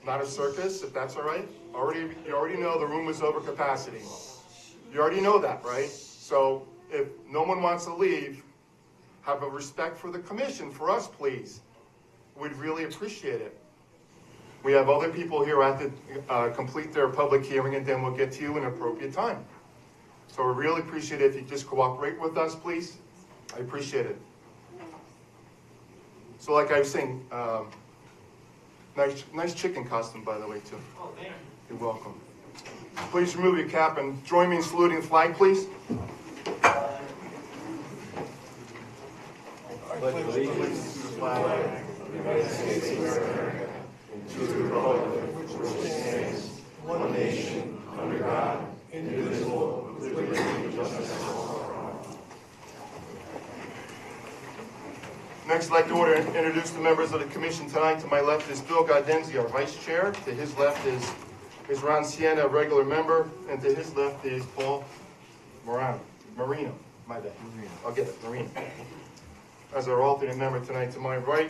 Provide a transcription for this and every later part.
not a circus, if that's all right. You already know the room is over capacity. You already know that, right? So if no one wants to leave, have a respect for the commission, for us, please. We'd really appreciate it. We have other people here who have to complete their public hearing, and then we'll get to you in appropriate time. So we really appreciate it if you just cooperate with us, please. I appreciate it. So like I was saying, nice chicken costume, by the way, too. Oh, thank you. You're welcome. Please remove your cap and join me in saluting the flag, please. Pledge allegiance to the flag of the United States of America, and to the republic which stands, one nation, under God, indivisible, with liberty and justice for all. Next, I'd like to introduce the members of the commission tonight. To my left is Bill Gaudenzi, our vice chair. To his left is Ron Siena, a regular member. And to his left is Paul Marino. My bad. I'll get it, Marino. As our alternate member tonight, to my right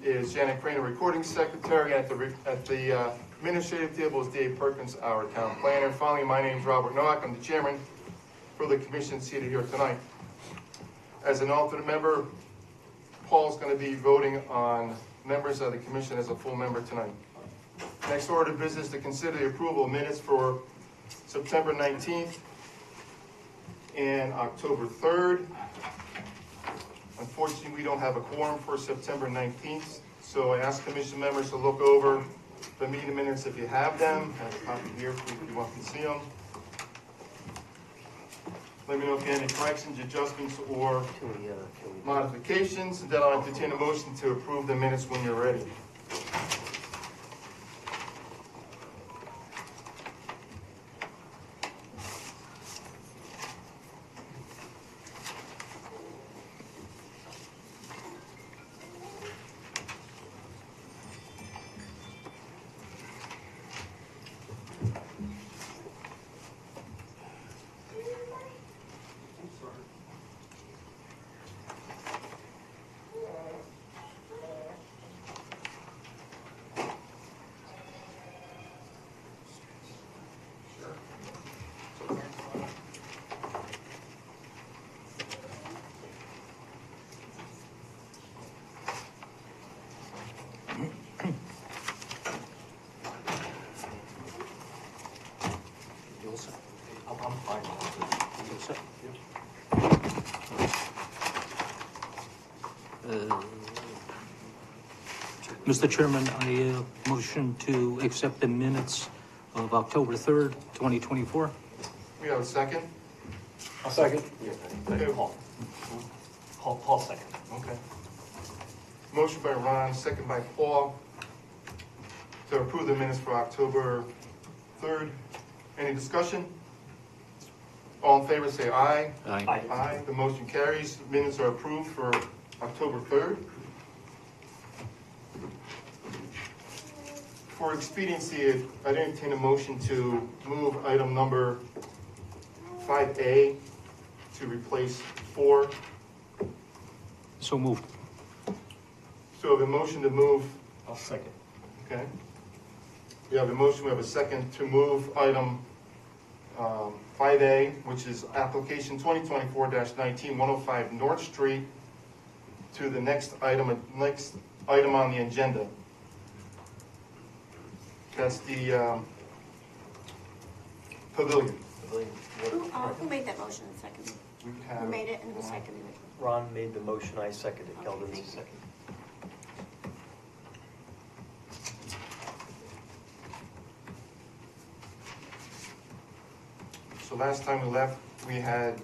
is Janet Crane, recording secretary. At the administrative table is Dave Perkins, our town planner. Finally, my name is Robert Nowak. I'm the chairman for the commission seated here tonight. As an alternate member, Paul's going to be voting on members of the commission as a full member tonight. Next order of business to consider the approval of minutes for September 19th and October 3rd. Unfortunately, we don't have a quorum for September 19th, so I ask commission members to look over the meeting minutes if you have them. I have a copy here if you want to see them. Let me know if you have any corrections, adjustments, or modifications, and then I'll entertain a motion to approve the minutes when you're ready. I'm fine. Mr. Chairman, I motion to accept the minutes of October 3rd, 2024. We have a second? I'll second. Okay. Paul second. Okay. Motion by Ron, second by Paul, to approve the minutes for October 3rd. Any discussion? All in favor say aye. Aye. Aye. The motion carries. Minutes are approved for October 3rd. For expediency, I'd entertain a motion to move item number 5A to replace 4. So moved. So we have a motion to move, I'll second. okay? We have a motion, we have a second to move item 5A, which is application 2024-19, 105 North Street, to the next item on the agenda. That's the pavilion. Who made that motion and seconded it? We Who have, made it and who seconded it? Ron made the motion, I seconded. Keldon's thank you. second. so last time we left, we had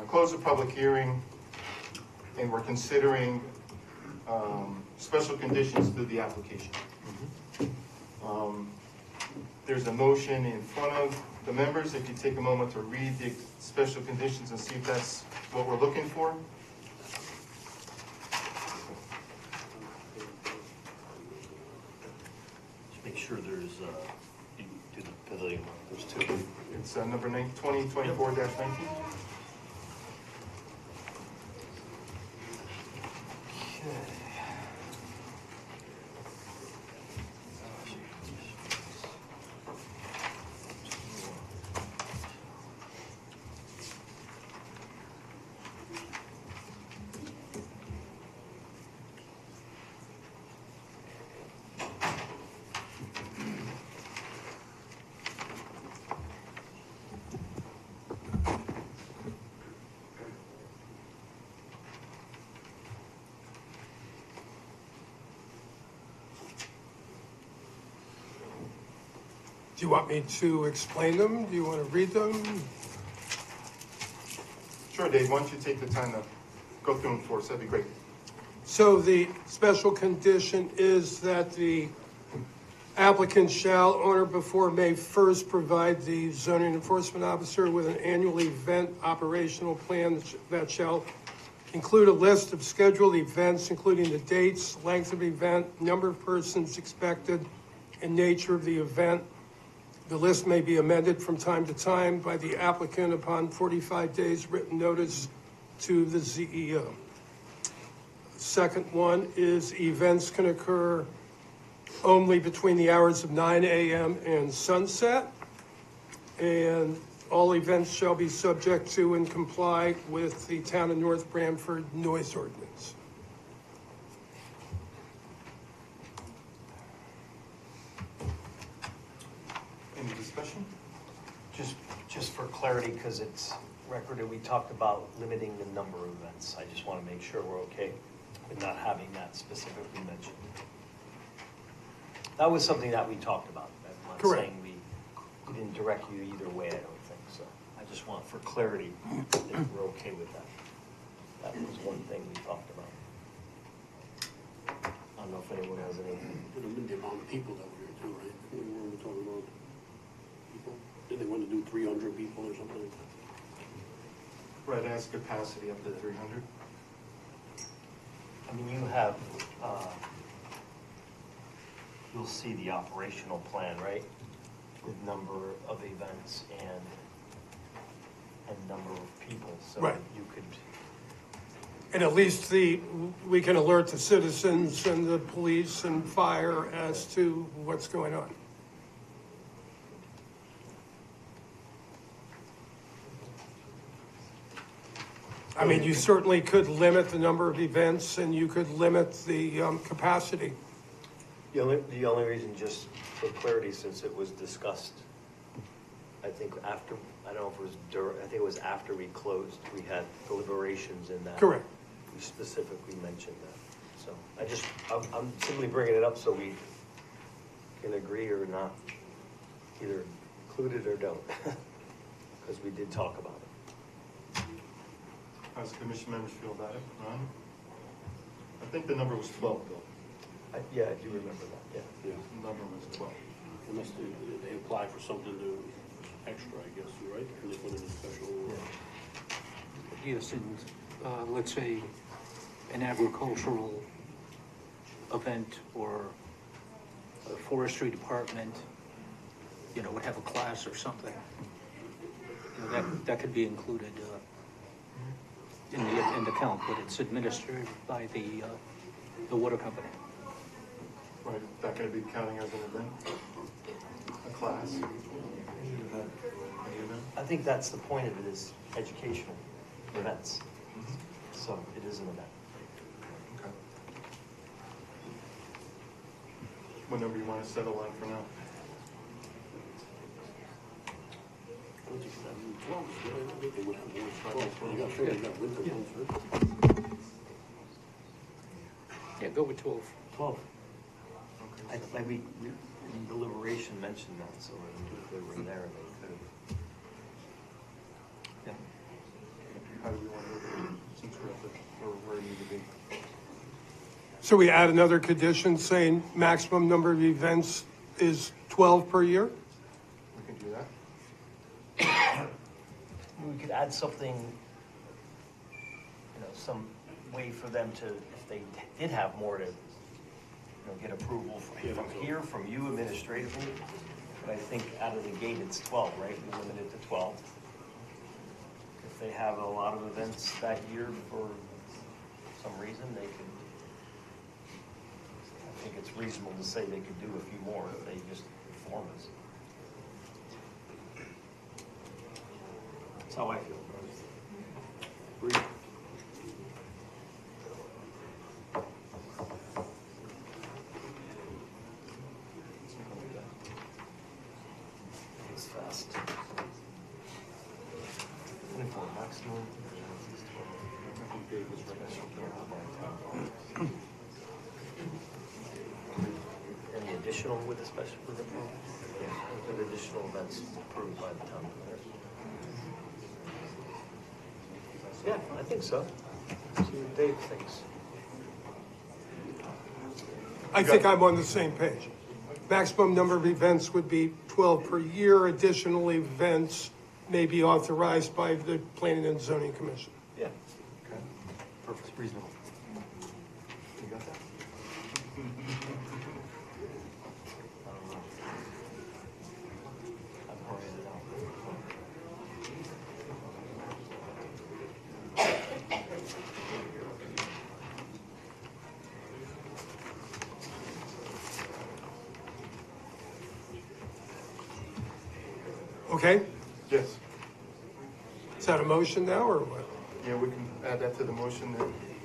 closed the public hearing, and we're considering special conditions to the application. There's a motion in front of the members. If you take a moment to read the special conditions and see if that's what we're looking for. Just make sure there's, you do the pavilion, there's 2. It's number 2024-19. you want me to explain them? Do you want to read them? Sure, Dave, why don't you take the time to go through them for us? That'd be great. So the special condition is that the applicant shall, on or before May 1st, provide the zoning enforcement officer with an annual event operational plan that shall include a list of scheduled events, including the dates, length of event, number of persons expected, and nature of the event. The list may be amended from time to time by the applicant upon 45 days written notice to the CEO. Second one is events can occur only between the hours of 9 a.m. and sunset. And all events shall be subject to and comply with the Town of North Branford noise ordinance. Any discussion? Just for clarity, because it's recorded, we talked about limiting the number of events. I just want to make sure we're okay with not having that specifically mentioned. That was something that we talked about. I'm not Correct. saying we didn't direct you either way, I don't think so. I just want for clarity that we're okay with that. That was one thing we talked about. I don't know if anyone has anything. Could have been the amount of people that were here too, right? We were talking about people. Did they want to do 300 people or something? Right, as capacity up to 300. I mean, you have, you'll see the operational plan, right? With number of events and number of people, so Right. you could, And at least we can alert the citizens and the police and fire as to what's going on. I mean, you certainly could limit the number of events and you could limit the capacity. the only reason, just for clarity, since it was discussed, I think after, I don't know if it was I think it was after we closed, we had deliberations in that. Correct. We specifically mentioned that. So I'm simply bringing it up so we can agree or not, either include it or don't, because we did talk about it. How does the commission members feel about it? None? I think the number was 12, Bill. Yeah, I do remember that, yeah. Yeah. The number was 12. Unless they apply for something extra, I guess, right? And they put in a special. Yes, and let's say an agricultural event or a forestry department, would have a class or something. That could be included in the count, but it's administered by the water company. Right, is that going to be counting as an event? A class? Any event? I think that's the point of it, is educational events. So it is an event. Okay. What number do you want to settle on for now? I don't think that 12 is good. I think they would have more. 12. You got sure you got winter ones, right? Yeah, go with 12. 12. Okay. We in deliberation mentioned that, so if they were there, they could have. Yeah. How do we want to, since we're at where we need to be? So we add another condition saying maximum number of events is 12 per year? We can do that. We could add something, some way for them to, if they did have more, to, get approval from here, from you administratively. But I think out of the gate, it's 12, right? We limit it to 12. If they have a lot of events that year for some reason, they could, I think it's reasonable to say they could do a few more if they just inform us. That's how I feel. It's fast. 24 maximum. Any additional with a special, with approval? With additional events approved by the town planner? Yeah, I think so. See what Dave thinks. I think I'm on the same page. Maximum number of events would be 12 per year. Additional events may be authorized by the Planning and Zoning Commission. Yeah. Okay. Perfect, reasonable. You got that? I've already it out. Okay? Yes. Is that a motion now or what? Yeah, we can add that to the motion.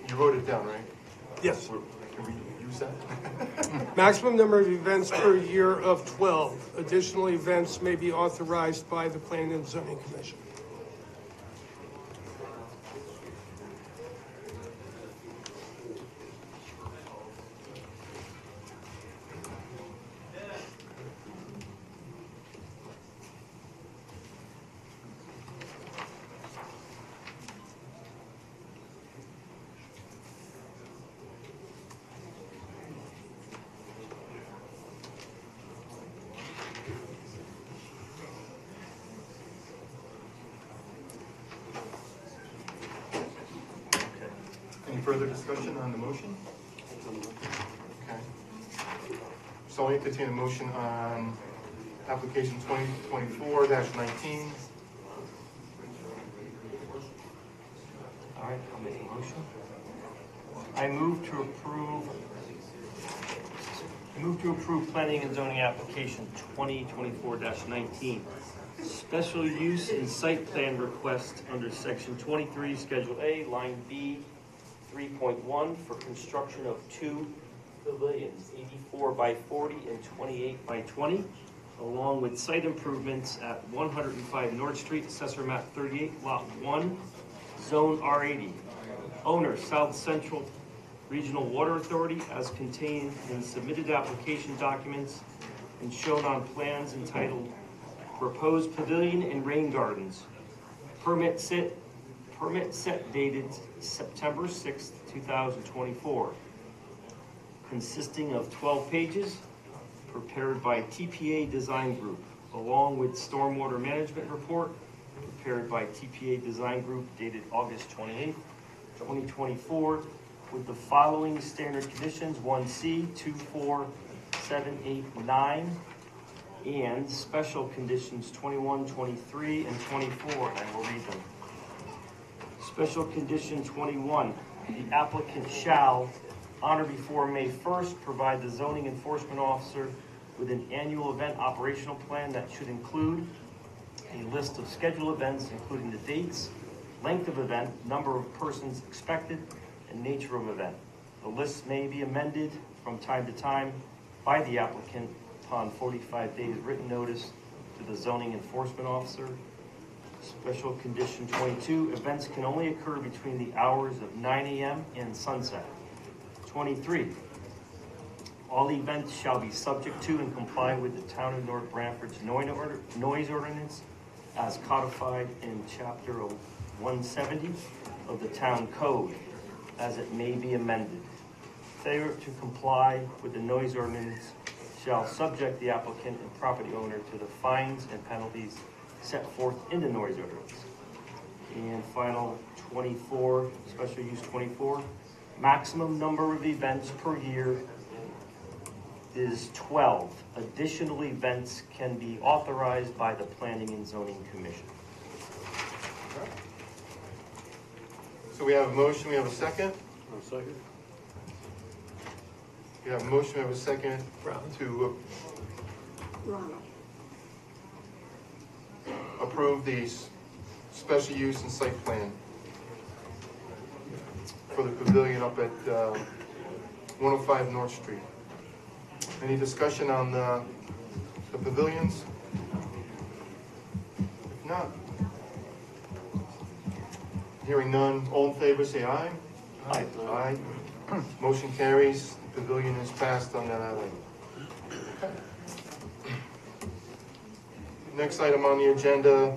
You wrote it down, right? Yes. Can we use that? Maximum number of events per year of 12. Additional events may be authorized by the Planning and Zoning Commission. Any further discussion on the motion? Okay. So I'll entertain a motion on application 2024-19. All right, I'll make a motion. I move to approve planning and zoning application 2024-19. Special use and site plan request under section 23, schedule A, line B, 3.1 for construction of 2 pavilions, 84 by 40 and 28 by 20, along with site improvements at 105 North Street, Assessor Map 38, Lot 1, Zone R80. Owner, South Central Regional Water Authority, as contained in submitted application documents and shown on plans entitled Proposed Pavilion and Rain Gardens. Permit set dated September 6th, 2024. Consisting of 12 pages, prepared by TPA Design Group, along with Stormwater Management Report, prepared by TPA Design Group, dated August 28th, 2024, with the following standard conditions: 1C, 2, 4, 7, 8, 9, and special conditions 21, 23, and 24, and I will read them. Special condition 21, the applicant shall, on or before May 1st, provide the zoning enforcement officer with an annual event operational plan that should include a list of scheduled events, including the dates, length of event, number of persons expected, and nature of event. The list may be amended from time to time by the applicant upon 45 days written notice to the zoning enforcement officer. Special condition 22, events can only occur between the hours of 9 a.m. and sunset. 23, all events shall be subject to and comply with the Town of North Branford's noise ordinance as codified in Chapter 170 of the Town Code, as it may be amended. Failure to comply with the noise ordinance shall subject the applicant and property owner to the fines and penalties set forth in the noise ordinance. And final 24, special use 24, maximum number of events per year is 12. Additional events can be authorized by the Planning and Zoning Commission. So we have a motion, we have a second. I'll second. We have a motion, we have a second to Ronald. approve the special use and site plan for the pavilion up at 105 North Street. Any discussion on the pavilions? If not, hearing none, all in favor say aye. Aye. Aye. Motion carries. The pavilion is passed on that item. Next item on the agenda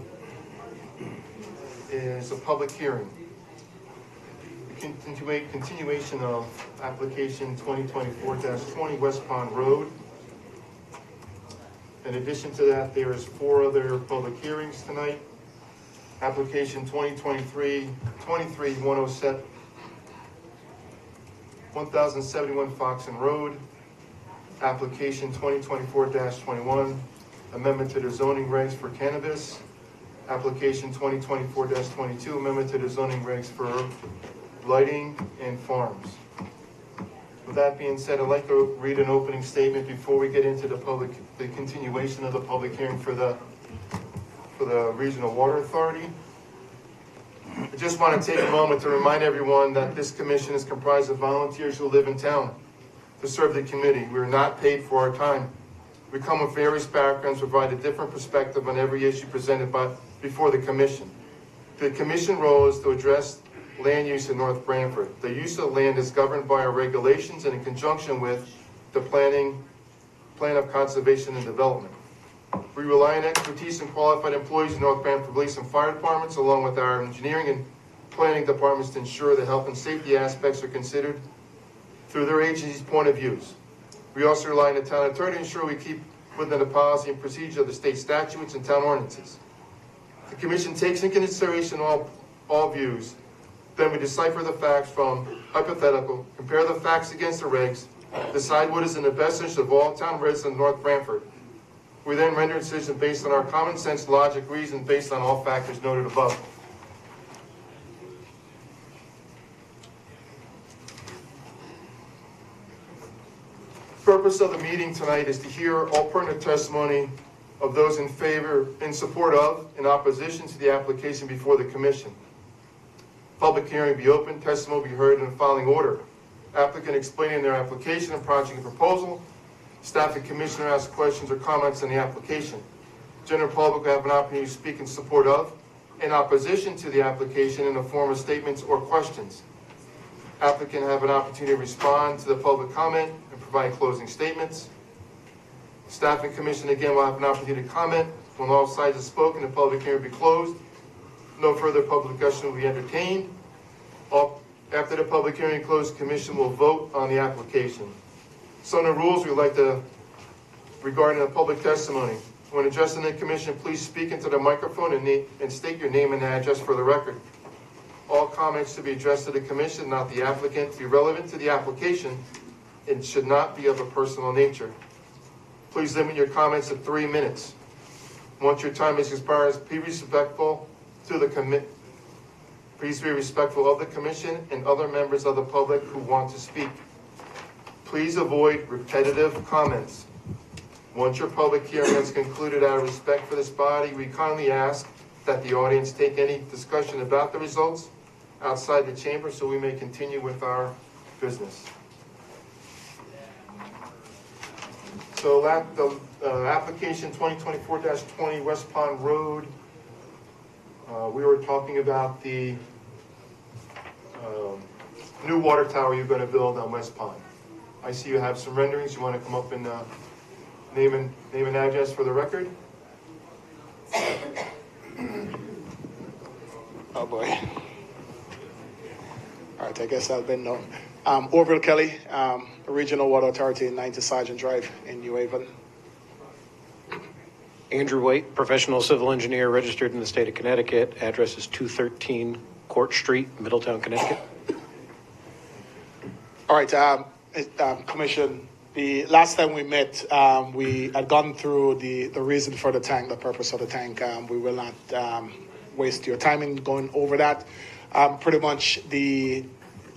is a public hearing. Continuation of application 2024-20 West Pond Road. In addition to that, there is 4 other public hearings tonight. Application 2023-107, 1071 Foxen Road. Application 2024-21, amendment to the zoning regs for cannabis. Application 2024-22, amendment to the zoning regs for lighting and farms. With that being said, I'd like to read an opening statement before we get into the continuation of the public hearing for the Regional Water Authority. I just want to take a moment to remind everyone that this commission is comprised of volunteers who live in town to serve the committee. We are not paid for our time. We come with various backgrounds, provide a different perspective on every issue presented before the commission. The commission role is to address land use in North Branford. The use of land is governed by our regulations and in conjunction with the plan of conservation and development. We rely on expertise and qualified employees in North Branford Police and Fire Departments, along with our engineering and planning departments, to ensure the health and safety aspects are considered through their agency's point of views. We also rely on the town attorney to ensure we keep within the policy and procedure of the state statutes and town ordinances. The commission takes into consideration all views. Then we decipher the facts from hypothetical, compare the facts against the regs, decide what is in the best interest of all town residents of North Branford. We then render a decision based on our common sense, logic, reason, based on all factors noted above. The purpose of the meeting tonight is to hear all pertinent testimony of those in favor, in support of, in opposition to the application before the commission. Public hearing be open, testimony will be heard in the following order. Applicant explaining their application and project and proposal. Staff and commissioner ask questions or comments on the application. General public will have an opportunity to speak in support of, in opposition to the application in the form of statements or questions. Applicant have an opportunity to respond to the public comment and provide closing statements. Staff and commission again will have an opportunity to comment. When all sides have spoken, the public hearing will be closed. No further public discussion will be entertained. After the public hearing closed, the commission will vote on the application. Some of the rules we'd like to, regarding the public testimony. When addressing the commission, please speak into the microphone and state your name and address for the record. All comments should be addressed to the commission, not the applicant. To be relevant to the application, it should not be of a personal nature. Please limit your comments to 3 minutes. Once your time is expired, please be respectful to the Please be respectful of the commission and other members of the public who want to speak. Please avoid repetitive comments. Once your public hearing is concluded, out of respect for this body, we kindly ask that the audience take any discussion about the results outside the chamber so we may continue with our business. So the application 2024-20 West Pond Road, we were talking about the new water tower you're going to build on West Pond. I see you have some renderings. You want to come up and name and address for the record? Oh boy. All right, I guess I've been known. Orville Kelly, Regional Water Authority, 90 Sergeant Drive in New Haven. Andrew White, professional civil engineer, registered in the state of Connecticut. Address is 213 Court Street, Middletown, Connecticut. All right, Commission, the last time we met, we had gone through the reason for the tank, the purpose of the tank. We will not waste your time in going over that. Pretty much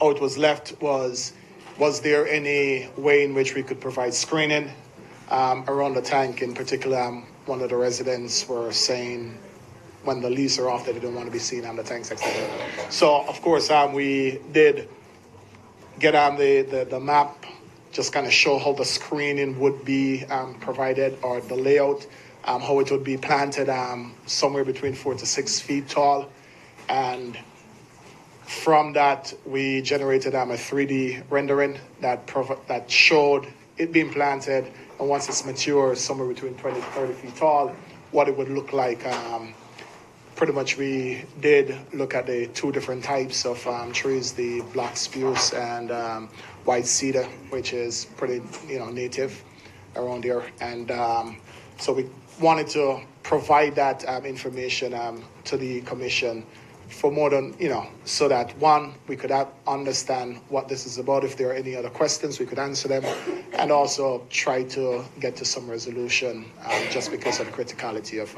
how it was left was there any way in which we could provide screening around the tank? In particular, one of the residents were saying when the leaves are off that they don't want to be seen on the tanks, etc. So, of course, we did get on the map, just kind of show how the screening would be provided, or the layout, how it would be planted somewhere between 4 to 6 feet tall. And from that, we generated a 3D rendering that showed it being planted, and once it's mature, somewhere between 20 to 30 feet tall, what it would look like. Pretty much we did look at the two different types of trees, the black spruce and white cedar, which is pretty, native around there. And so we wanted to provide that information to the commission for more than, so that one, we could understand what this is about. If there are any other questions, we could answer them, and also try to get to some resolution just because of the criticality of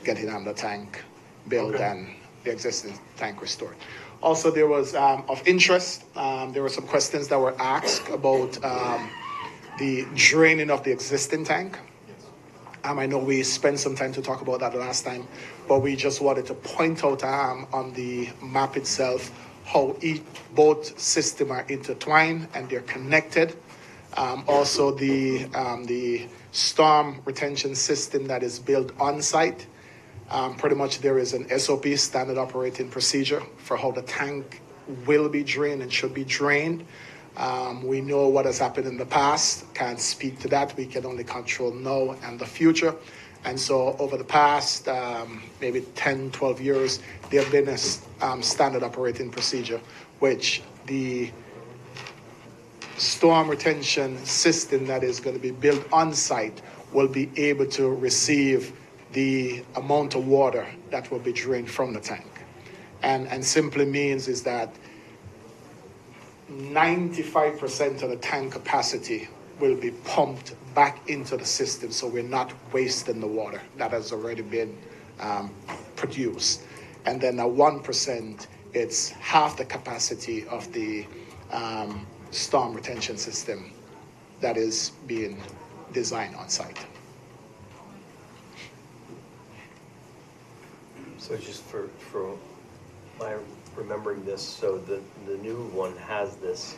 getting the tank built and the existing tank restored. Also, there was of interest, there were some questions that were asked about the draining of the existing tank. I know we spent some time to talk about that last time, but we just wanted to point out on the map itself how both systems are intertwined and they're connected. Also, the storm retention system that is built on site. Pretty much there is an SOP, standard operating procedure, for how the tank will be drained and should be drained. We know what has happened in the past, can't speak to that. We can only control now and the future. And so over the past maybe 10, 12 years, there have been a standard operating procedure, which the storm retention system that is going to be built on site will be able to receive the amount of water that will be drained from the tank. And simply means is that 95% of the tank capacity will be pumped back into the system, so we're not wasting the water that has already been produced. And then at 1%, it's half the capacity of the storm retention system that is being designed on site. So just for my remembering this, so the new one has this,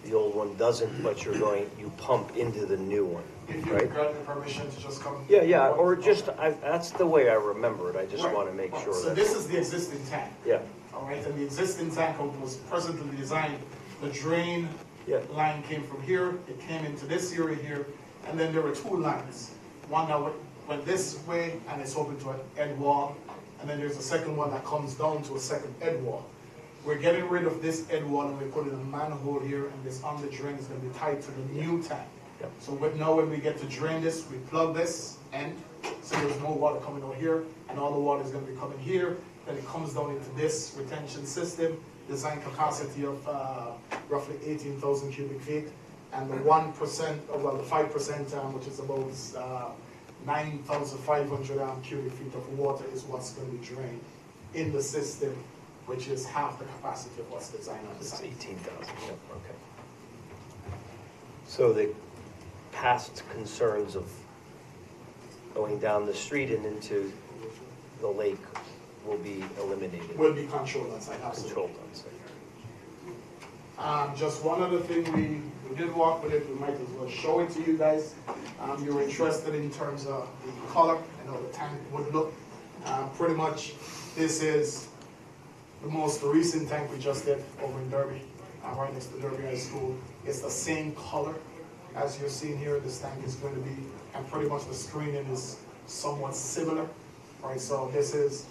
the old one doesn't, but you pump into the new one, If you right? got the permission to just come. Yeah, or just, that's the way I remember it, I just want to make sure So that. this is the existing tank. Yeah, All right, and the existing tank was presently designed. The drain line came from here, it came into this area here, and then there were two lines. One that went this way and it's open to an end wall, and then there's a second one that comes down to a second end wall. We're getting rid of this end wall and we're putting a manhole here, and this under drain is going to be tied to the new tank. Yep. So now when we get to drain this, we plug this end, so there's no water coming out here, and all the water is going to be coming here. Then it comes down into this retention system, design capacity of roughly 18,000 cubic feet, and the 1%, the 5%, which is about 9,500 cubic feet of water is what's going to be drained in the system, which is half the capacity of what's designed on the it's site. 18,000, yep, okay. So the past concerns of going down the street and into the lake will be eliminated. Will be controlled on site, absolutely. Controlled on site. Just one other thing, we did walk with it, we might as well show it to you guys. You were interested in terms of the color and how the tank would look. Pretty much, this is the most recent tank we just did over in Derby, right next to Derby High School. It's the same color as you're seeing here, this tank is going to be, and pretty much the screening is somewhat similar, right? So this is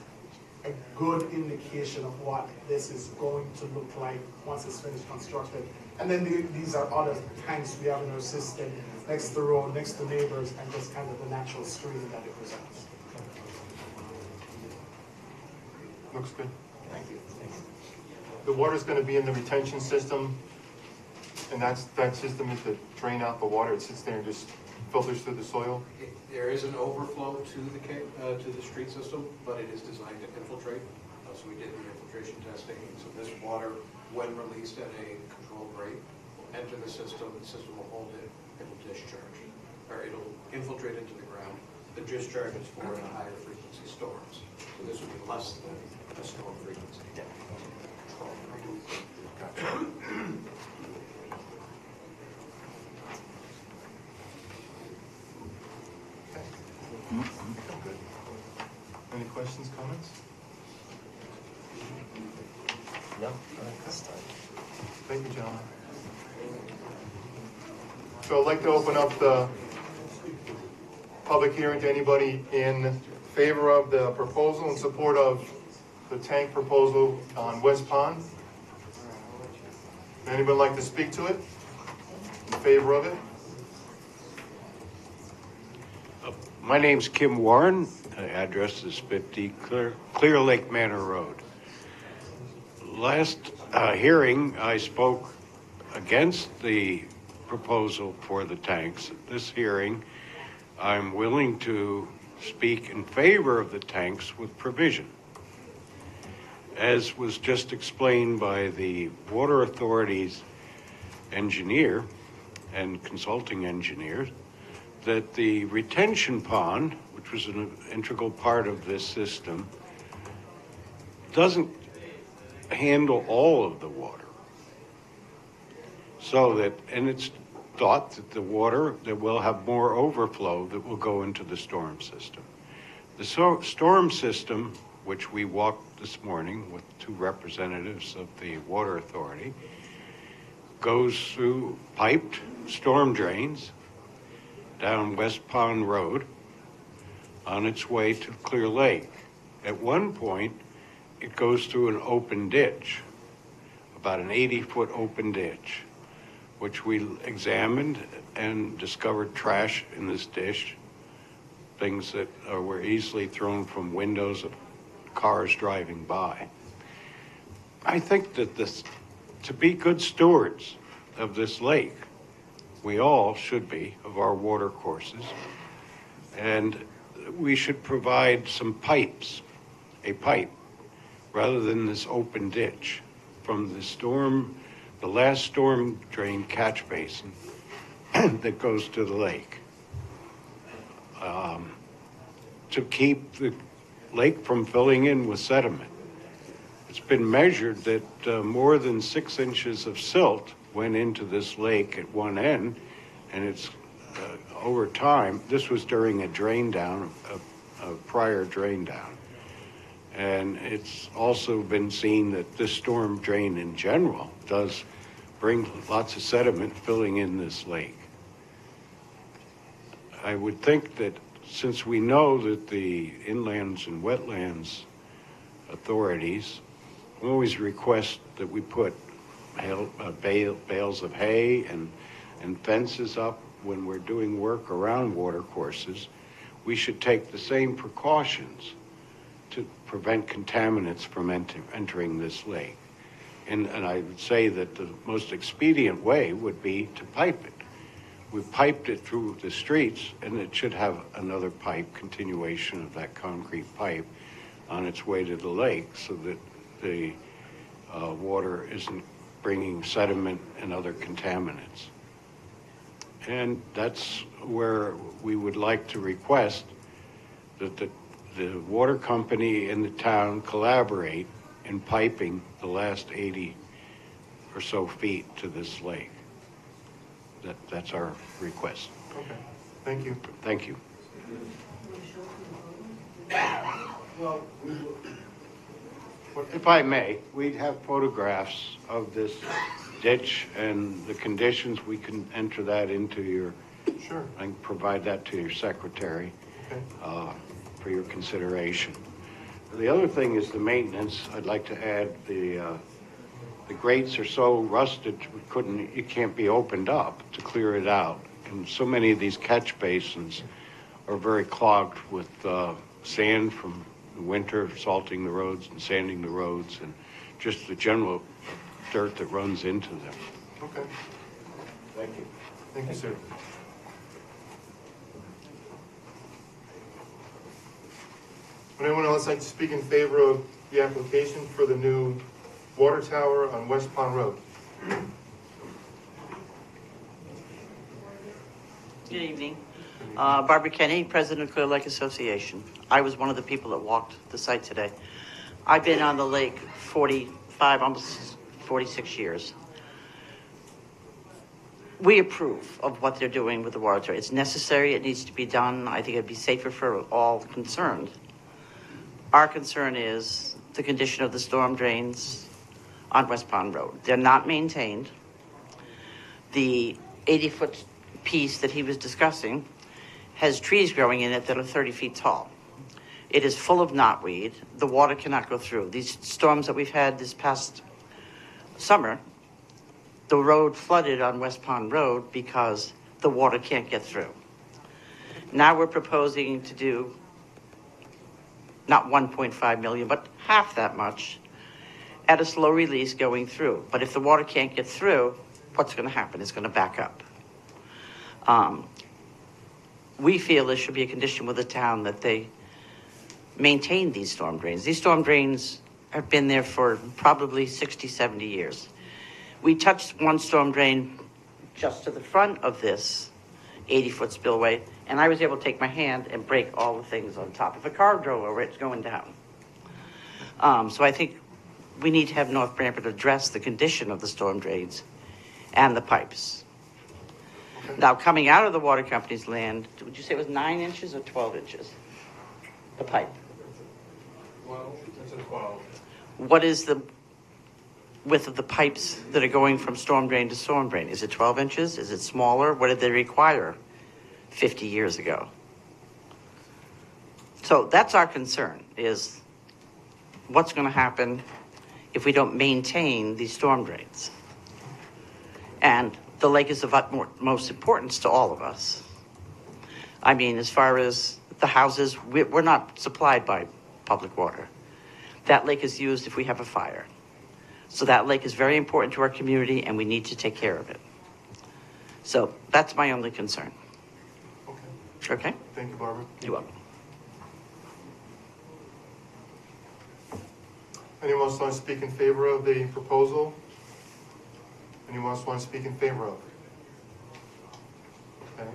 a good indication of what this is going to look like once it's finished constructed. And then these are other tanks we have in our system, next to the road, next to neighbors, and just kind of the natural screening that it presents. Looks good. Thank you. The water's going to be in the retention system, and that system is to drain out the water. It sits there and just filters through the soil. There is an overflow to the street system, but it is designed to infiltrate. So we did the infiltration testing. So this water, when released at a controlled rate, will enter the system will hold it, it will discharge, or it'll infiltrate into the ground. The discharge is for the higher frequency storms. So this would be less than a storm frequency. Good. Any questions, comments? No, not at this time. Thank you, gentlemen. So I'd like to open up the public hearing to anybody in favor of the proposal, in support of the tank proposal on West Pond. Anybody like to speak to it? In favor of it? My name's Kim Warren. Address is 50 Clear Lake Manor Road. Last hearing, I spoke against the proposal for the tanks. This hearing, I'm willing to speak in favor of the tanks with provision. As was just explained by the Water Authority's engineer and consulting engineers, that the retention pond, which was an integral part of this system, doesn't handle all of the water. So that, and it's thought that the water, that will have more overflow that will go into the storm system. The storm system, which we walked this morning with 2 representatives of the Water Authority, goes through piped storm drains down West Pond Road on its way to Clear Lake. At one point, it goes through an open ditch, about an 80-foot open ditch, which we examined and discovered trash in this ditch, things that were easily thrown from windows of cars driving by. I think that to be good stewards of this lake, we all should be, of our water courses, and we should provide some pipes, a pipe, rather than this open ditch from the last storm drain catch basin that goes to the lake. To keep the lake from filling in with sediment. It's been measured that more than 6 inches of silt went into this lake at one end, and it's over time, this was during a drain down, a prior drain down. And it's also been seen that this storm drain in general does bring lots of sediment filling in this lake. I would think that since we know that the Inlands and Wetlands authorities always request that we put bales of hay and fences up when we're doing work around water courses, we should take the same precautions to prevent contaminants from entering this lake. And I would say that the most expedient way would be to pipe it. We've piped it through the streets, and it should have another pipe, continuation of that concrete pipe on its way to the lake so that the water isn't bringing sediment and other contaminants. And that's where we would like to request that the water company and the town collaborate in piping the last 80 or so feet to this lake. That's our request. Okay, thank you. Thank you. Well, if I may, we'd have photographs of this ditch and the conditions. We can enter that into your, Sure. I can provide that to your secretary. Okay. For your consideration. The other thing is the maintenance. I'd like to add the grates are so rusted it can't be opened up to clear it out. And so many of these catch basins are very clogged with sand from the winter, salting the roads and sanding the roads, and just the general dirt that runs into them. Okay, Thank you. thank you, sir. Would anyone else like to speak in favor of the application for the new water tower on West Pond Road? Good evening. Barbara Kenny, President of Clear Lake Association. I was one of the people that walked the site today. I've been on the lake 45, almost 46 years. We approve of what they're doing with the water tower. It's necessary, it needs to be done. I think it'd be safer for all concerned. Our concern is the condition of the storm drains on West Pond Road. They're not maintained. The 80-foot piece that he was discussing has trees growing in it that are 30 feet tall. It is full of knotweed. The water cannot go through. These storms that we've had this past summer, the road flooded on West Pond Road because the water can't get through. Now we're proposing to do not 1.5 million, but half that much at a slow release going through. But if the water can't get through, what's going to happen? It's going to back up. We feel there should be a condition with the town that they maintain these storm drains. These storm drains have been there for probably 60, 70 years. We touched one storm drain just to the front of this 80-foot spillway, and I was able to take my hand and break all the things on top. If a car drove over it, it's going down. So I think we need to have North Branford address the condition of the storm drains and the pipes. Now, coming out of the water company's land, would you say it was 9 inches or 12 inches? The pipe. 12, it's a 12. What is the width of the pipes that are going from storm drain to storm drain? Is it 12 inches? Is it smaller? What did they require 50 years ago? So that's our concern, is what's going to happen if we don't maintain these storm drains? And the lake is of utmost importance to all of us. I mean, as far as the houses, we're not supplied by public water. That lake is used if we have a fire. So that lake is very important to our community, and we need to take care of it. So that's my only concern. Okay. Okay? Thank you, Barbara. You're welcome. Anyone else want to speak in favor of the proposal? Anyone else want to speak in favor of it? Okay.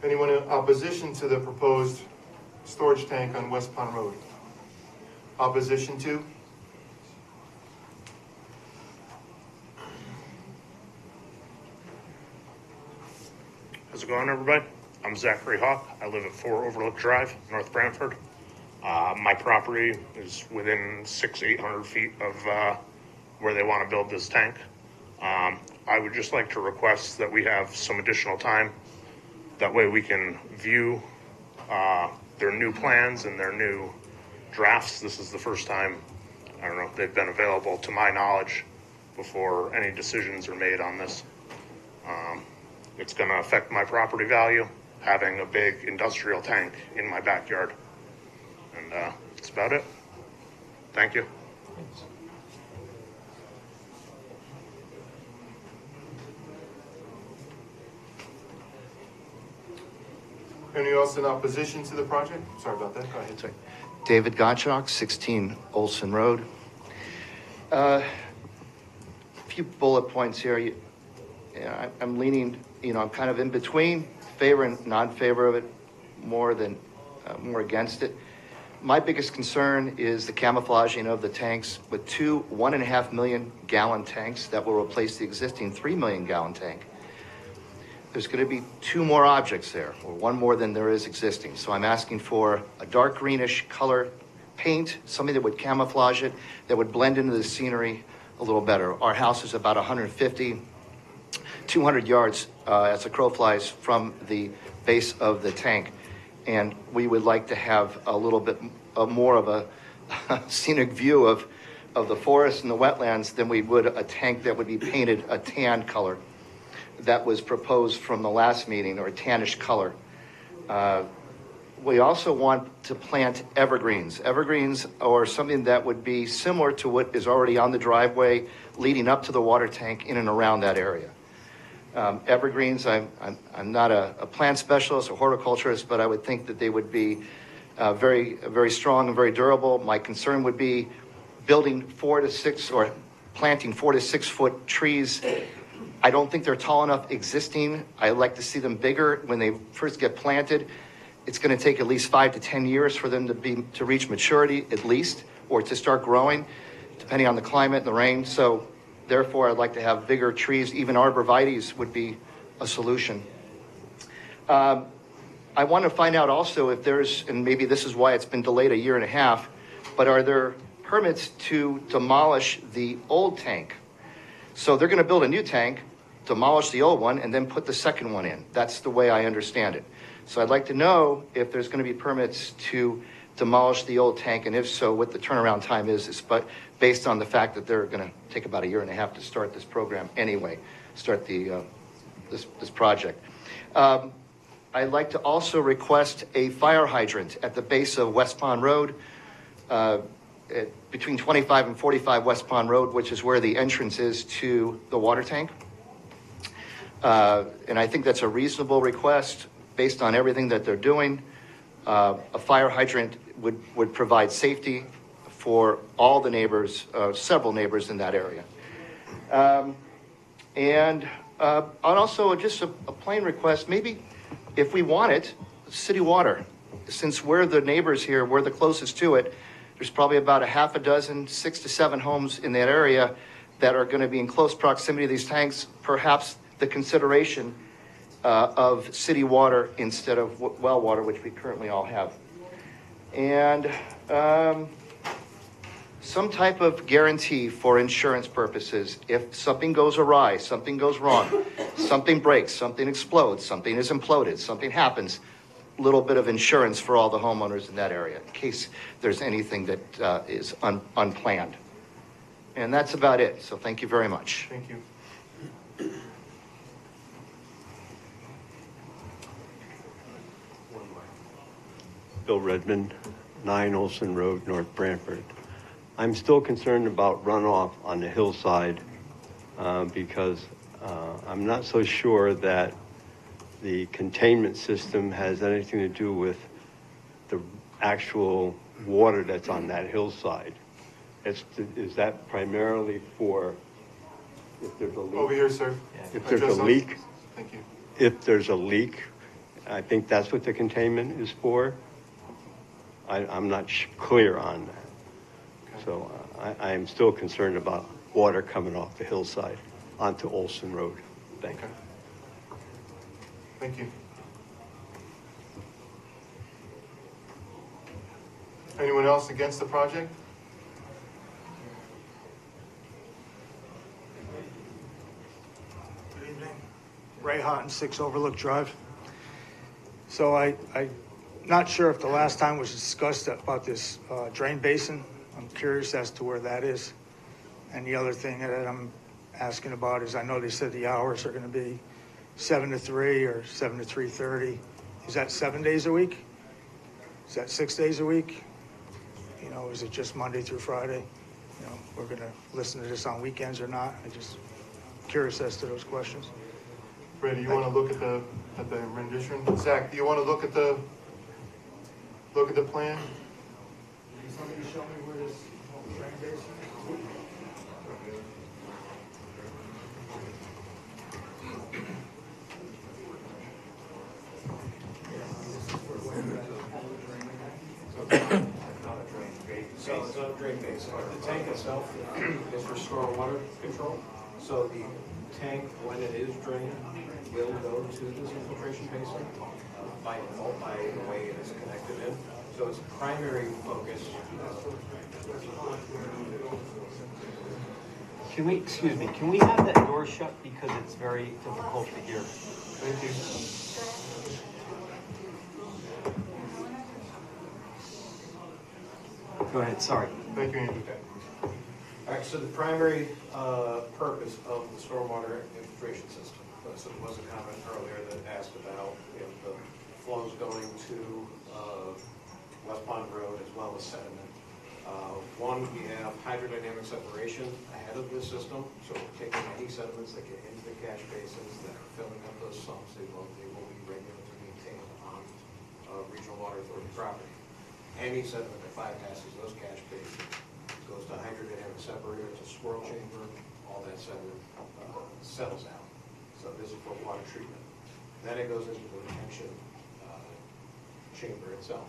Anyone in opposition to the proposed storage tank on West Pond Road? Opposition to? How's it going, everybody? I'm Zachary Hawk. I live at 4 Overlook Drive, North Branford. My property is within 800 feet of where they want to build this tank. I would just like to request that we have some additional time. That way we can view their new plans and their new drafts. This is the first time, I don't know if they've been available to my knowledge before any decisions are made on this. It's going to affect my property value, having a big industrial tank in my backyard. And that's about it. Thank you. Anyone else in opposition to the project? Sorry about that. Go ahead. Sorry. David Gottschalk, 16 Olson Road. A few bullet points here. I'm leaning, I'm kind of in between, favor and non-favor of it, more against it. My biggest concern is the camouflaging of the tanks with 2 1.5 million gallon tanks that will replace the existing 3 million gallon tank. There's going to be 2 more objects there, or 1 more than there is existing. So I'm asking for a dark greenish color paint, something that would camouflage it, that would blend into the scenery a little better. Our house is about 150, 200 yards as the crow flies from the base of the tank. And we would like to have a little bit more of a scenic view of the forest and the wetlands than we would a tank that would be painted a tan color that was proposed from the last meeting, or a tannish color. We also want to plant evergreens. Evergreens are something that would be similar to what is already on the driveway leading up to the water tank in and around that area. Evergreens, I'm not a plant specialist or horticulturist, but I would think that they would be very, very strong and very durable. My concern would be building 4 to 6 or planting 4 to 6 foot trees. I don't think they're tall enough existing. I like to see them bigger when they first get planted. It's going to take at least 5 to 10 years for them to reach maturity, at least, or to start growing, depending on the climate and the rain. So therefore, I'd like to have bigger trees. Even arborvitaes would be a solution. I want to find out also if there's, and maybe this is why it's been delayed 1.5 years, but are there permits to demolish the old tank? So they're going to build a new tank, demolish the old one and then put the second one in. That's the way I understand it. So I'd like to know if there's going to be permits to demolish the old tank, and if so, what the turnaround time is, but based on the fact that they're going to take about 1.5 years to start this program anyway, start the this project. I'd like to also request a fire hydrant at the base of West Pond Road, between 25 and 45 West Pond Road, which is where the entrance is to the water tank. And I think that's a reasonable request based on everything that they're doing. A fire hydrant would provide safety for all the neighbors, several neighbors in that area. And also just a plain request, maybe if we want it, city water. Since we're the neighbors here, we're the closest to it, there's probably about a half a dozen, 6 to 7 homes in that area that are going to be in close proximity to these tanks. Perhaps the consideration of city water instead of well water, which we currently all have. And some type of guarantee for insurance purposes. If something goes awry, something goes wrong, something breaks, something explodes, something is imploded, something happens, a little bit of insurance for all the homeowners in that area in case there's anything that is unplanned. And that's about it. So thank you very much. Thank you. Bill Redmond, 9 Olson Road, North Branford. I'm still concerned about runoff on the hillside because I'm not so sure that the containment system has anything to do with the actual water that's on that hillside. Is that primarily for if there's a leak? Over here, sir. If there's a leak? Thank you. If there's a leak, I think that's what the containment is for. I'm not clear on that. Okay. So I am still concerned about water coming off the hillside onto Olson Road. Thank you. Thank you. Anyone else against the project? Good evening. Ray Houghton, 6 Overlook Drive. So I'm not sure if the last time was discussed about this drain basin. I'm curious as to where that is. And the other thing that I'm asking about is I know they said the hours are going to be 7 to 3 or 7 to 3:30. Is that 7 days a week? Is that 6 days a week? You know, is it just Monday through Friday? You know, we're going to listen to this on weekends or not? I'm just curious as to those questions. Brady, you want to look at the rendition? Zach, do you want to look at the plan? Can somebody show me where this drain basin is? So it's not a drain basin. The tank itself is for stormwater control. So the tank, when it is drained, will go to this infiltration basin by default, by the way it is connected in. So its primary focus. Can we have that door shut because it's very difficult to hear? Thank you. Go ahead, sorry. Thank you, Andy. All right, so the primary purpose of the stormwater infiltration system, so there was a comment earlier that asked about if the flows going to West Pond Road as well as sediment. One, we have hydrodynamic separation ahead of this system, so we're taking any sediments that get into the catch basins that are filling up those sumps. They will be regulated and maintained on regional water authority property. Any sediment that bypasses those catch basins goes to hydrodynamic separator, to swirl chamber, all that sediment settles out. So this is for water treatment. Then it goes into the retention chamber itself.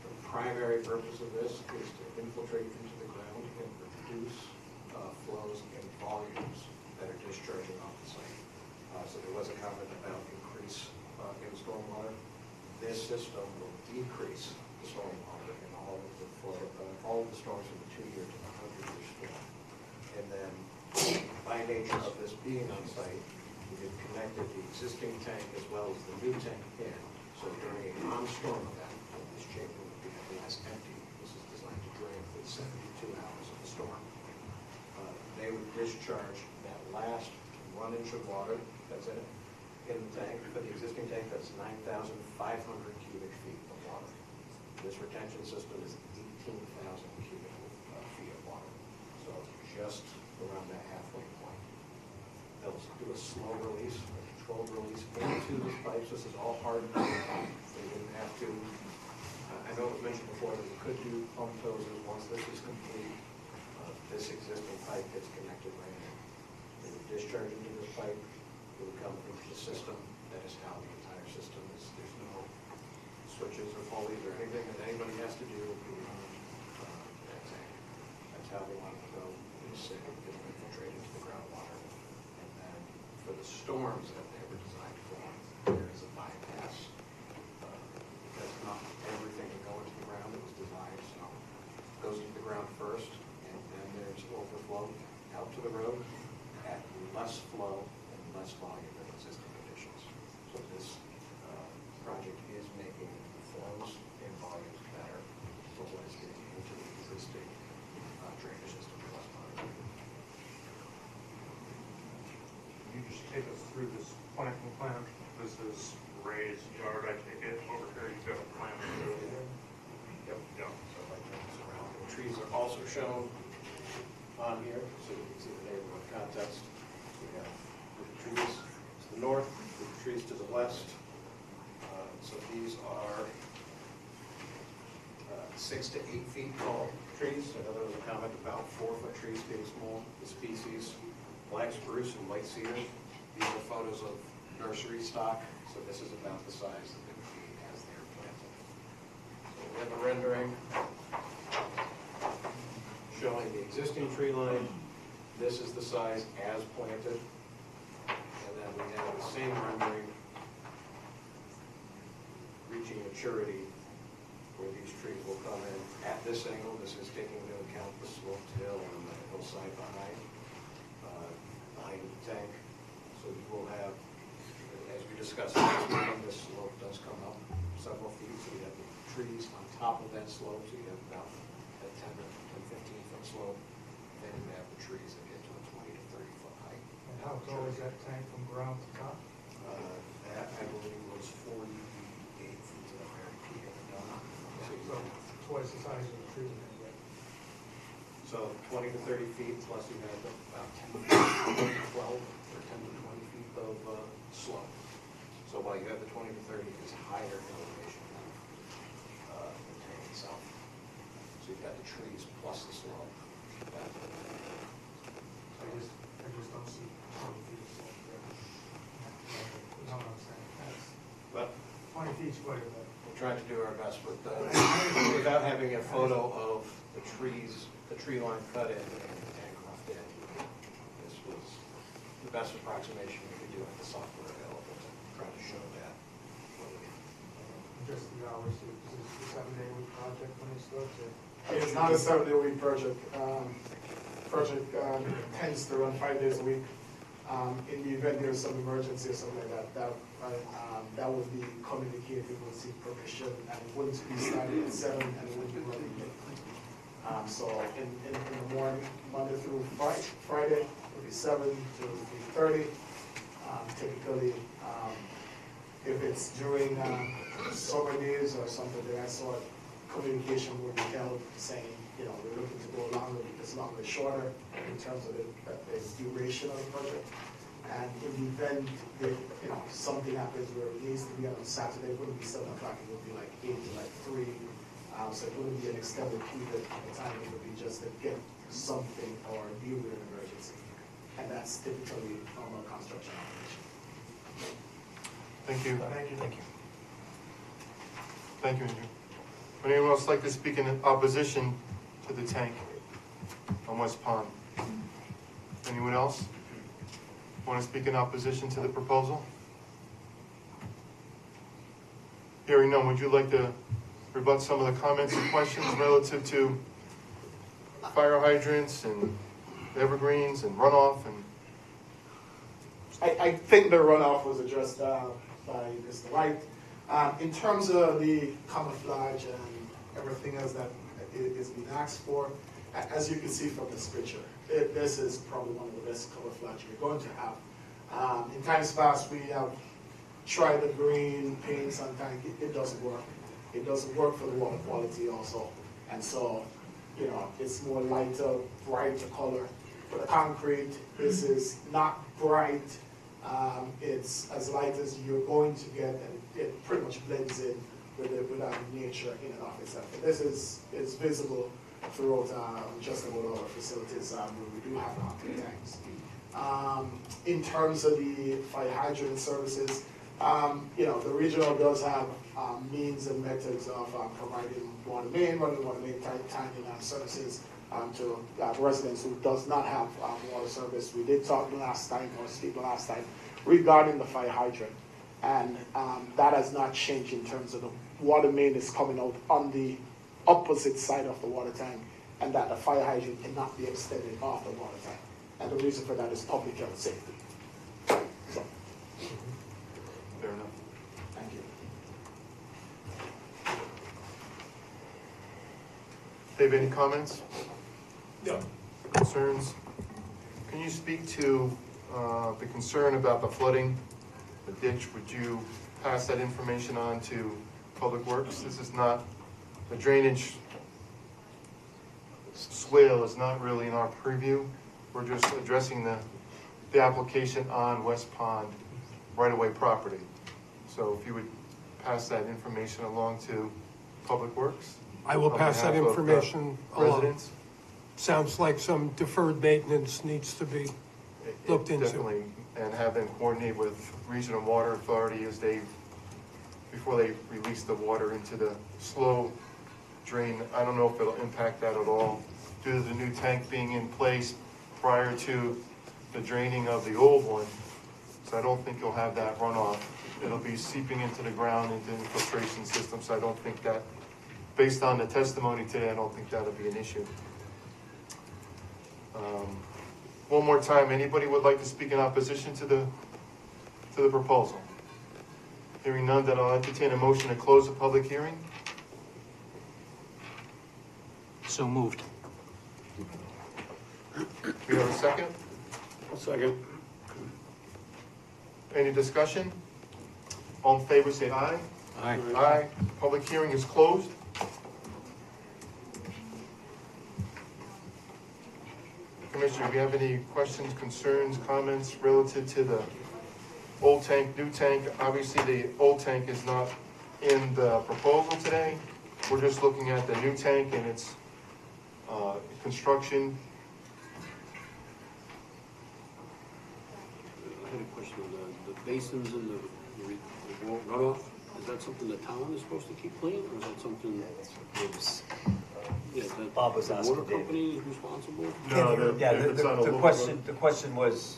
The primary purpose of this is to infiltrate into the ground and reduce flows and volumes that are discharging off the site. So there was a comment about increase in stormwater. This system will decrease the stormwater in all of the flow, all of the storms from the 2-year to the 100-year storm. And then by nature of this being on site, We have connected the existing tank as well as the new tank in. So during a non-storm event, when this chamber would be at last empty, this is designed to drain for the 72 hours of the storm. They would discharge that last 1 inch of water that's in it, in the tank. For the existing tank, that's 9,500 cubic feet of water. This retention system is 18,000 cubic feet of water. So just around that halfway point. They'll do a slow release, a controlled release into these pipes. This is all hardened. They didn't have to, I know it was mentioned before that we could do pump hoses once this is complete. This existing pipe gets connected right in. They would discharge into this pipe. It would come into the system. That is how the entire system is. There's no switches or pulleys or anything that anybody has to do beyond that tank. That's how they want it to go. It's safe. It'll infiltrate into the groundwater. And then for the storms that they were designed for, there is a bypass. Because not everything can go into the ground. It was designed so it goes into the ground first. There's overflow out to the road at less flow and less volume than existing conditions. So this project is making the flows and volumes better for what is getting into the existing drainage system for less volume. Can you just take us through this planting plan? This is raised yard, I take it. Over here, you've got a plan. Yep. So like this around. The trees are also shown on here, so you can see the neighborhood context. We have the trees to the north, the trees to the west. So these are 6 to 8 feet tall trees. I know there was a comment about 4-foot trees being small. The species, black spruce and white cedar. These are photos of nursery stock, so this is about the size that they would be as they're planted. So we have a rendering showing the existing tree line. This is the size as planted. And then we have the same rendering reaching maturity where these trees will come in at this angle. This is taking into account the sloped hill and the hillside behind the tank. So you will have, as we discussed last time, this slope does come up several feet. So you have the trees on top of that slope. So you have about a 10 or 15-foot slope. Then you have the trees that get to a 20 to 30-foot height. And how tall is that tank from ground to top? That, I believe, was 48 feet to the very peak of the dome. So twice the size of the tree. So 20 to 30 feet, plus you have about 10 to 12 or 10 to 20 feet of slope. So while you have the 20 to 30, it's higher elevation than the tank itself. So you've got the trees plus the slope. I just don't see 20 feet of slope there. You know what I'm saying? But 20 feet's quite a bit. we're trying to do our best with without having a photo of the trees, the tree line cut in and the tank roughed in. This was the best approximation we could do with the software available to try to show that. Just the hours, is this a 7-day-a-week project when it starts? It's not a 7-day-a-week project. Project tends to run 5 days a week. In the event there's some emergency or something like that, that would be communicated, we would seek permission, and it wouldn't be starting at 7 and it would be running late. So in the morning, Monday through Friday, it would be 7 to 3:30. Typically, if it's during summer days or something of that sort, communication would be held saying, you know, we're looking to go longer because longer is shorter in terms of the duration of the project. And in the event that, you know, something happens where it needs to be on Saturday, it wouldn't be 7 o'clock, it would be like 8 to like 3. So it wouldn't be an extended period of time, it would be just to get something or deal with an emergency. And that's typically normal construction operation. Thank you. Thank you. Thank you. Thank you, Andrew. Would anyone else like to speak in opposition to the tank on West Pond? Anyone else want to speak in opposition to the proposal? Hearing none, would you like to rebut some of the comments and questions relative to fire hydrants and evergreens and runoff and I think the runoff was addressed by Mr. White. In terms of the camouflage and everything else that is being asked for, as you can see from this picture, this is probably one of the best camouflage we're going to have. In times past, we have tried the green paints on tank. It doesn't work. It doesn't work for the water quality also. And so, you know, it's more lighter, brighter color. For the concrete, this is not bright. It's as light as you're going to get, and it pretty much blends in with our nature in and of itself. But this is visible throughout just about all our facilities where we do have concrete tanks. In terms of the fire hydrant services, you know, the regional does have means and methods of providing running water main tanking services to residents who does not have water service. We did talk speak last time regarding the fire hydrant, and that has not changed in terms of the water main is coming out on the opposite side of the water tank, and that the fire hydrant cannot be extended off the water tank. And the reason for that is public health safety. So. Fair enough. Thank you. Dave, any comments? No. Concerns? Can you speak to the concern about the flooding, the ditch? Would you pass that information on to Public Works? This is not, the drainage swale is not really in our preview. We're just addressing the application on West Pond right-of-way property. So if you would pass that information along to Public Works. I will pass that information along. Residents. Sounds like some deferred maintenance needs to be looked into. Definitely, and have them coordinate with Regional Water Authority as before they release the water into the slow drain. I don't know if it'll impact that at all due to the new tank being in place prior to the draining of the old one. So I don't think you'll have that runoff. It'll be seeping into the ground, into the infiltration system, so I don't think that, based on the testimony today, I don't think that'll be an issue. One more time, anybody would like to speak in opposition to the proposal? Hearing none, then I'll entertain a motion to close the public hearing. So moved. We have a second? I'll second. Any discussion? All in favor, say aye. Aye. Aye. Public hearing is closed. Commissioner, do you have any questions, concerns, comments relative to the old tank, new tank? Obviously, the old tank is not in the proposal today. We're just looking at the new tank and its construction. I had a question on the basins and the runoff. Is that something the town is supposed to keep clean, or is that something that Bob was the asking water Dave. company is responsible? No, Yeah, if it's on a the local- question was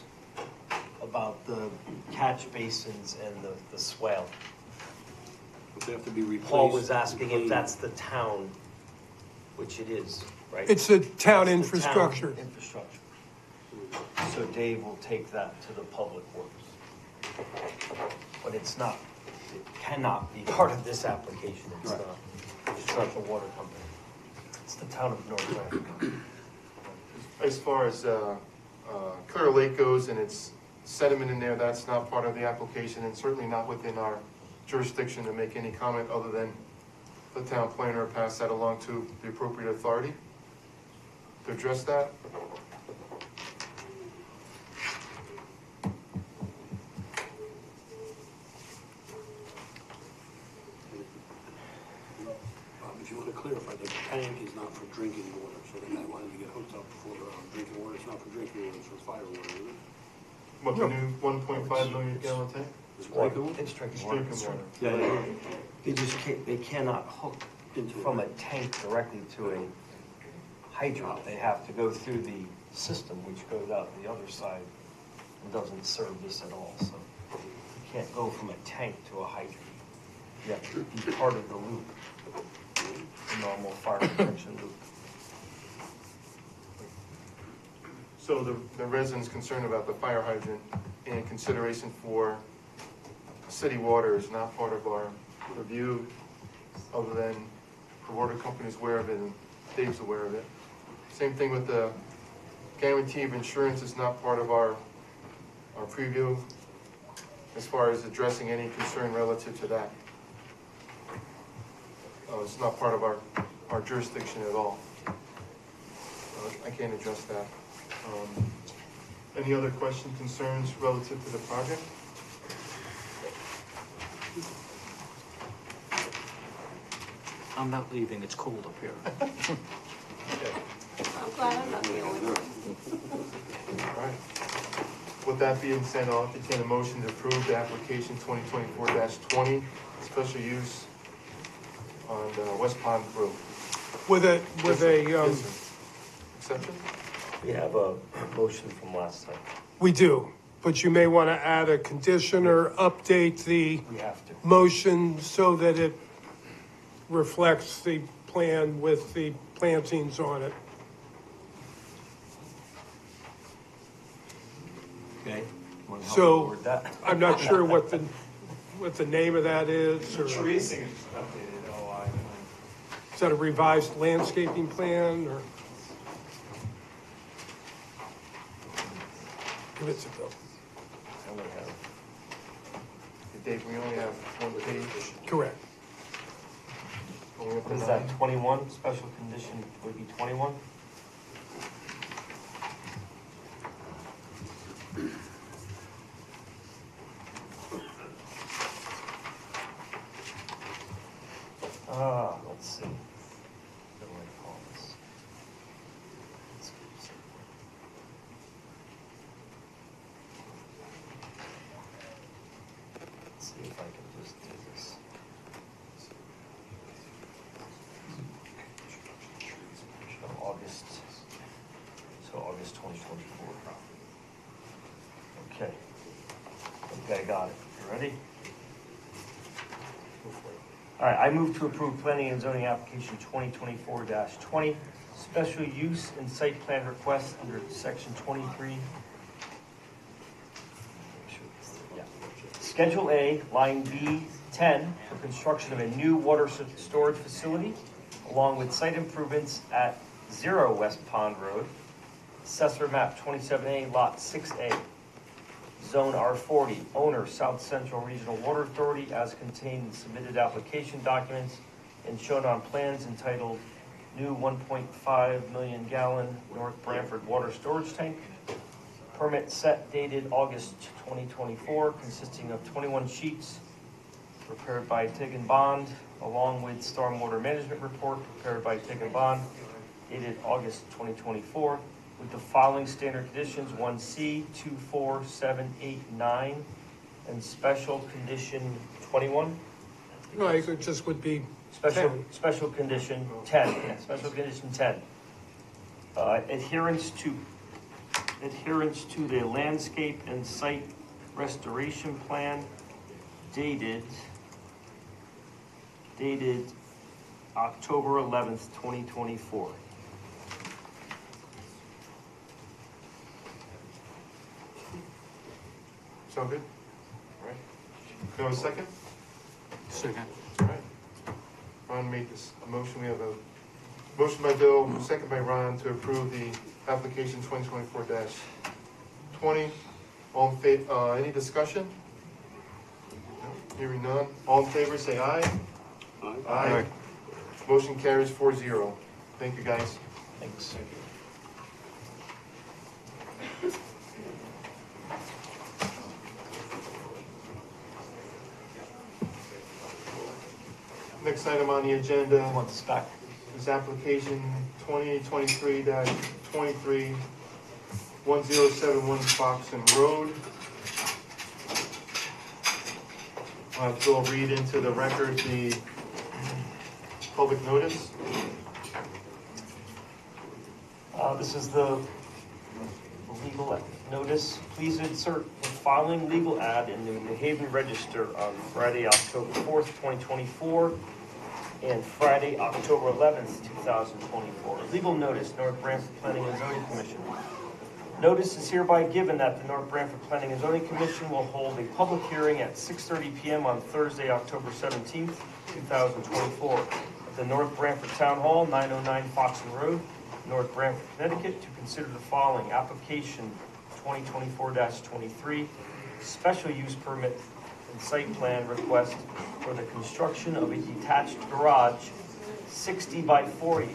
about the catch basins and the swale. Would they have to be replaced? Paul was asking if that's the town, which it is, right? It's a town It's the town infrastructure. Infrastructure. So Dave will take that to the Public Works. But it's not, it cannot be part of this application. It's not the water company. It's the town of North Branford. As far as Clear Lake goes and its sediment in there, that's not part of the application and certainly not within our jurisdiction to make any comment other than the town planner pass that along to the appropriate authority to address that. If you want to clarify, the tank is not for drinking water, so they might want to get hooked up for drinking water. It's not for drinking water, it's for fire water, isn't it? What, the new 1.5 million gallon tank? It's drinking water. Yeah. They cannot hook from a tank directly to a hydrant. They have to go through the system, which goes out the other side and doesn't serve this at all. So you can't go from a tank to a hydrant. You have to be part of the loop, the normal fire protection loop. So the residents concerned about the fire hydrant and consideration for city water is not part of our review, other than the water company's aware of it and Dave's aware of it. Same thing with the guarantee of insurance is not part of our preview as far as addressing any concern relative to that. It's not part of our jurisdiction at all. I can't address that. Any other questions, concerns relative to the project? I'm not leaving, it's cold up here. I'm glad I'm not the only one. All right. With that being said, I'll entertain a motion to approve the application 2024-20, special use on West Pond Road. With a, Yes, sir. Exception? We have a motion from last time. we do, but you may want to add a condition or update the We have to. motion so that it reflects the plan with the plantings on it. Okay. Want to help So- me word that? I'm not sure what the name of that is, or is that a revised landscaping plan, or? Give it to Bill. I only have- Dave, we only have one page. Correct. Going up to What is that, 9. 21? Special condition would be 21? Let's see. What do I call this? Let's see if I can just do this. August, so August 2024. Okay. Okay, I got it. You ready? All right, I move to approve planning and zoning application 2024-20, special use and site plan request under section 23. Yeah. Schedule A, line B10, for construction of a new water storage facility, along with site improvements at 0 West Pond Road, Assessor Map 27A, Lot 6A, Zone R40, owner South Central Regional Water Authority, as contained in submitted application documents and shown on plans entitled New 1.5 million gallon North Branford Water Storage Tank. Permit set dated August 2024, consisting of 21 sheets prepared by Tig and Bond, along with stormwater management report prepared by Tig and Bond, dated August 2024, with the following standard conditions: 1C, 2, 4, 7, 8, 9, and special condition 21. No, it just would be Special condition 10, yeah, special condition 10. Adherence to the landscape and site restoration plan dated October 11th, 2024. Sound good? All right. Can I have a second? Second. All right. Ron made this motion. We have a motion by Bill, second by Ron, to approve the application 2024-20. All in favor, any discussion? No? Hearing none. All in favor, say aye. Aye. Motion carries 4-0. Thank you, guys. Thanks. Next item on the agenda Want this back? is application 2023-23, 1071 Foxton Road. I'll have Bill read into the record the public notice. This is the legal notice. Please insert the following legal ad in the New Haven Register on Friday, October 4th, 2024, and Friday, October 11th, 2024. Legal notice, North Branford Planning and Zoning Commission. Notice is hereby given that the North Branford Planning and Zoning Commission will hold a public hearing at 6:30 PM on Thursday, October 17th, 2024, at the North Branford Town Hall, 909 Foxton Road, North Branford, Connecticut, to consider the following: application 2024-23, special use permit and site plan request for the construction of a detached garage 60 by 40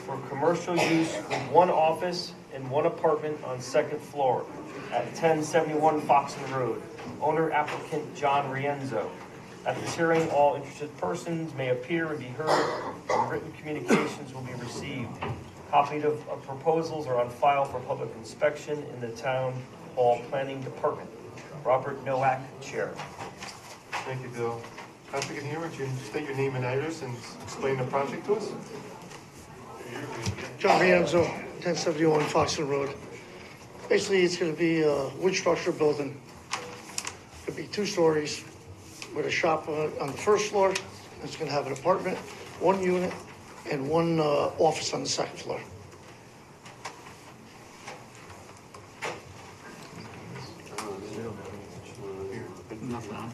for commercial use with one office and one apartment on second floor at 1071 Foxton Road. Owner applicant John Rienzo. At this hearing, all interested persons may appear and be heard, and written communications will be received. Copies of proposals are on file for public inspection in the Town Hall Planning Department. Robert Nowak, Chair. Thank you, Bill. Applicant here, would you state your name and address and explain the project to us? John Rienzo, 1071 Foxton Road. Basically, it's going to be a wood structure building. It'll be 2 stories with a shop on the first floor. It's going to have an apartment, 1 unit, and 1 office on the second floor. Nothing on.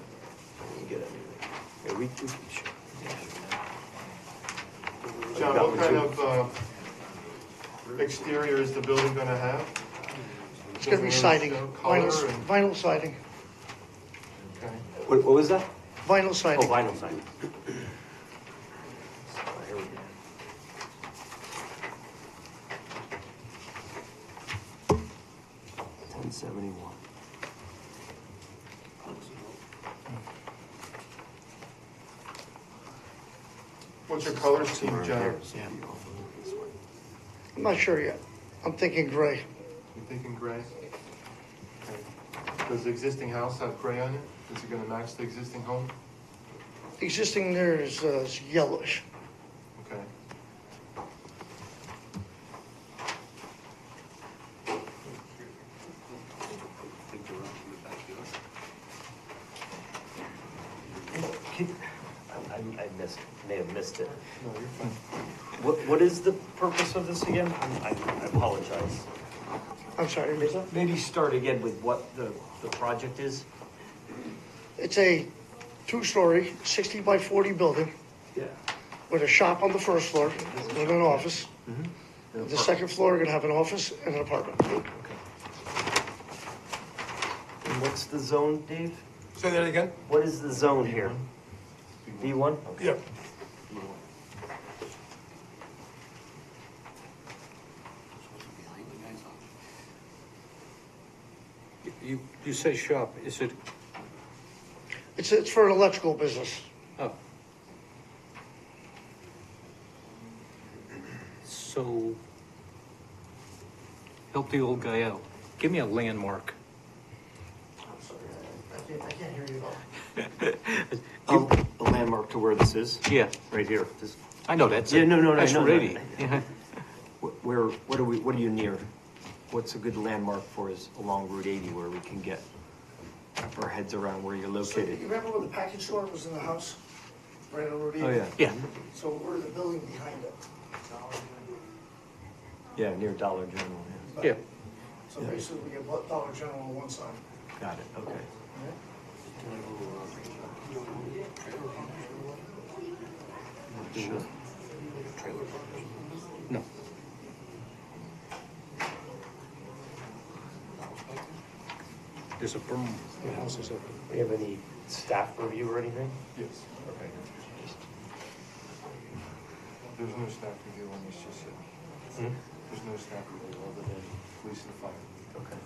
John, what kind of exterior is the building going to have? It's going to be siding, vinyl siding. Okay. What was that? Vinyl siding. Oh, vinyl siding. Here we go. 1071. What's your color scheme, John? I'm not sure yet. I'm thinking gray. You're thinking gray? Okay. Does the existing house have gray on it? Is it going to match the existing home? The existing there is yellowish. Okay. I may have missed it. No, you're fine. What is the purpose of this again? I apologize. I'm sorry, is that? Maybe start again with what the project is? It's a 2-story, 60 by 40 building. Yeah. With a shop on the first floor, with an office. Mm-hmm. The second floor, we're gonna have an office and an apartment. Okay. And what's the zone, Dave? Say that again? What is the zone here? B1? Okay. Yep. You say shop, is it, It's for an electrical business. oh. So, help the old guy out. Give me a landmark. I can't hear you though. A landmark to where this is? Yeah, Right here. This, I know that's yeah, it. no, That's no, ready. no. Yeah. What are you near? What's a good landmark for us along Route 80 where we can get our heads around where you're So located? you remember where the package store was in the house? Right on Route 80? Oh, yeah. Yeah, So we're the building behind it. Yeah, near Dollar General. yeah. So basically we get Dollar General on one side. Got it, okay. Sure. No. There's a berm. The house is open. Do you have any staff review or anything? Yes. Okay. There's no staff review on this just yet. Hmm? There's no staff review other than police and fire. Okay.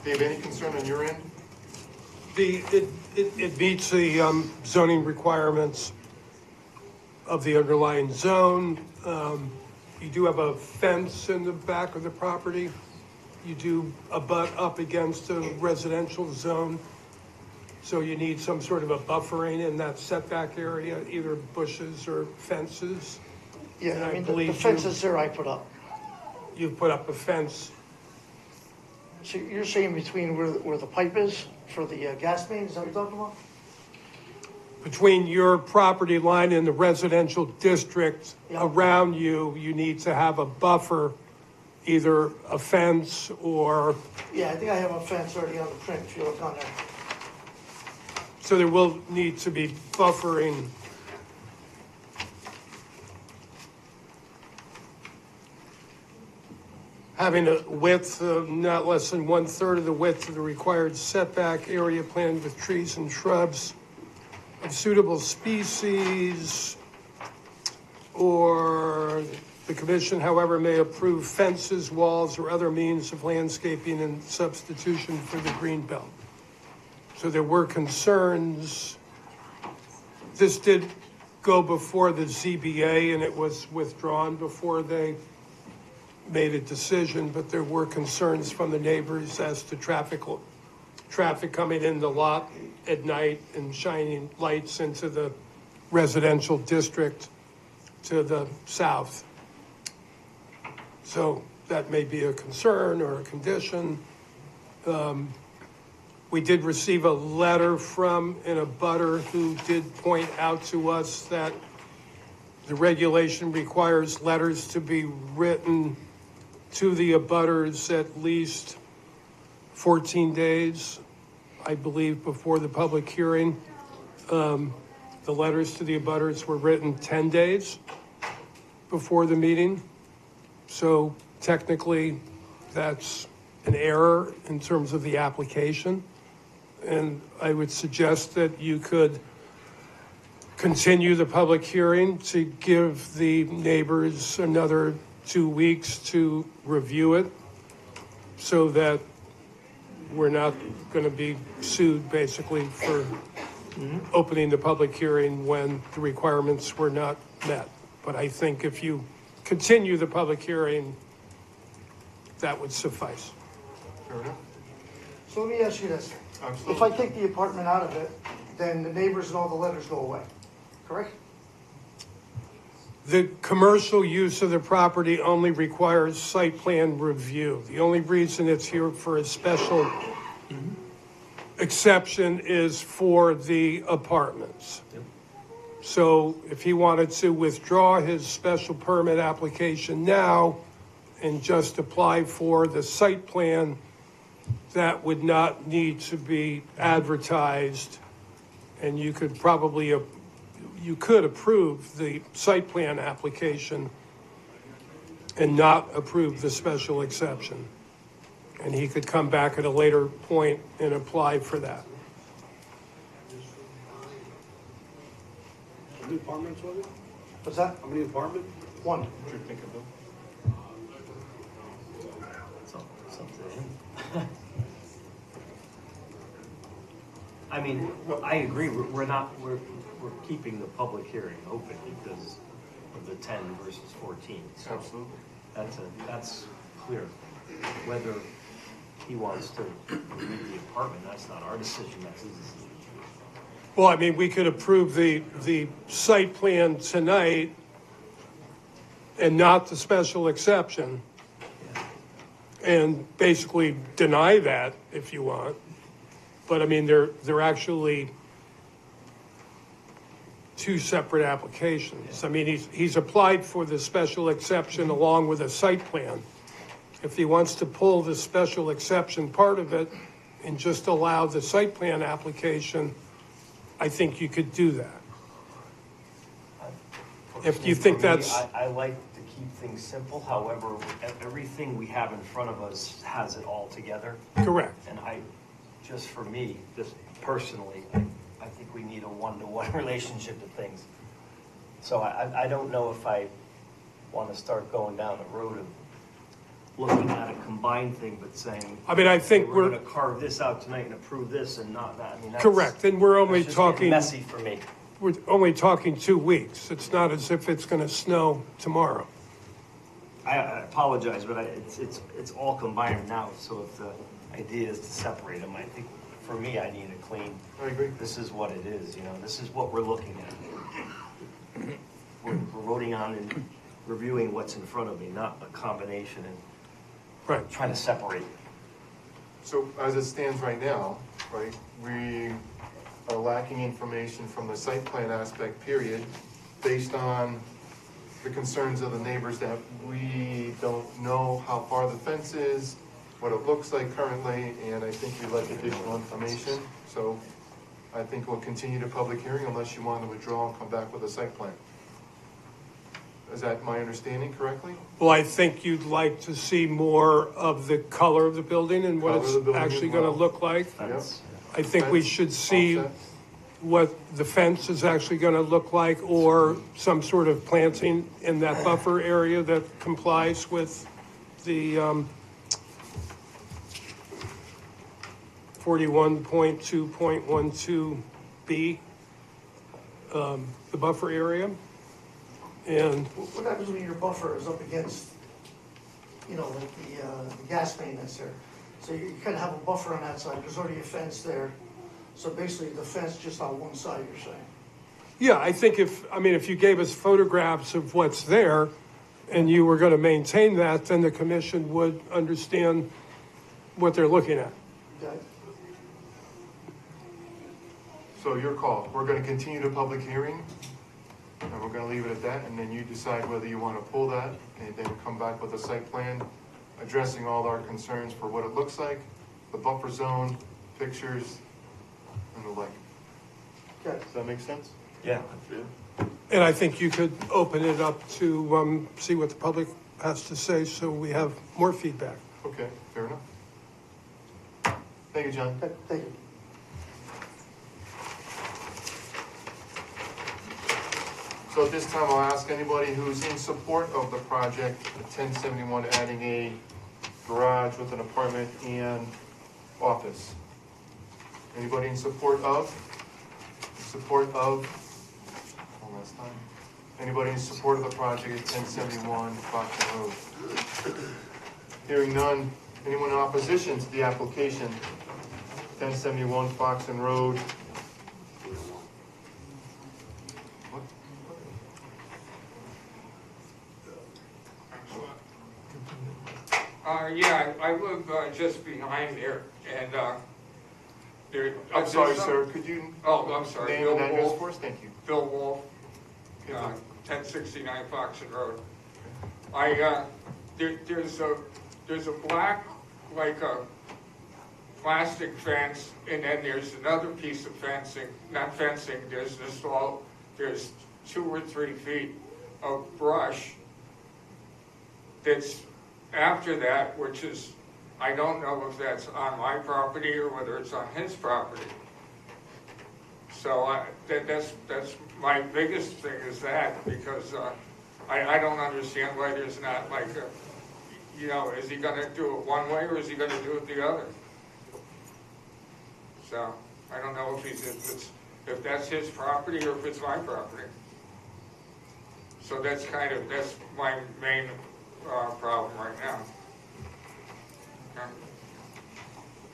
Dave, any concern on your end? It meets the zoning requirements of the underlying zone. You do have a fence in the back of the property. You do abut up against a residential zone. So you need some sort of a buffering in that setback area, either bushes or fences. Yeah, And I mean, the believe fences there I put up. You put up a fence. So you're saying between where the pipe is for the gas main, is that what you're talking about? between your property line and the residential district around you, you need to have a buffer, either a fence or, Yeah, I think I have a fence already on the print, if you look on there. so there will need to be buffering. Having a width of not less than 1/3 of the width of the required setback area planted with trees and shrubs of suitable species, or the commission, however, may approve fences, walls, or other means of landscaping in substitution for the green belt. So there were concerns. This did go before the ZBA and it was withdrawn before they made a decision, but there were concerns from the neighbors as to traffic coming in the lot at night and shining lights into the residential district to the south. So that may be a concern or a condition. We did receive a letter from an abutter who did point out to us that the regulation requires letters to be written to the abutters at least 14 days, I believe, before the public hearing. The letters to the abutters were written 10 days before the meeting. So technically, that's an error in terms of the application. And I would suggest that you could continue the public hearing to give the neighbors another 2 weeks to review it so that we're not going to be sued basically for opening the public hearing when the requirements were not met. But I think if you continue the public hearing, that would suffice. Fair enough. So let me ask you this. Absolutely. If I take the apartment out of it, then the neighbors and all the letters go away, correct? The commercial use of the property only requires site plan review. The only reason it's here for a special exception is for the apartments. So if he wanted to withdraw his special permit application now and just apply for the site plan, that would not need to be advertised, and you could probably, you could approve the site plan application and not approve the special exception. And he could come back at a later point and apply for that. How many apartments was it? What's that? How many apartments? One. I mean, I agree, we're keeping the public hearing open because of the 10 versus 14. So Absolutely. That's clear. Whether he wants to leave the apartment, that's not our decision, that's his decision. Well, I mean, we could approve the site plan tonight and not the special exception, and basically deny that if you want. But I mean, they're actually two separate applications. I mean, he's applied for the special exception along with a site plan. If he wants to pull the special exception part of it and just allow the site plan application, I think you could do that. If you think that's... I like to keep things simple, however, everything we have in front of us has it all together. Correct. And just for me, just personally, I think we need a one-to-one relationship to things. So I don't know if I want to start going down the road of looking at a combined thing, but saying, I mean, I think we're going to carve this out tonight and approve this and not that. I mean, that's, correct, and we're only that's just getting talking... messy for me. We're only talking 2 weeks. It's not as if it's going to snow tomorrow. I apologize, but it's all combined now. So if the idea is to separate them, I think for me, I need a clean. I agree. This is what it is. You know, this is what we're looking at. We're voting on and reviewing what's in front of me, not a combination and Right. trying to separate. So as it stands right now, right, we are lacking information from the site plan aspect, period, based on the concerns of the neighbors that we don't know how far the fence is, what it looks like currently, and I think we'd like additional information. So I think we'll continue the public hearing unless you want to withdraw and come back with a site plan. Is that my understanding correctly? Well, I think you'd like to see more of the color of the building and what Color of the it's building actually as going to well. look like. Yep. I think we Fence, should see offset. what the fence is actually going to look like, or some sort of planting in that buffer area that complies with the 41.2.12B, the buffer area. And What happens when your buffer is up against, you know, like the gas main that's there? So you kind of have a buffer on that side, there's already a fence there. So basically the fence just on one side, you're saying? yeah, I think if you gave us photographs of what's there and you were going to maintain that, then the commission would understand what they're looking at. Okay. So your call. We're going to continue the public hearing, and we're going to leave it at that, and then you decide whether you want to pull that, and then come back with a site plan addressing all our concerns for what it looks like, the buffer zone, pictures, and the like. Okay. Does that make sense? Yeah. And I think you could open it up to see what the public has to say, so we have more feedback. Okay, fair enough. Thank you, John. Okay, thank you. So at this time, I'll ask anybody who's in support of the project, 1071, adding a garage with an apartment and office. Anybody in support of? One last time. Anybody in support of the project at 1071 Foxton Road? Hearing none. Anyone in opposition to the application? 1071 Foxton Road. Yeah, I live just behind there, and there. I'm sorry, sir, could you? Oh, I'm sorry. Name Bill and address Wolf. for us? Thank you. Bill Wolf, 1069 Foxton Road. There's a black, like a plastic fence, and then there's another piece of fencing, not fencing, there's 2 or 3 feet of brush that's after that, which is, I don't know if that's on my property or whether it's on his property. So that's my biggest thing is that, because I don't understand why there's not like a, is he gonna do it one way or is he gonna do it the other? So I don't know if that's his property or if it's my property. So that's my main problem right now. Okay.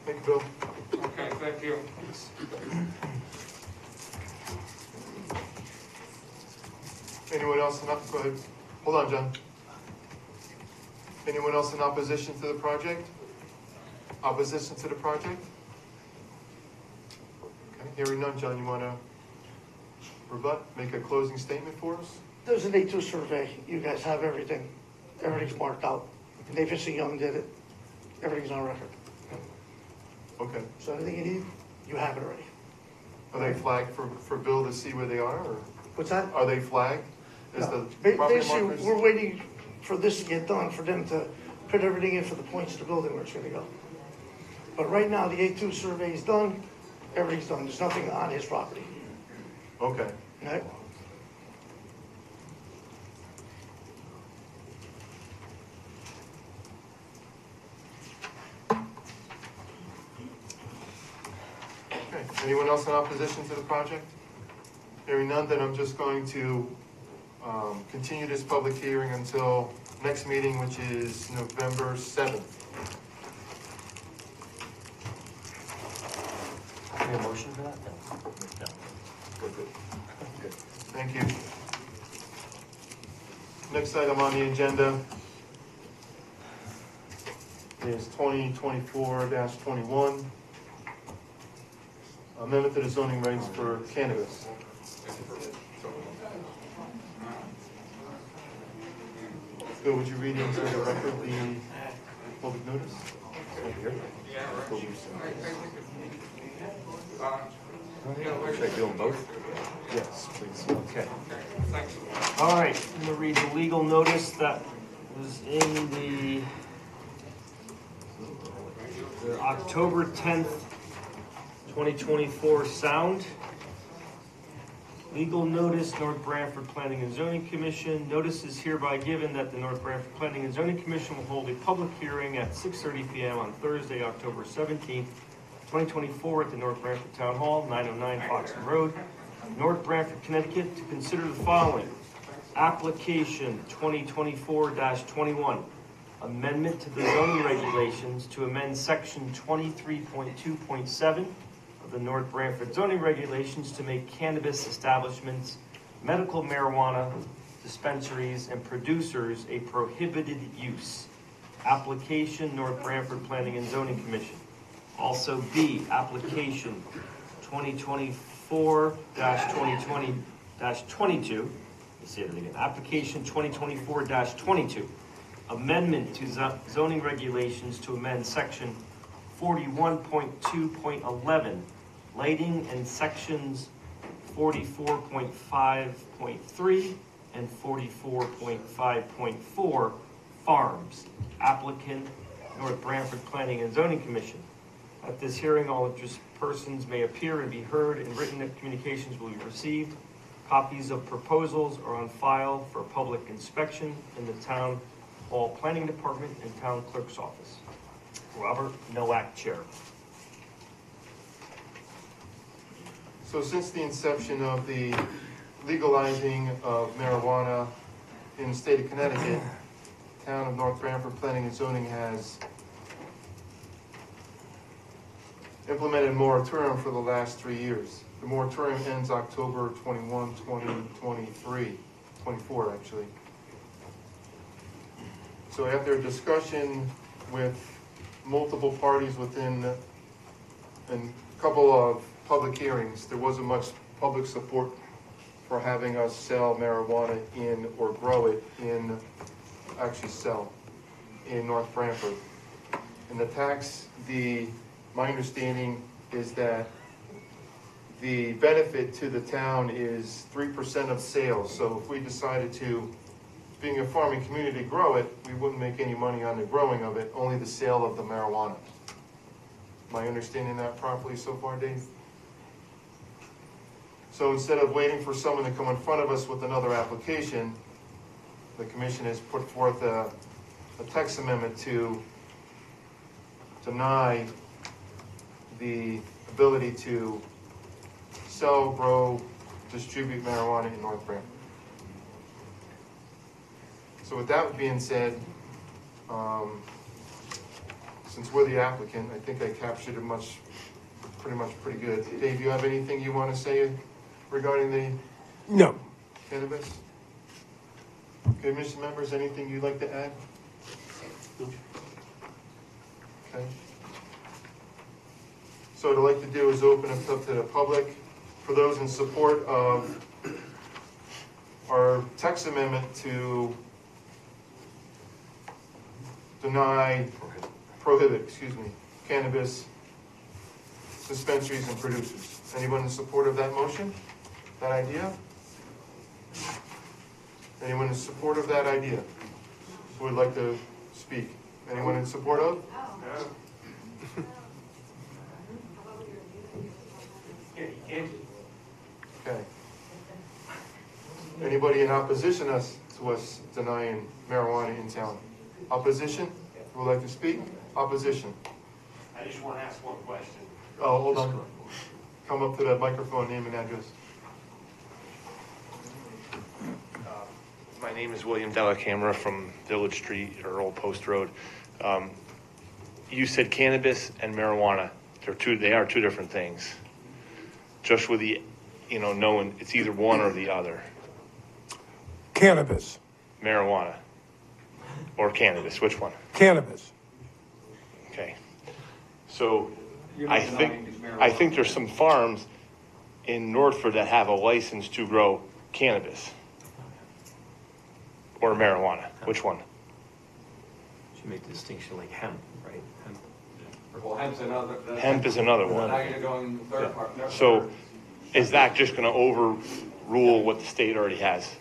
Thank you, Bill. Okay, thank you. Anyone else go ahead. Hold on, John. Anyone else in opposition to the project? Opposition to the project? Okay, hearing none, John, you want to rebut, make a closing statement for us? There's an A2 survey, you guys have everything, everything's marked out. Davis and Young did it, everything's on record. Okay. So anything you need, you have it already. Are they flagged for Bill to see where they are, or? What's that? Are they flagged? Is No. the property Basically, markers? we're waiting for this to get done, for them to put everything in for the points of the building where it's gonna go. But right now, the A2 survey is done, everything's done, there's nothing on his property, Okay. right? Okay. Anyone else in opposition to the project? Hearing none, then I'm just going to continue this public hearing until next meeting, which is November 7th. Any motion for that? No. Good. Thank you. Next item on the agenda is 2024-21. amendment to the zoning regs for cannabis. Bill, would you read into the record the public notice? Right here. Should I do them both? Yes, please. Okay. All right, I'm gonna read the legal notice that was in the October 10th, 2024 sound. Legal notice, North Branford Planning and Zoning Commission. Notice is hereby given that the North Branford Planning and Zoning Commission will hold a public hearing at 6:30 p.m. on Thursday, October 17th, 2024 at the North Branford Town Hall, 909 Foxton Road, North Branford, Connecticut, to consider the following. Application 2024-21, amendment to the zoning regulations to amend section 23.2.7 of the North Branford zoning regulations to make cannabis establishments, medical marijuana dispensaries, and producers a prohibited use. Application North Branford Planning and Zoning Commission. Also B, application 2024-2020-22. Let's say it again. Application 2024-22. Amendment to zoning regulations to amend section 41.2.11, lighting, and sections 44.5.3 and 44.5.4, farms. Applicant, North Branford Planning and Zoning Commission. At this hearing, all interested persons may appear and be heard, and written communications will be received. Copies of proposals are on file for public inspection in the Town Hall Planning Department and Town Clerk's Office. Robert Nowak, Chair. So since the inception of the legalizing of marijuana in the state of Connecticut, the Town of North Branford Planning and Zoning has implemented a moratorium for the last 3 years. The moratorium ends October 21, 2023, 24 actually. So after a discussion with multiple parties within a couple of public hearings, there wasn't much public support for having us sell marijuana in, or grow it in, actually sell in North Branford. And my understanding is that the benefit to the town is 3% of sales. So if we decided to, being a farming community, grow it, we wouldn't make any money on the growing of it, only the sale of the marijuana. Am I understanding that properly so far, Dave? So instead of waiting for someone to come in front of us with another application, the commission has put forth a text amendment to deny the ability to sell, grow, distribute marijuana in North Branford. So with that being said, since we're the applicant, I think I captured it pretty good. Dave, you have anything you want to say regarding the cannabis? Okay, Commission members, anything you'd like to add? Okay. So what I'd like to do is open it up to the public. For those in support of our text amendment to prohibit, cannabis dispensaries and producers. Anyone in support of that motion, that idea? Anyone in support of that idea who would like to speak? Anyone in support of? Okay. Anybody in opposition to us denying marijuana in town? Opposition? Who would like to speak? Opposition. I just want to ask one question. Oh, hold on. Come up to the microphone, name and address. My name is William Dellacamera from Village Street or Old Post Road. You said cannabis and marijuana. They are two different things. Just with the, knowing it's either one or the other. Cannabis. Marijuana. Or cannabis, which one? Cannabis. Okay. So I think I think there's some farms in Northford that have a license to grow cannabis or marijuana. Which one? Should make the distinction like hemp, right? Hemp. Well, hemp's another. Hemp is another one. Now you're going third part. So is that just going to overrule what the state already has?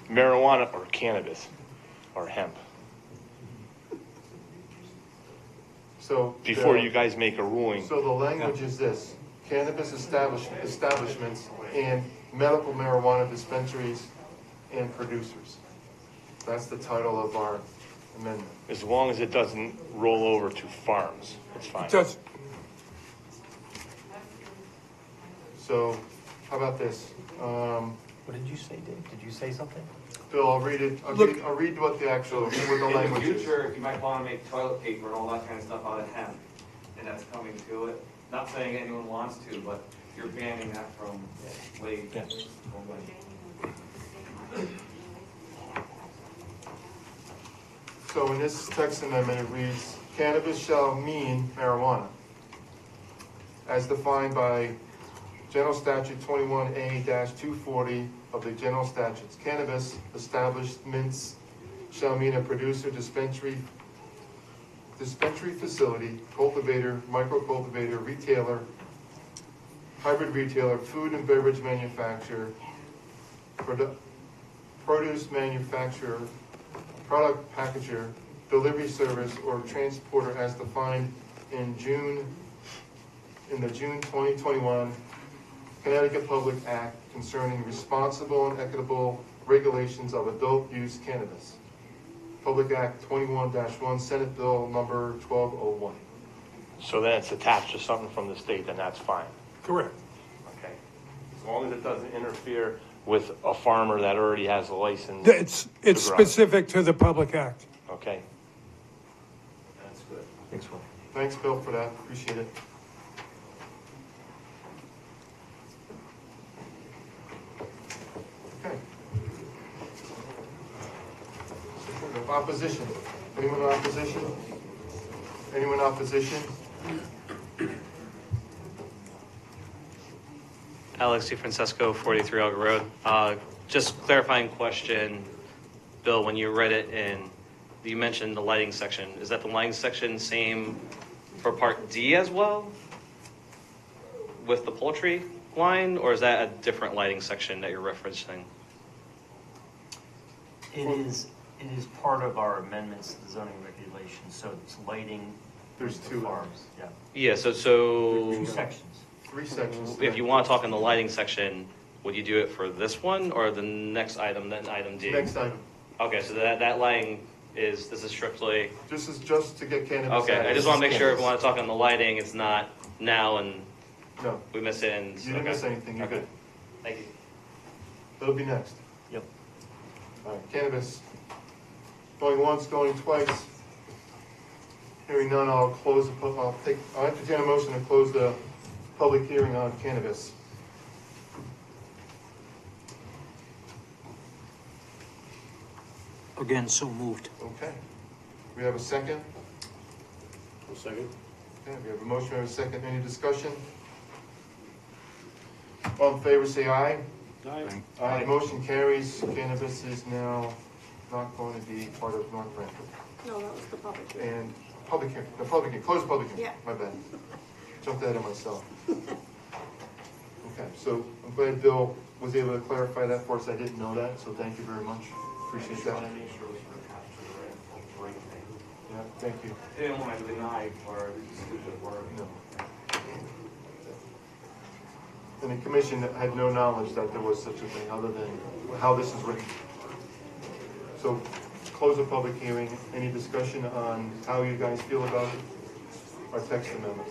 Marijuana or cannabis or hemp? So. Before you guys make a ruling. So the language is this: cannabis establishments and medical marijuana dispensaries and producers. That's the title of our amendment. As long as it doesn't roll over to farms, it's fine. It does. So, how about this? What did you say, Dave? Did you say something? Bill, I'll read it. I'll read what the actual, what the In language the is. future, you might want to make toilet paper and all that kind of stuff out of hemp, and that's coming to it. Not saying anyone wants to, but you're banning that from way. So in this text amendment, it reads, cannabis shall mean marijuana, as defined by General Statute 21A-240 of the General Statutes. Cannabis establishments shall mean a producer, dispensary facility, cultivator, micro-cultivator, retailer, hybrid retailer, food and beverage manufacturer, produce manufacturer, product packager, delivery service, or transporter as defined in the June 2021 Connecticut Public Act concerning responsible and equitable regulations of adult use cannabis. Public Act 21-1, Senate Bill number 1201. So then it's attached to something from the state, then that's fine. Correct. Okay. As long as it doesn't interfere with a farmer that already has a license. It's specific to the Public Act. Okay. That's good. Thanks, Will. Thanks, Bill, for that. Appreciate it. Okay. Opposition. Anyone in opposition? Anyone in opposition? Alex DiFrancesco, 43 Elk Road. Just clarifying question, Bill, when you read it in, you mentioned the lighting section. Is that the lighting section same for Part D as well with the poultry line, or is that a different lighting section that you're referencing? It is part of our amendments to the zoning regulations, so it's lighting. There's two farms. Yeah. Yeah, so Two sections. 3 sections. if you want to talk in the lighting section, would you do it for this one or the next item, then item D? Next item. Okay, so that lighting this is strictly. This is just to get cannabis. Okay, out. I just want to make sure if you want to talk on the lighting, it's not now and No. we miss it. And, You didn't miss anything. You're good. Thank you. That'll be next. Yep. All right, cannabis. Going once, going twice. Hearing none, I'll entertain a motion to close the public hearing on cannabis. Again, so moved. Okay. We have a second? A second. Okay, we have a motion, we have a second. Any discussion? All in favor, say aye. Aye. Aye. Motion carries. Cannabis is now not going to be part of North Branford. No, that was the public hearing. And close the public hearing. Yeah. My bad. Jumped ahead of myself. Okay, so I'm glad Bill was able to clarify that for us. I didn't know that, so thank you very much. Appreciate that. Yeah, thank you. They didn't want to deny or stupid word. No. And the commission had no knowledge that there was such a thing other than how this is written. So close the public hearing. Any discussion on how you guys feel about our text amendment?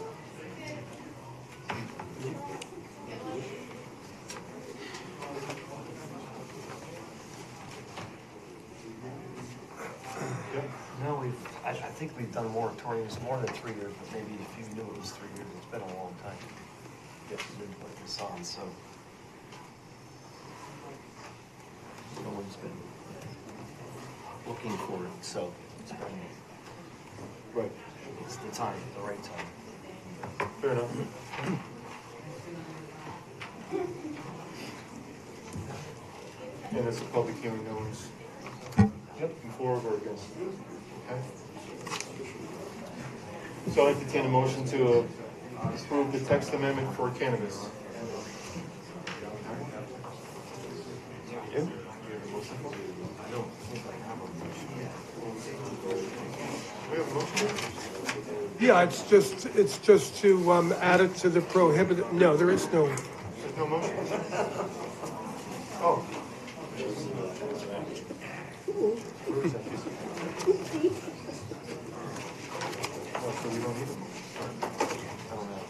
No, I think we've done moratoriums more than 3 years, but maybe if you knew it was 3 years, it's been a long time. Yes, we've been putting this on, so. No one's been looking for it, so it's been. Right. It's the time, the right time. Fair enough. And it's a public hearing, no one's for or against. Okay. So I entertain a motion to approve the text amendment for cannabis. Yeah, it's just to add it to the prohibited, no, there is no. There's no motion? Oh. Where is that piece of paper? Oh, so we don't need a motion. I don't have.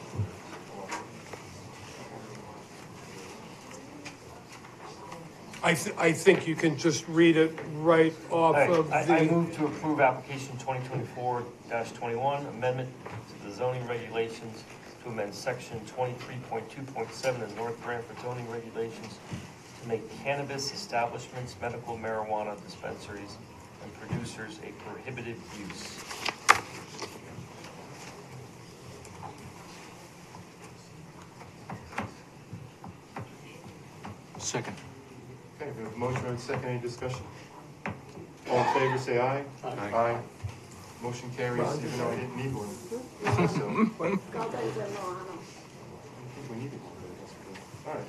I think you can just read it right off of the. I move to approve application 2024-21, amendment to the zoning regulations to amend section 23.2.7 of North Branford zoning regulations to make cannabis establishments, medical marijuana dispensaries, and producers a prohibited use. Second. Okay, we have a motion and a second. Any discussion? All in favor, say aye. Aye. Motion carries, even though I didn't need one. So, we needed one, but that's good. All right.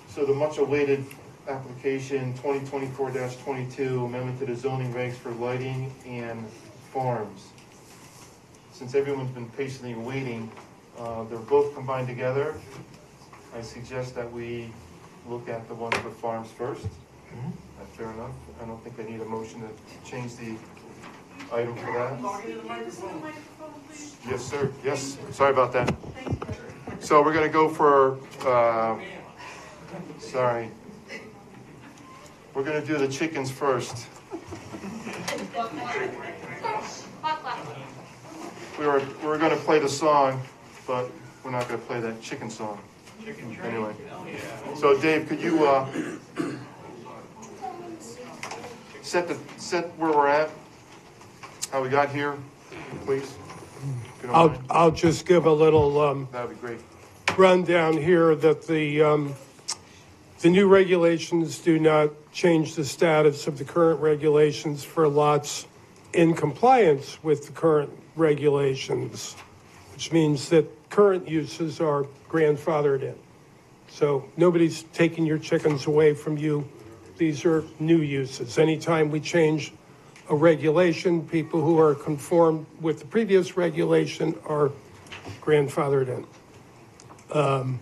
So the much-awaited application 2024-22, amendment to the zoning regs for lighting and farms. Since everyone's been patiently waiting, they're both combined together. I suggest that we look at the ones for farms first. That's fair enough. I don't think I need a motion to change the item for that. Yes, sir. Yes, sorry about that. So we're going to go for, sorry. We're going to do the chickens first. We were going to play the song, but we're not going to play that chicken song. Anyway, so Dave, could you set where we're at, how we got here, please? If you don't mind. I'll just give a little That'd be great. rundown here that the new regulations do not change the status of the current regulations for lots in compliance with the current regulations, which means that current uses are grandfathered in. So nobody's taking your chickens away from you. These are new uses. Anytime we change a regulation, people who are conformed with the previous regulation are grandfathered in. The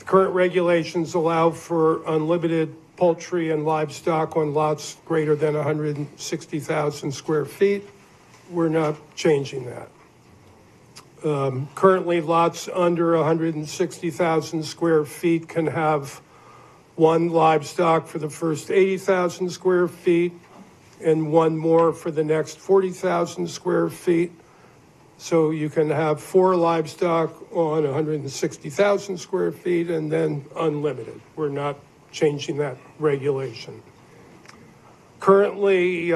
current regulations allow for unlimited poultry and livestock on lots greater than 160,000 square feet. We're not changing that. Currently, lots under 160,000 square feet can have one livestock for the first 80,000 square feet and one more for the next 40,000 square feet. So you can have 4 livestock on 160,000 square feet and then unlimited. We're not changing that regulation. Currently,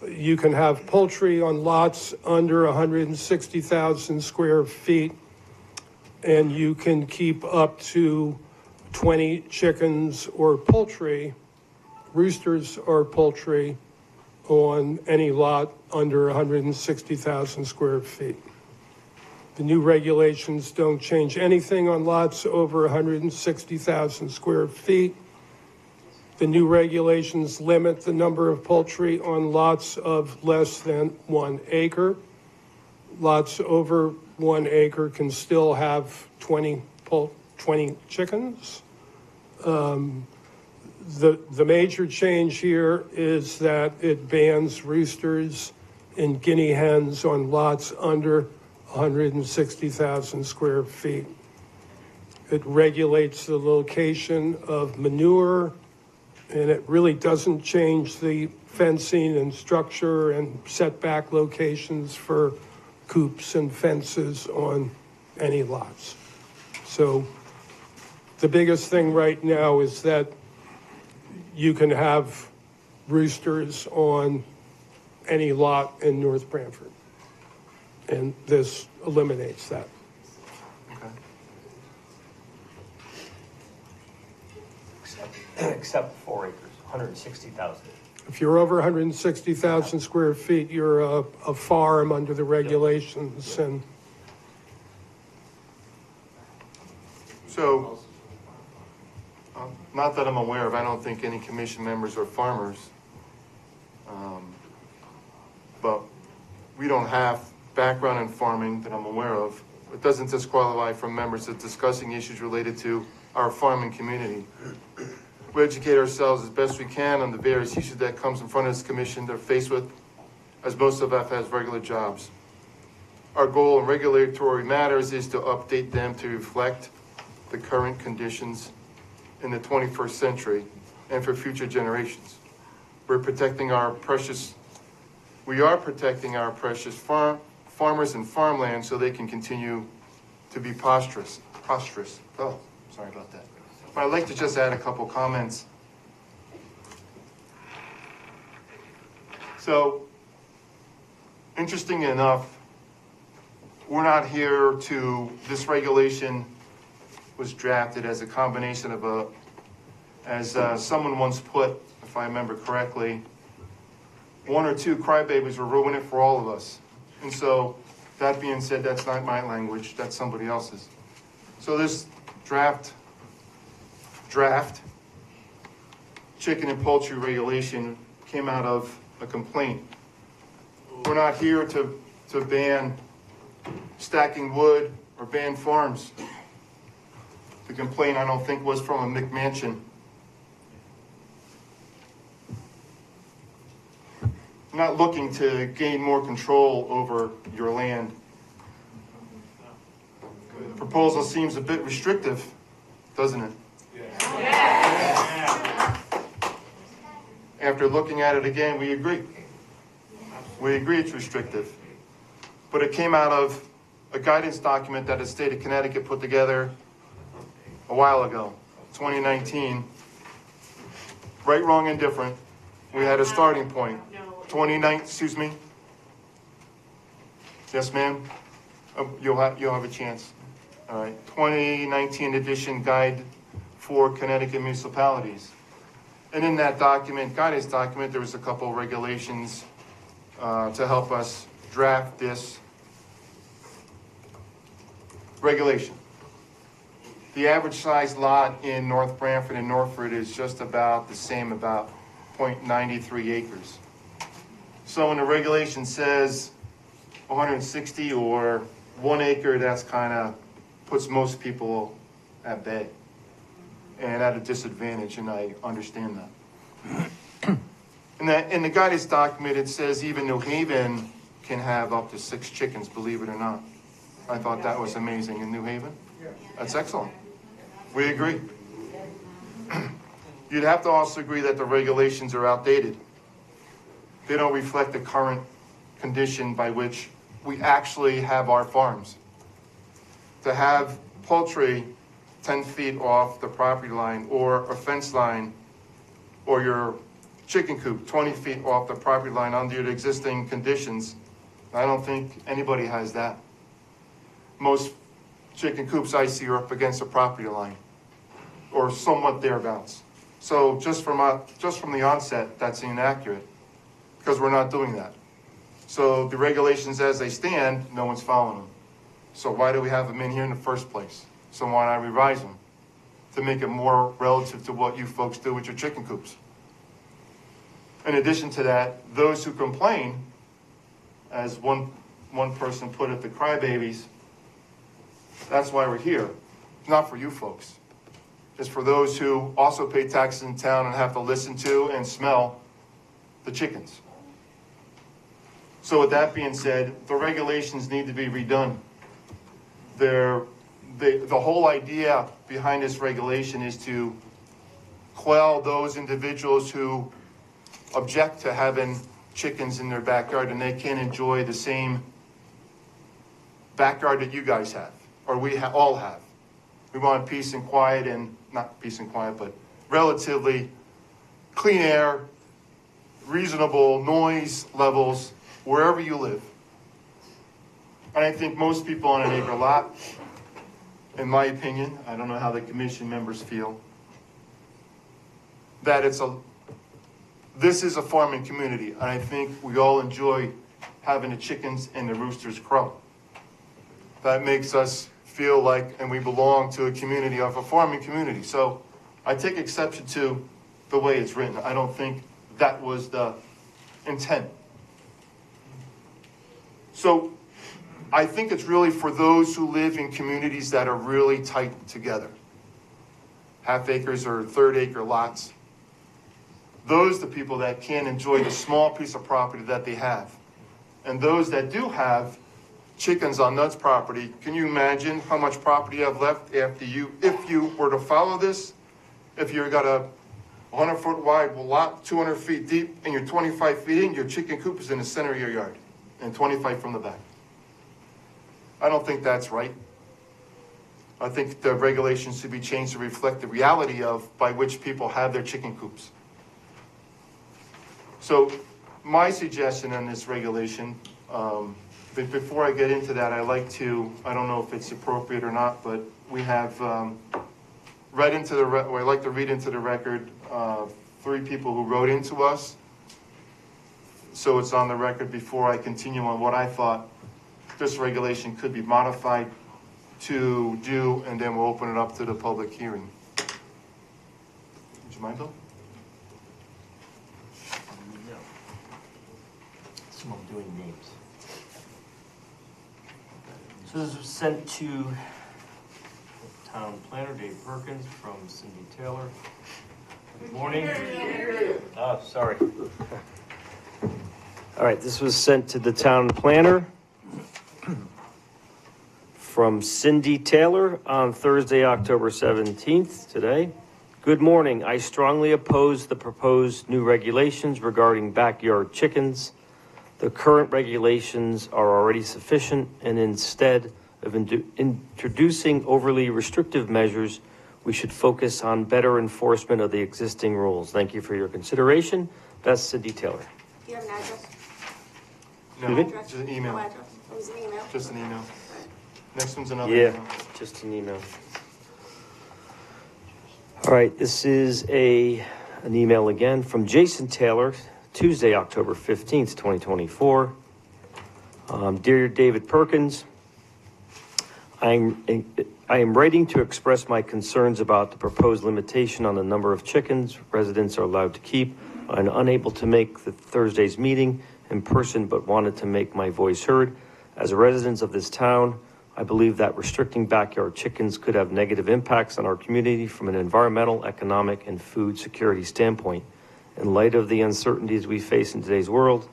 you can have poultry on lots under 160,000 square feet, and you can keep up to 20 chickens or poultry, roosters or poultry, on any lot under 160,000 square feet. The new regulations don't change anything on lots over 160,000 square feet. The new regulations limit the number of poultry on lots of less than 1 acre. Lots over 1 acre can still have 20 chickens. The major change here is that it bans roosters and guinea hens on lots under 160,000 square feet. It regulates the location of manure, and it really doesn't change the fencing and structure and setback locations for coops and fences on any lots. So the biggest thing right now is that you can have roosters on any lot in North Branford. And this eliminates that. Okay. Except 4 acres, 160,000. If you're over 160,000 square feet, you're a farm under the regulations, and So, not that I'm aware of, I don't think any commission members are farmers. But we don't have background in farming that I'm aware of. It doesn't disqualify from members of discussing issues related to our farming community. We educate ourselves as best we can on the various issues that comes in front of this commission they're faced with, as most of us have regular jobs. Our goal in regulatory matters is to update them to reflect the current conditions in the 21st century and for future generations. We are protecting our precious farmers and farmland so they can continue to be prosperous. Oh, sorry about that. But I'd like to just add a couple comments. So, interesting enough, we're not here this regulation was drafted as a combination of as someone once put, if I remember correctly, 1 or 2 crybabies will ruin it for all of us. And so, that being said, that's not my language, that's somebody else's. So this draft chicken and poultry regulation came out of a complaint. We're not here to ban stacking wood or ban farms. The complaint, I don't think, was from a McMansion. I'm not looking to gain more control over your land. The proposal seems a bit restrictive, doesn't it? After looking at it again, we agree. We agree it's restrictive. But it came out of a guidance document that the state of Connecticut put together a while ago, 2019. Right, wrong, and different. We had a starting point. 29, excuse me? Yes, ma'am? You'll have a chance. All right, 2019 edition guide for Connecticut municipalities. And in that document, guidance document, there was a couple of regulations to help us draft this regulation. The average size lot in North Branford and Northford is just about the same, about 0.93 acres. So when the regulation says 160 or 1 acre, that's kind of puts most people at bay and at a disadvantage, and I understand that. In the guidance document, it says even New Haven can have up to 6 chickens, believe it or not. I thought that was amazing. In New Haven? That's excellent. We agree. You'd have to also agree that the regulations are outdated. They don't reflect the current condition by which we actually have our farms. To have poultry 10 feet off the property line, or a fence line, or your chicken coop 20 feet off the property line under the existing conditions, I don't think anybody has that. Most chicken coops I see are up against the property line, or somewhat thereabouts. So just from the onset, that's inaccurate, because we're not doing that. So the regulations as they stand, no one's following them. So why do we have them in here in the first place? So why not revise them to make it more relative to what you folks do with your chicken coops? In addition to that, those who complain, as one person put it, the crybabies, that's why we're here. It's not for you folks. It's for those who also pay taxes in town and have to listen to and smell the chickens. So with that being said, the regulations need to be redone. The whole idea behind this regulation is to quell those individuals who object to having chickens in their backyard and they can't enjoy the same backyard that you guys have, or we all have. We want peace and quiet, and not peace and quiet, but relatively clean air, reasonable noise levels wherever you live. And I think most people on an acre lot, in my opinion, I don't know how the commission members feel, that this is a farming community, and I think we all enjoy having the chickens and the roosters crow. That makes us feel like, and we belong to a community of a farming community. So I take exception to the way it's written. I don't think that was the intent. So I think it's really for those who live in communities that are really tight together. Half acres or third acre lots. Those are the people that can enjoy the small piece of property that they have. And those that do have chickens on Nuts property, can you imagine how much property you have left after if you were to follow this? If you've got a 100-foot wide lot, 200 feet deep, and you're 25 feet in, your chicken coop is in the center of your yard and 25 from the back. I don't think that's right. I think the regulations should be changed to reflect the reality of by which people have their chicken coops. So my suggestion on this regulation, but before I get into that, I don't know if it's appropriate or not, but we have I'd like to read into the record 3 people who wrote into us. So it's on the record before I continue on what I thought this regulation could be modified to do, and then we'll open it up to the public hearing. Would you mind, Bill? No. Someone doing names. So this was sent to Town Planner Dave Perkins from Cindy Taylor. Good morning. Oh, sorry. All right, this was sent to the Town Planner from Cindy Taylor on Thursday, October 17th, today. Good morning. I strongly oppose the proposed new regulations regarding backyard chickens. The current regulations are already sufficient, and instead of introducing overly restrictive measures, we should focus on better enforcement of the existing rules. Thank you for your consideration. Best, Cindy Taylor. Do you have an address? No, Address? just an email. No address. It was an email? Just an email. Next one's another Yeah, email. just an email. All right, this is an email again from Jason Taylor, Tuesday, October 15th, 2024. Dear David Perkins, I am writing to express my concerns about the proposed limitation on the number of chickens residents are allowed to keep. I'm unable to make the Thursday's meeting in person, but wanted to make my voice heard. As a resident of this town, I believe that restricting backyard chickens could have negative impacts on our community from an environmental, economic, and food security standpoint. In light of the uncertainties we face in today's world,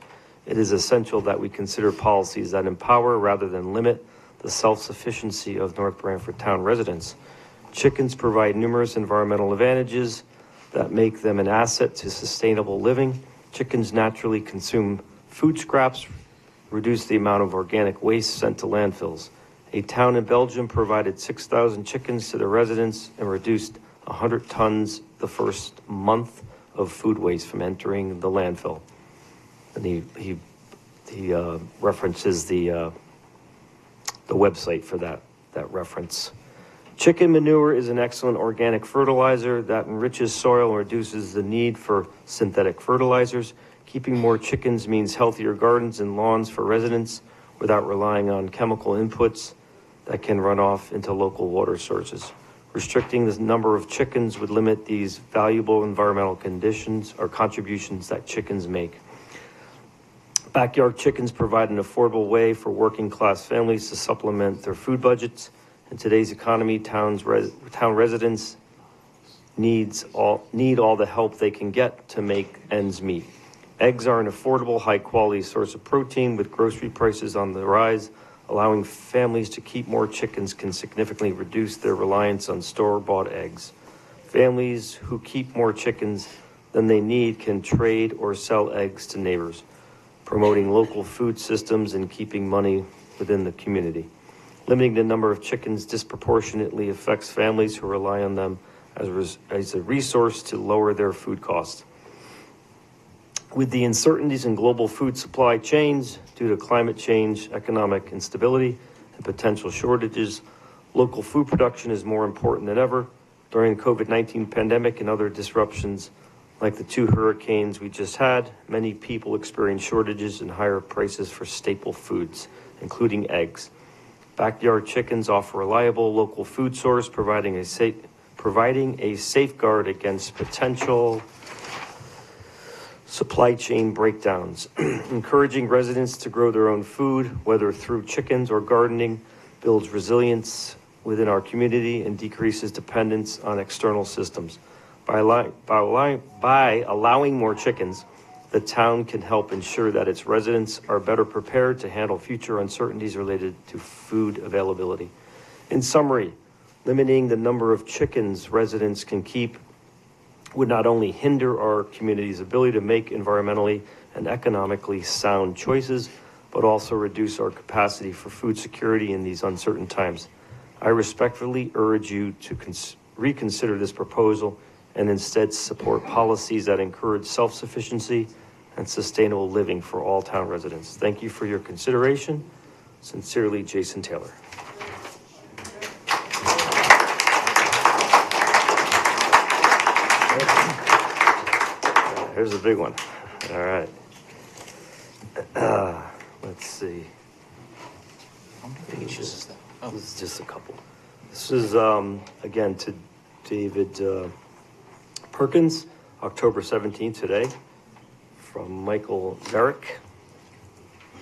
it is essential that we consider policies that empower rather than limit the self-sufficiency of North Branford town residents. Chickens provide numerous environmental advantages that make them an asset to sustainable living. Chickens naturally consume food scraps, reduce the amount of organic waste sent to landfills. A town in Belgium provided 6,000 chickens to the residents and reduced 100 tons the first month of food waste from entering the landfill. And he references the website for that reference. Chicken manure is an excellent organic fertilizer that enriches soil and reduces the need for synthetic fertilizers. Keeping more chickens means healthier gardens and lawns for residents without relying on chemical inputs that can run off into local water sources. Restricting the number of chickens would limit these valuable environmental conditions or contributions that chickens make. Backyard chickens provide an affordable way for working class families to supplement their food budgets. In today's economy, town residents need all the help they can get to make ends meet. Eggs are an affordable, high-quality source of protein. With grocery prices on the rise, allowing families to keep more chickens can significantly reduce their reliance on store-bought eggs. Families who keep more chickens than they need can trade or sell eggs to neighbors, promoting local food systems and keeping money within the community. Limiting the number of chickens disproportionately affects families who rely on them as a resource to lower their food costs. With the uncertainties in global food supply chains due to climate change, economic instability, and potential shortages, local food production is more important than ever. During the COVID-19 pandemic and other disruptions like the 2 hurricanes we just had, many people experienced shortages and higher prices for staple foods, including eggs. Backyard chickens offer a reliable local food source, providing a safeguard against potential supply chain breakdowns. Encouraging residents to grow their own food, whether through chickens or gardening, builds resilience within our community and decreases dependence on external systems. By allowing more chickens, the town can help ensure that its residents are better prepared to handle future uncertainties related to food availability. In summary, limiting the number of chickens residents can keep would not only hinder our community's ability to make environmentally and economically sound choices, but also reduce our capacity for food security in these uncertain times. I respectfully urge you to reconsider this proposal and instead support policies that encourage self-sufficiency and sustainable living for all town residents. Thank you for your consideration. Sincerely, Jason Taylor. Here's a big one. All right. Let's see. How many pages is that? Oh. This is just a couple. This is, again, to David Perkins, October 17th today, from Michael Varick.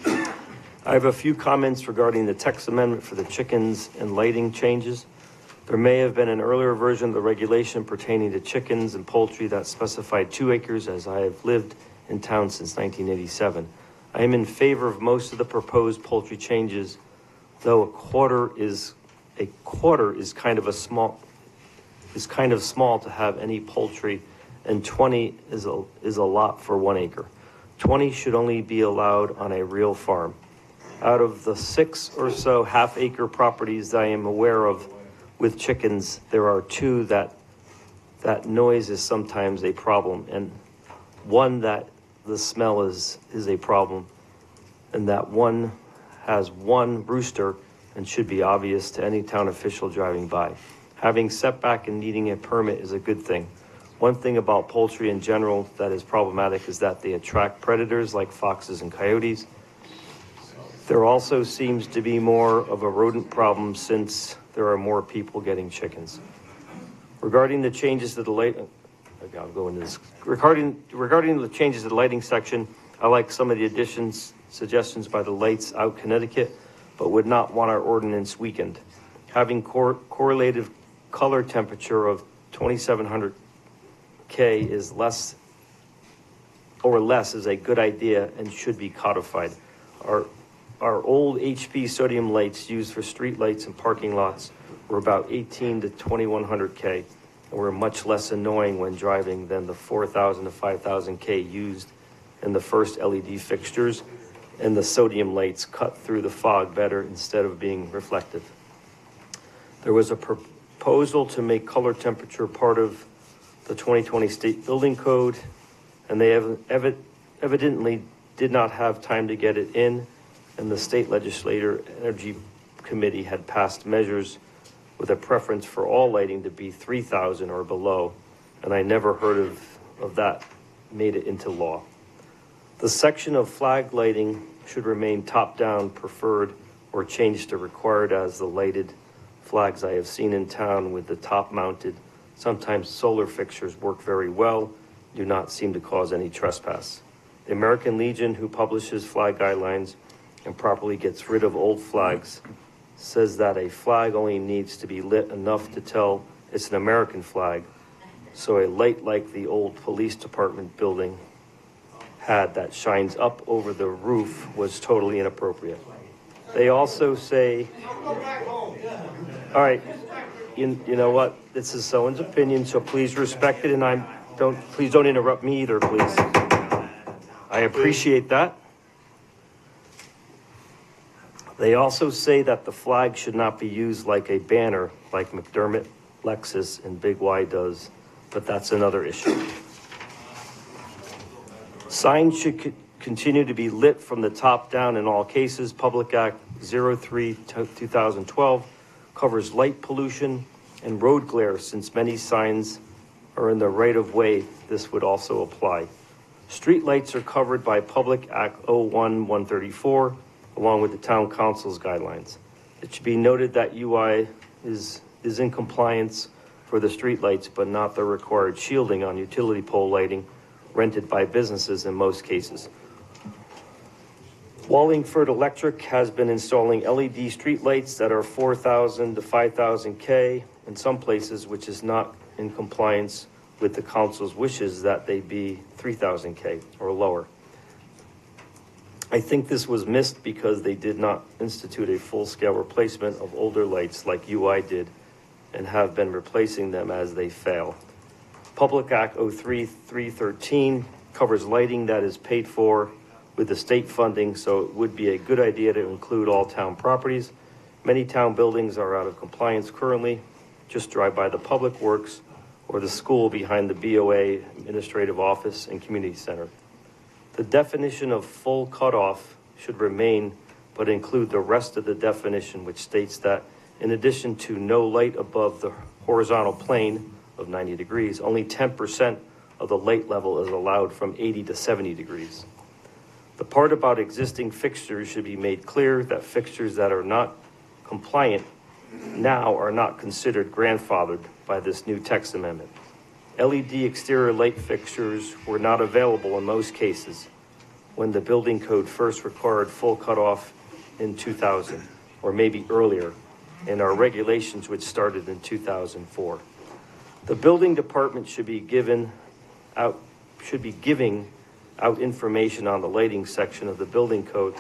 I have a few comments regarding the text amendment for the chickens and lighting changes. There may have been an earlier version of the regulation pertaining to chickens and poultry that specified 2 acres, as I have lived in town since 1987. I am in favor of most of the proposed poultry changes, though a quarter is kind of small to have any poultry, and 20 is a lot for 1 acre. 20 should only be allowed on a real farm. Out of the 6 or so half-acre properties that I am aware of with chickens, there are 2 that noise is sometimes a problem, and 1 that the smell is a problem, and that one has 1 rooster and should be obvious to any town official driving by. Having setback and needing a permit is a good thing. One thing about poultry in general that is problematic is that they attract predators like foxes and coyotes. There also seems to be more of a rodent problem since there are more people getting chickens. Regarding the changes to the I'll go into this. Regarding the changes to the lighting section, I like some of the suggestions by the Lights Out Connecticut, but would not want our ordinance weakened. Having correlative color temperature of 2700 K is less is a good idea and should be codified. Our old HP sodium lights used for street lights and parking lots were about 18 to 2100 K and were much less annoying when driving than the 4000 to 5000 K used in the first LED fixtures, and the sodium lights cut through the fog better instead of being reflective. There was a proposal to make color temperature part of the 2020 state building code, and they evidently did not have time to get it in, and the state legislature energy committee had passed measures with a preference for all lighting to be 3000 or below, and I never heard of that made it into law. The section of flag lighting should remain top-down preferred or changed to required, as the lighted flags I have seen in town with the top-mounted, sometimes solar fixtures work very well, do not seem to cause any trespass. The American Legion, who publishes flag guidelines and properly gets rid of old flags, says that a flag only needs to be lit enough to tell it's an American flag, so a light like the old police department building had that shines up over the roof was totally inappropriate. They also say, all right, you know what? This is someone's opinion, so please respect it, and please don't interrupt me either, please. I appreciate that. They also say that the flag should not be used like a banner, like McDermott, Lexus, and Big Y does, but that's another issue. Signs should continue to be lit from the top down in all cases. Public Act 03/2012 covers light pollution and road glare. Since many signs are in the right of way, this would also apply. Street lights are covered by Public Act 01/134 along with the Town Council's guidelines. It should be noted that UI is in compliance for the street lights, but not the required shielding on utility pole lighting rented by businesses in most cases. Wallingford Electric has been installing LED streetlights that are 4,000 to 5,000 K in some places, which is not in compliance with the council's wishes that they be 3,000 K or lower. I think this was missed because they did not institute a full-scale replacement of older lights like UI did and have been replacing them as they fail. Public Act 03/313 covers lighting that is paid for with the state funding, so it would be a good idea to include all town properties. Many town buildings are out of compliance currently. Just drive by the Public Works or the school behind the BOA Administrative Office and Community Center. The definition of full cutoff should remain, but include the rest of the definition, which states that in addition to no light above the horizontal plane of 90 degrees, only 10% of the light level is allowed from 80 to 70 degrees. The part about existing fixtures should be made clear that fixtures that are not compliant now are not considered grandfathered by this new text amendment. LED exterior light fixtures were not available in most cases when the building code first required full cutoff in 2000, or maybe earlier, and our regulations which started in 2004. The building department should be giving out information on the lighting section of the building code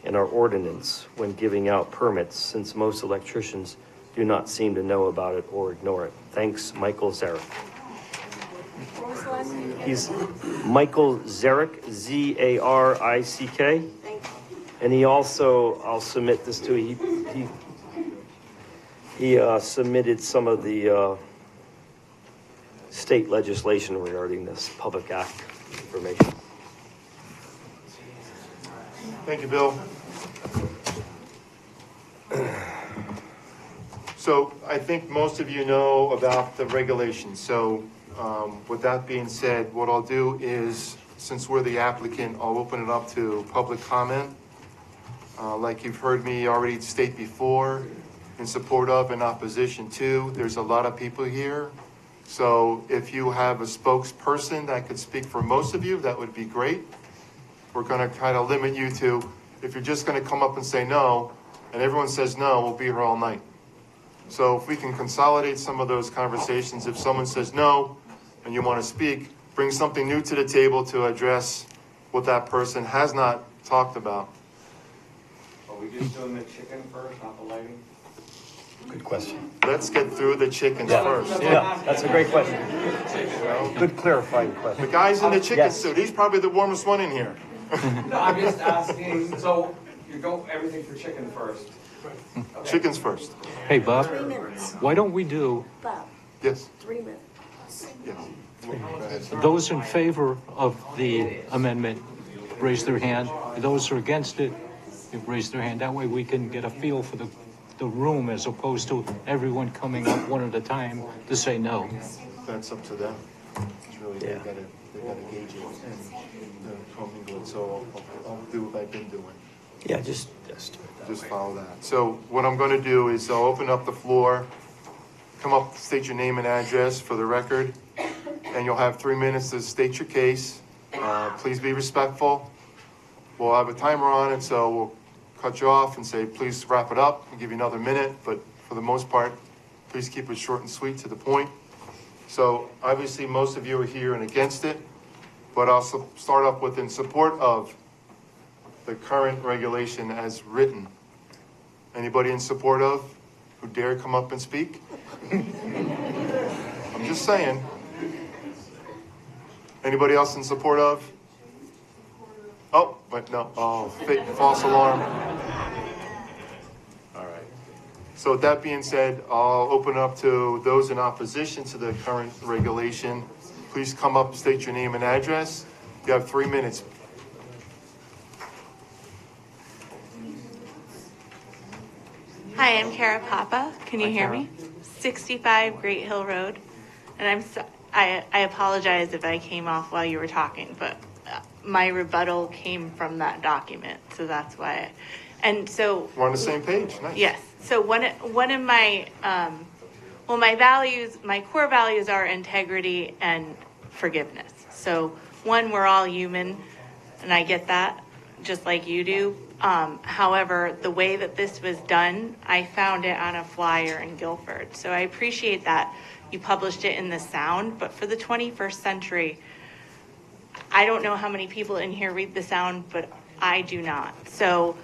and our ordinance when giving out permits, since most electricians do not seem to know about it or ignore it. Thanks, Michael Zarek. What was the last name? He's Michael Zarek, Z-A-R-I-C-K. Thank you. And he also, I'll submit this to, he submitted some of the state legislation regarding this Public Act information. Thank you, Bill. So I think most of you know about the regulations. So with that being said, what I'll do is, since we're the applicant, I'll open it up to public comment. Like you've heard me already state before, in support of and opposition to, there's a lot of people here. So if you have a spokesperson that could speak for most of you, that would be great. We're gonna kind of limit you to, if you're just gonna come up and say no, and everyone says no, we'll be here all night. So if we can consolidate some of those conversations, if someone says no, and you wanna speak, bring something new to the table to address what that person has not talked about. Are we just doing the chicken first, not the lighting? Good question. Let's get through the chickens first. Yeah, that's a great question. Good clarifying question. The guy's in the chicken suit, he's probably the warmest one in here. No, I'm just asking, so you go everything for chicken first? Okay. Chickens first. Hey, Bob, 3 minutes. why don't we do, Bob, Yes, 3 minutes. yes. those in favor of the amendment, raise their hand. Those who are against it, raise their hand. That way we can get a feel for the room as opposed to everyone coming up one at a time to say no. That's up to them. It's really, they gotta gauge it and commingle it, so I'll do what I've been doing. Yeah, just follow that. So what I'm gonna do is I'll open up the floor, come up, state your name and address for the record, and you'll have 3 minutes to state your case. Please be respectful. We'll have a timer on it, so we'll cut you off and say, please wrap it up. We'll give you another minute, but for the most part, please keep it short and sweet to the point. So obviously, most of you are here and against it, but I'll start up with in support of the current regulation as written. Anybody in support of who dare come up and speak? I'm just saying. Anybody else in support of? Oh, wait, no. Oh, false alarm. All right. So with that being said, I'll open up to those in opposition to the current regulation. Please come up, state your name and address, You have 3 minutes. Hi, I'm Kara Papa. Can you hear me? 65 Great Hill Road. And I apologize if I came off while you were talking, but my rebuttal came from that document, so that's why. And so We're on the same page. Nice. yes. So one of my my values, my core values are integrity and forgiveness. So one, we're all human, and I get that, just like you do. However, the way that this was done, I found it on a flyer in Guilford. So I appreciate that you published it in the Sound, but for the 21st century, I don't know how many people in here read the Sound, but I do not. So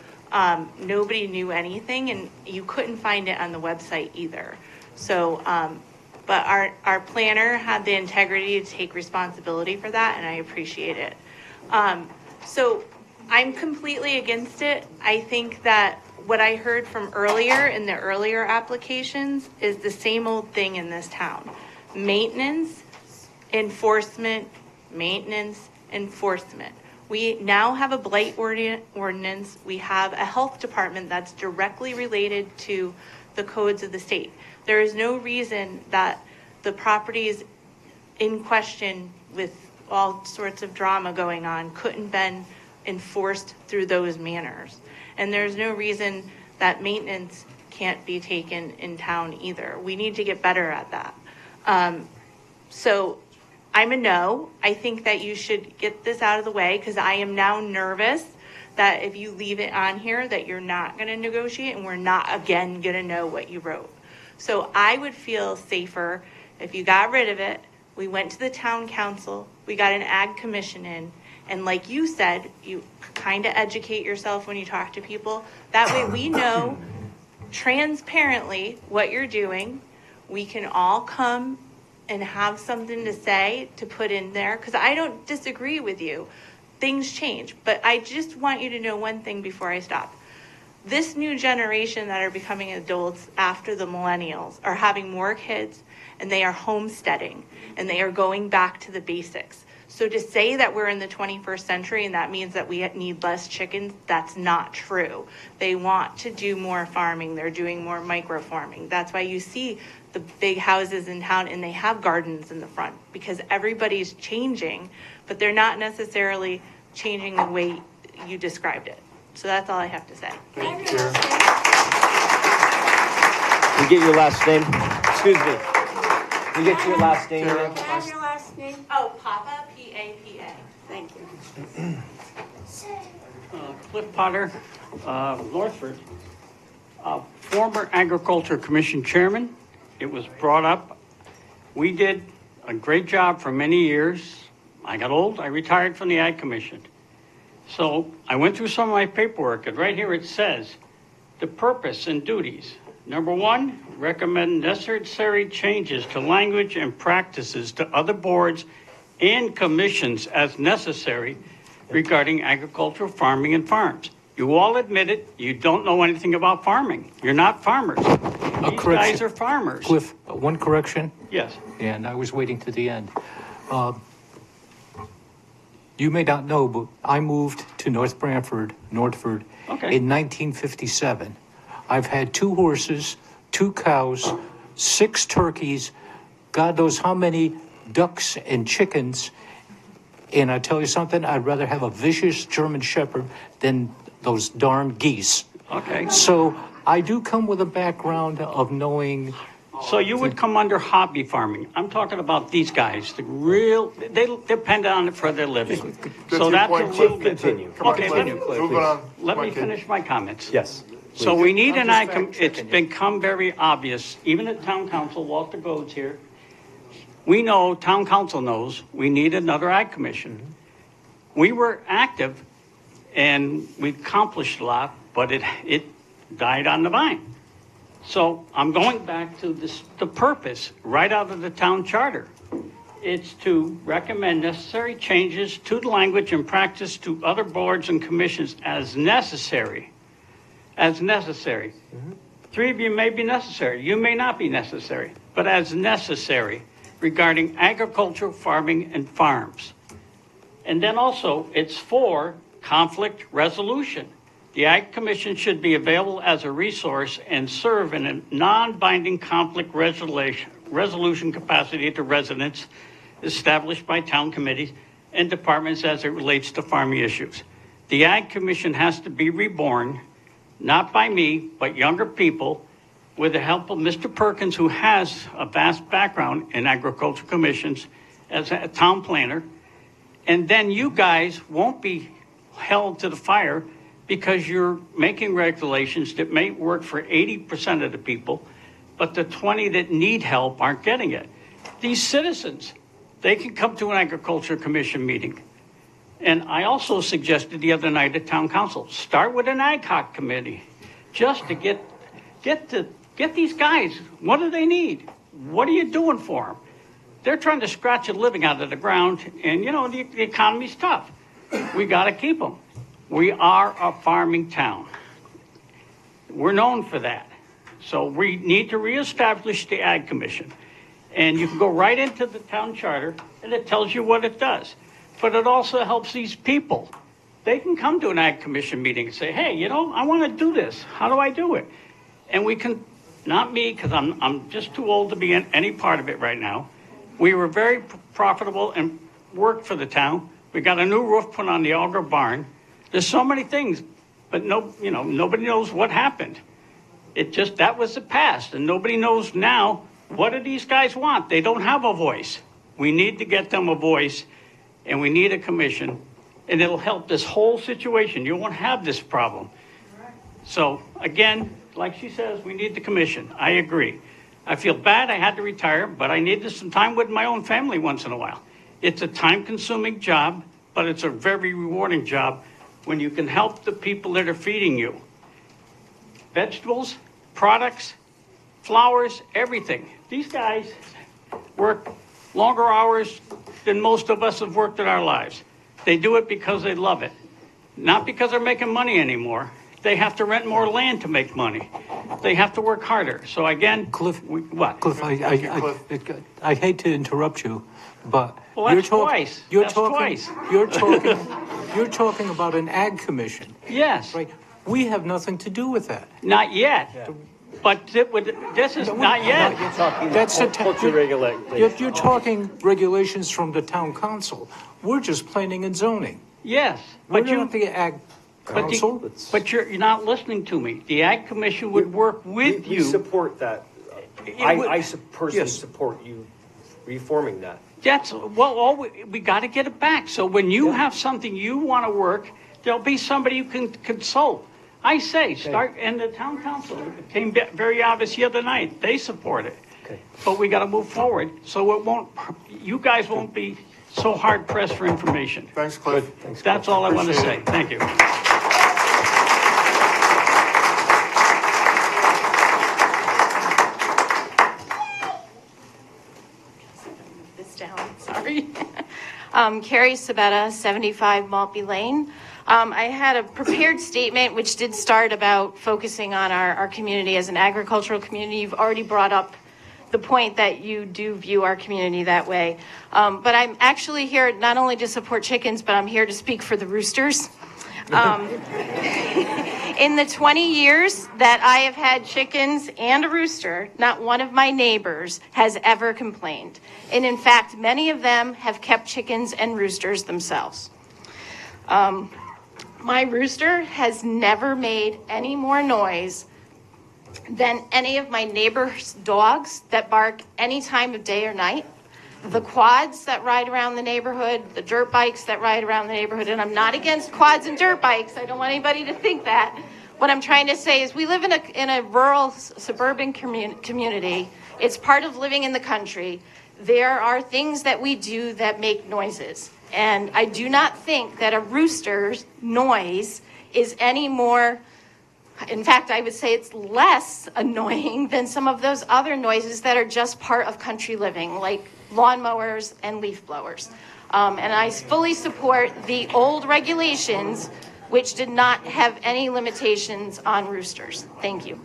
nobody knew anything, and you couldn't find it on the website either. So, but our planner had the integrity to take responsibility for that, and I appreciate it. So I'm completely against it. I think that what I heard from earlier in the earlier applications is the same old thing in this town. Maintenance, enforcement, maintenance, enforcement. We now have a blight ordinance. We have a health department that's directly related to the codes of the state. There is no reason that the properties in question with all sorts of drama going on couldn't been enforced through those manners. And there's no reason that maintenance can't be taken in town either. We need to get better at that. So I'm a no. I think that you should get this out of the way because I am now nervous that if you leave it on here that you're not going to negotiate and we're not again going to know what you wrote. So I would feel safer if you got rid of it. We went to the town council, we got an ag commission in, and like you said, you kind of educate yourself when you talk to people. That way we know transparently what you're doing. We can all come and have something to say to put in there, because I don't disagree with you. Things change, but I just want you to know one thing before I stop. This new generation that are becoming adults after the millennials are having more kids, and they are homesteading, and they are going back to the basics. So to say that we're in the 21st century and that means that we need less chickens, that's not true. They want to do more farming. They're doing more micro farming. That's why you see the big houses in town and they have gardens in the front, because everybody's changing, but they're not necessarily changing the way you described it. So that's all I have to say. Thank you. Can you get your last name? Excuse me. Can you get your last name? Can I have your last name? Oh, Papa, P-A-P-A. Thank you. Cliff Potter, Northford, former Agriculture Commission Chairman. It was brought up. We did a great job for many years. I got old, I retired from the Ag Commission. So I went through some of my paperwork, and right here it says, the purpose and duties. Number one, recommend necessary changes to language and practices to other boards and commissions as necessary regarding agricultural farming and farms. You all admitted you don't know anything about farming. You're not farmers. These guys are farmers. Cliff, one correction. Yes. And I was waiting to the end. You may not know, but I moved to North Branford, Northford, in 1957. I've had 2 horses, 2 cows, 6 turkeys, God knows how many ducks and chickens. And I tell you something, I'd rather have a vicious German Shepherd than those darn geese. Okay. So I do come with a background of knowing. So you would come under hobby farming. I'm talking about these guys, the real, they depend on it for their living. So that's a little bit. Continue. Okay, Move on. let me finish my comments. Yes. So we need an ag, it's become very obvious, even at town council, Walter Gode's here. We know, town council knows, we need another ag commission. We were active and we accomplished a lot, but it died on the vine. So I'm going back to this, the purpose right out of the town charter. It's to recommend necessary changes to the language and practice to other boards and commissions as necessary. As necessary. 3 of you may be necessary. You may not be necessary, but as necessary regarding agriculture, farming, and farms. And then also, it's for conflict resolution. The Ag Commission should be available as a resource and serve in a non-binding conflict resolution capacity to residents established by town committees and departments as it relates to farming issues. The Ag Commission has to be reborn, not by me, but younger people, with the help of Mr. Perkins, who has a vast background in agricultural commissions as a town planner. And then you guys won't be held to the fire because you're making regulations that may work for 80% of the people, but the 20 that need help aren't getting it. These citizens, they can come to an agriculture commission meeting. And I also suggested the other night at town council, start with an ad hoc committee, just to get these guys. What do they need? What are you doing for them? They're trying to scratch a living out of the ground, and you know, the economy's tough. We got to keep them. We are a farming town. We're known for that. So we need to reestablish the Ag Commission. And you can go right into the town charter, and it tells you what it does. But it also helps these people. They can come to an Ag Commission meeting and say, hey, you know, I want to do this. How do I do it? And we can, not me, because I'm just too old to be in any part of it right now. We were very profitable and worked for the town. We got a new roof put on the Auger barn. There's so many things, but nobody knows what happened. That was the past, and nobody knows now, what do these guys want? They don't have a voice. We need to get them a voice, and we need a commission, and it'll help this whole situation. You won't have this problem. So again, like she says, we need the commission. I agree. I feel bad I had to retire, but I needed some time with my own family once in a while. It's a time-consuming job, but it's a very rewarding job when you can help the people that are feeding you. Vegetables, products, flowers, everything. These guys work longer hours than most of us have worked in our lives. They do it because they love it, not because they're making money anymore. They have to rent more land to make money. They have to work harder. So again, Cliff, what? Cliff, I hate to interrupt you, but well, that's twice. You're talking about an Ag Commission. Yes. Right. We have nothing to do with that. Not yet. Yeah. But this is not yet. You're talking regulations from the town council. We're just planning and zoning. Yes, but you're not the Ag Council. But you're not listening to me. The Ag Commission would work with you. We support that. I personally support you reforming that. That's we got to get it back. So when you have something you want to work, there'll be somebody you can consult. I say start, and the town council, it became very obvious the other night. They support it. Okay. But we got to move forward so it won't. You guys won't be so hard pressed for information. Thanks, Cliff. Thanks, That's all I want to say. Thank you. Sorry. Carrie Sabetta, 75 Maltby Lane. I had a prepared statement which did start about focusing on our community as an agricultural community. You've already brought up the point that you do view our community that way. But I'm actually here not only to support chickens, but I'm here to speak for the roosters. In the 20 years that I have had chickens and a rooster, not one of my neighbors has ever complained. And in fact, many of them have kept chickens and roosters themselves. My rooster has never made any more noise than any of my neighbor's dogs that bark any time of day or night, the quads that ride around the neighborhood, the dirt bikes that ride around the neighborhood. And I'm not against quads and dirt bikes. I don't want anybody to think that. What I'm trying to say is we live in a rural suburban community. It's part of living in the country. There are things that we do that make noises. And I do not think that a rooster's noise is any more, in fact, I would say it's less annoying than some of those other noises that are just part of country living, like lawnmowers and leaf blowers. And I fully support the old regulations, which did not have any limitations on roosters. Thank you.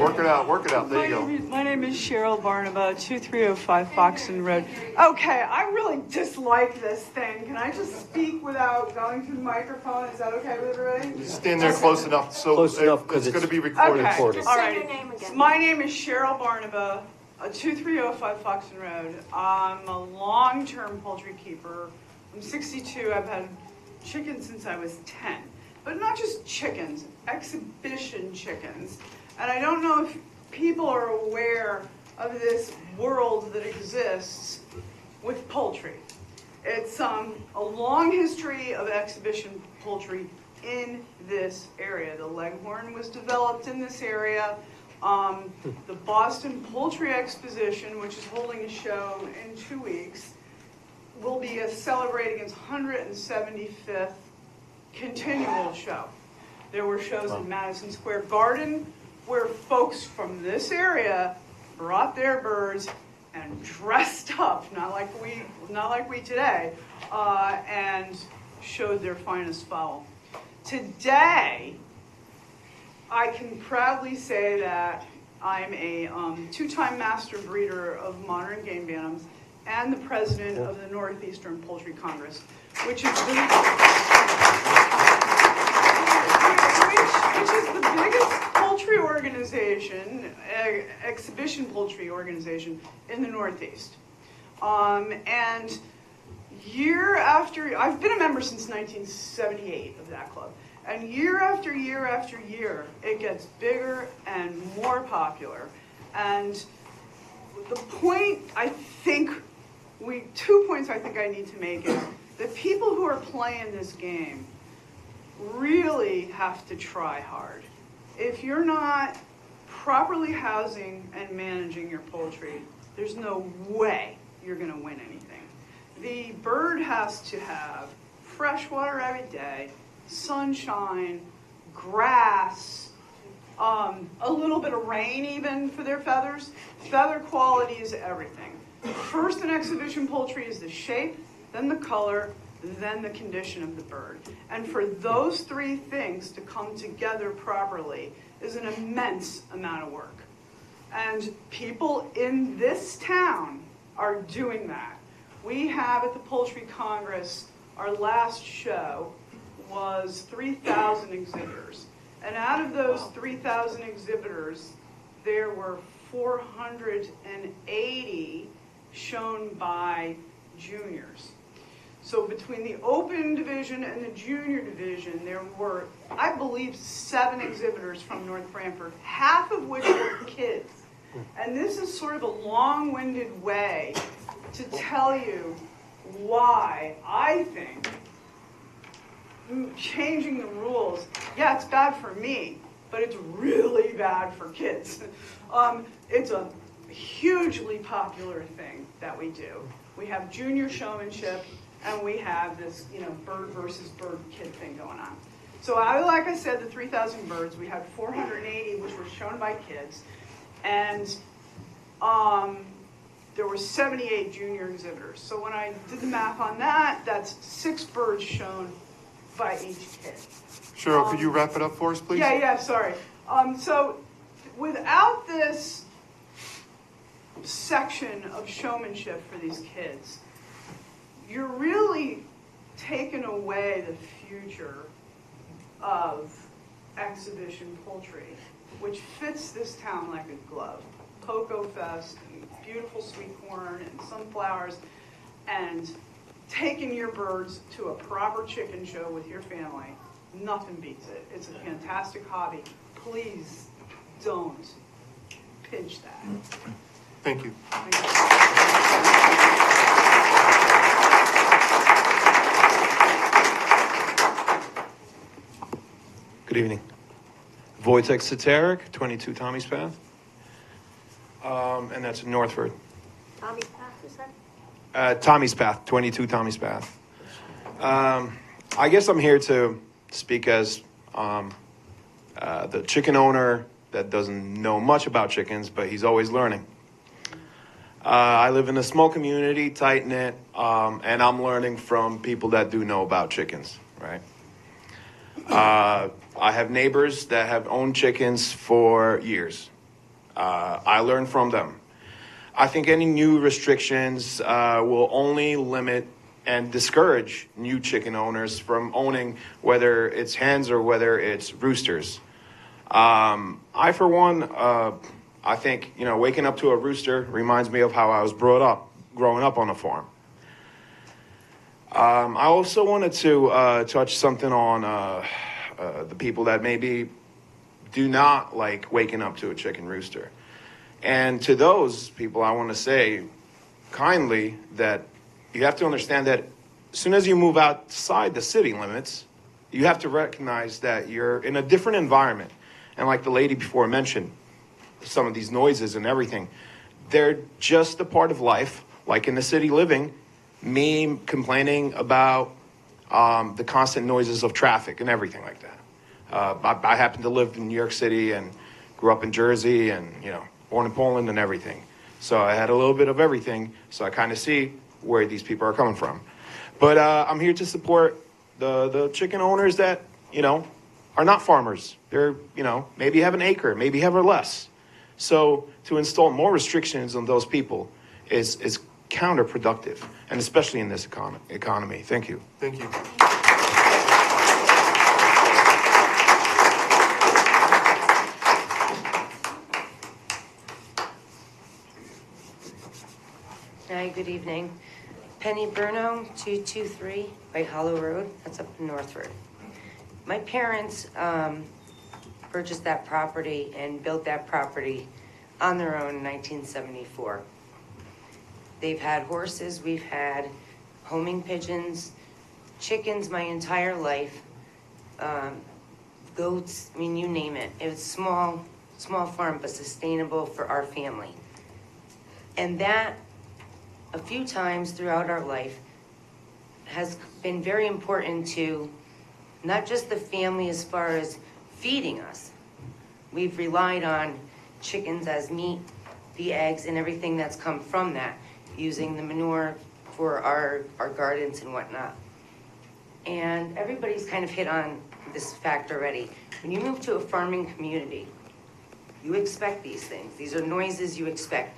Work it out, work it out. There you go. My name is Cheryl Barnaba, 2305 Foxton Road. Okay, I really dislike this thing. Can I just speak without going through the microphone? Is that okay with everybody? Just stand there close enough so Close enough 'cause it's going to be recorded. Okay, all Say right. your name again. My name is Cheryl Barnaba, 2305 Foxton Road. I'm a long-term poultry keeper. I'm 62. I've had chickens since I was 10. But not just chickens, exhibition chickens. And I don't know if people are aware of this world that exists with poultry. It's a long history of exhibition poultry in this area. The Leghorn was developed in this area. The Boston Poultry Exposition, which is holding a show in 2 weeks, will be celebrating its 175th continual show. There were shows in Madison Square Garden where folks from this area brought their birds and dressed up, not like we today, and showed their finest fowl. Today, I can proudly say that I'm a two-time master breeder of modern game bantams and the president of the Northeastern Poultry Congress, which is the biggest poultry organization, exhibition poultry organization in the Northeast. And year after, I've been a member since 1978 of that club. And year after year after year, it gets bigger and more popular. And the point I think, 2 points I think I need to make is the people who are playing this game really have to try hard. If you're not properly housing and managing your poultry, there's no way you're going to win anything. The bird has to have fresh water every day, sunshine, grass, a little bit of rain even for their feathers. Feather quality is everything. First in exhibition poultry is the shape, then the color, then the condition of the bird. And for those three things to come together properly is an immense amount of work. And people in this town are doing that. We have at the Poultry Congress, our last show was 3,000 exhibitors. And out of those 3,000 exhibitors, there were 480 shown by juniors. So between the open division and the junior division, there were, I believe, 7 exhibitors from North Branford, half of which were kids. And this is sort of a long-winded way to tell you why I think changing the rules, yeah, it's bad for me, but it's really bad for kids. It's a hugely popular thing that we do. We have junior showmanship, and we have this, bird versus bird kid thing going on. So like I said, the 3,000 birds, we had 480, which were shown by kids, and there were 78 junior exhibitors. So when I did the math on that, that's 6 birds shown by each kid. Cheryl, could you wrap it up for us, please? Yeah, sorry. So without this section of showmanship for these kids, you're really taking away the future of exhibition poultry, which fits this town like a glove. Cocoa Fest, and beautiful sweet corn and sunflowers, and taking your birds to a proper chicken show with your family, nothing beats it. It's a fantastic hobby. Please don't pinch that. Thank you. Good evening. Wojtek Saterik, 22 Tommy's Path. And that's in Northford. Tommy's Path, is that? Tommy's Path, 22 Tommy's Path. I guess I'm here to speak as the chicken owner that doesn't know much about chickens, but he's always learning. I live in a small community, tight-knit, and I'm learning from people that do know about chickens, right? I have neighbors that have owned chickens for years. I learn from them. I think any new restrictions will only limit and discourage new chicken owners from owning, whether it's hens or whether it's roosters. I, for one, I think, waking up to a rooster reminds me of how I was growing up on a farm. I also wanted to touch something on the people that maybe do not like waking up to a chicken rooster. And to those people, I want to say kindly that you have to understand that as soon as you move outside the city limits, you have to recognize that you're in a different environment. And like the lady before mentioned, some of these noises and everything, they're just a part of life. Like in the city living, me complaining about the constant noises of traffic and everything like that. I happen to live in New York City and grew up in Jersey and, born in Poland and everything. So I had a little bit of everything. So I kind of see where these people are coming from. But I'm here to support the chicken owners that, are not farmers. They're, maybe have an acre, maybe have or less. So to install more restrictions on those people is counterproductive, and especially in this economy. Thank you. Thank you. Hi, good evening. Penny Bruno, 223 White Hollow Road. That's up in Northford. My parents purchased that property and built that property on their own in 1974. They've had horses, we've had homing pigeons, chickens my entire life, goats, you name it. It was small farm, but sustainable for our family. And that, a few times throughout our life, has been very important to not just the family as far as feeding us. We've relied on chickens as meat, the eggs, and everything that's come from that, using the manure for our gardens and whatnot. And everybody's kind of hit on this fact already. When you move to a farming community, you expect these things. These are noises you expect.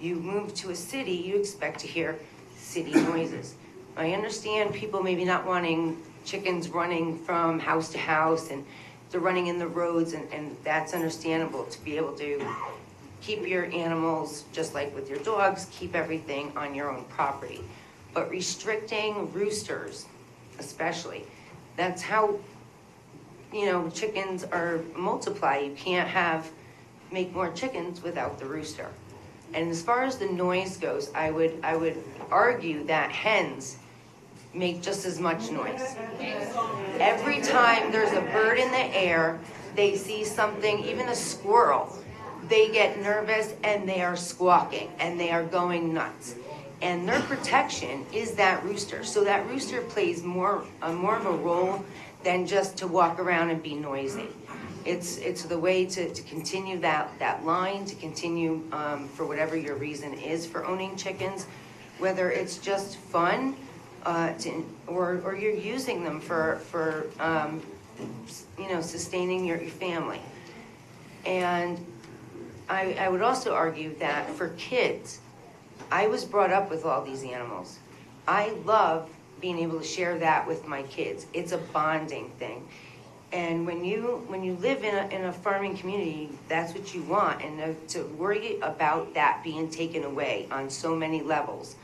You move to a city, you expect to hear city noises. I understand people maybe not wanting chickens running from house to house and they're running in the roads, and that's understandable to be able to keep your animals, just like with your dogs, keep everything on your own property. But restricting roosters, especially, that's how, chickens are multiply. You can't make more chickens without the rooster. And as far as the noise goes, I would argue that hens make just as much noise. Every time there's a bird in the air, they see something, even a squirrel, they get nervous and they are squawking and they are going nuts. And their protection is that rooster. So that rooster plays more of a role than just to walk around and be noisy. It's the way to continue that line, to continue for whatever your reason is for owning chickens, whether it's just fun or you're using them for sustaining your family. And I would also argue that for kids, I was brought up with all these animals. I love being able to share that with my kids. It's a bonding thing. And when you live in a farming community, that's what you want. And to worry about that being taken away on so many levels,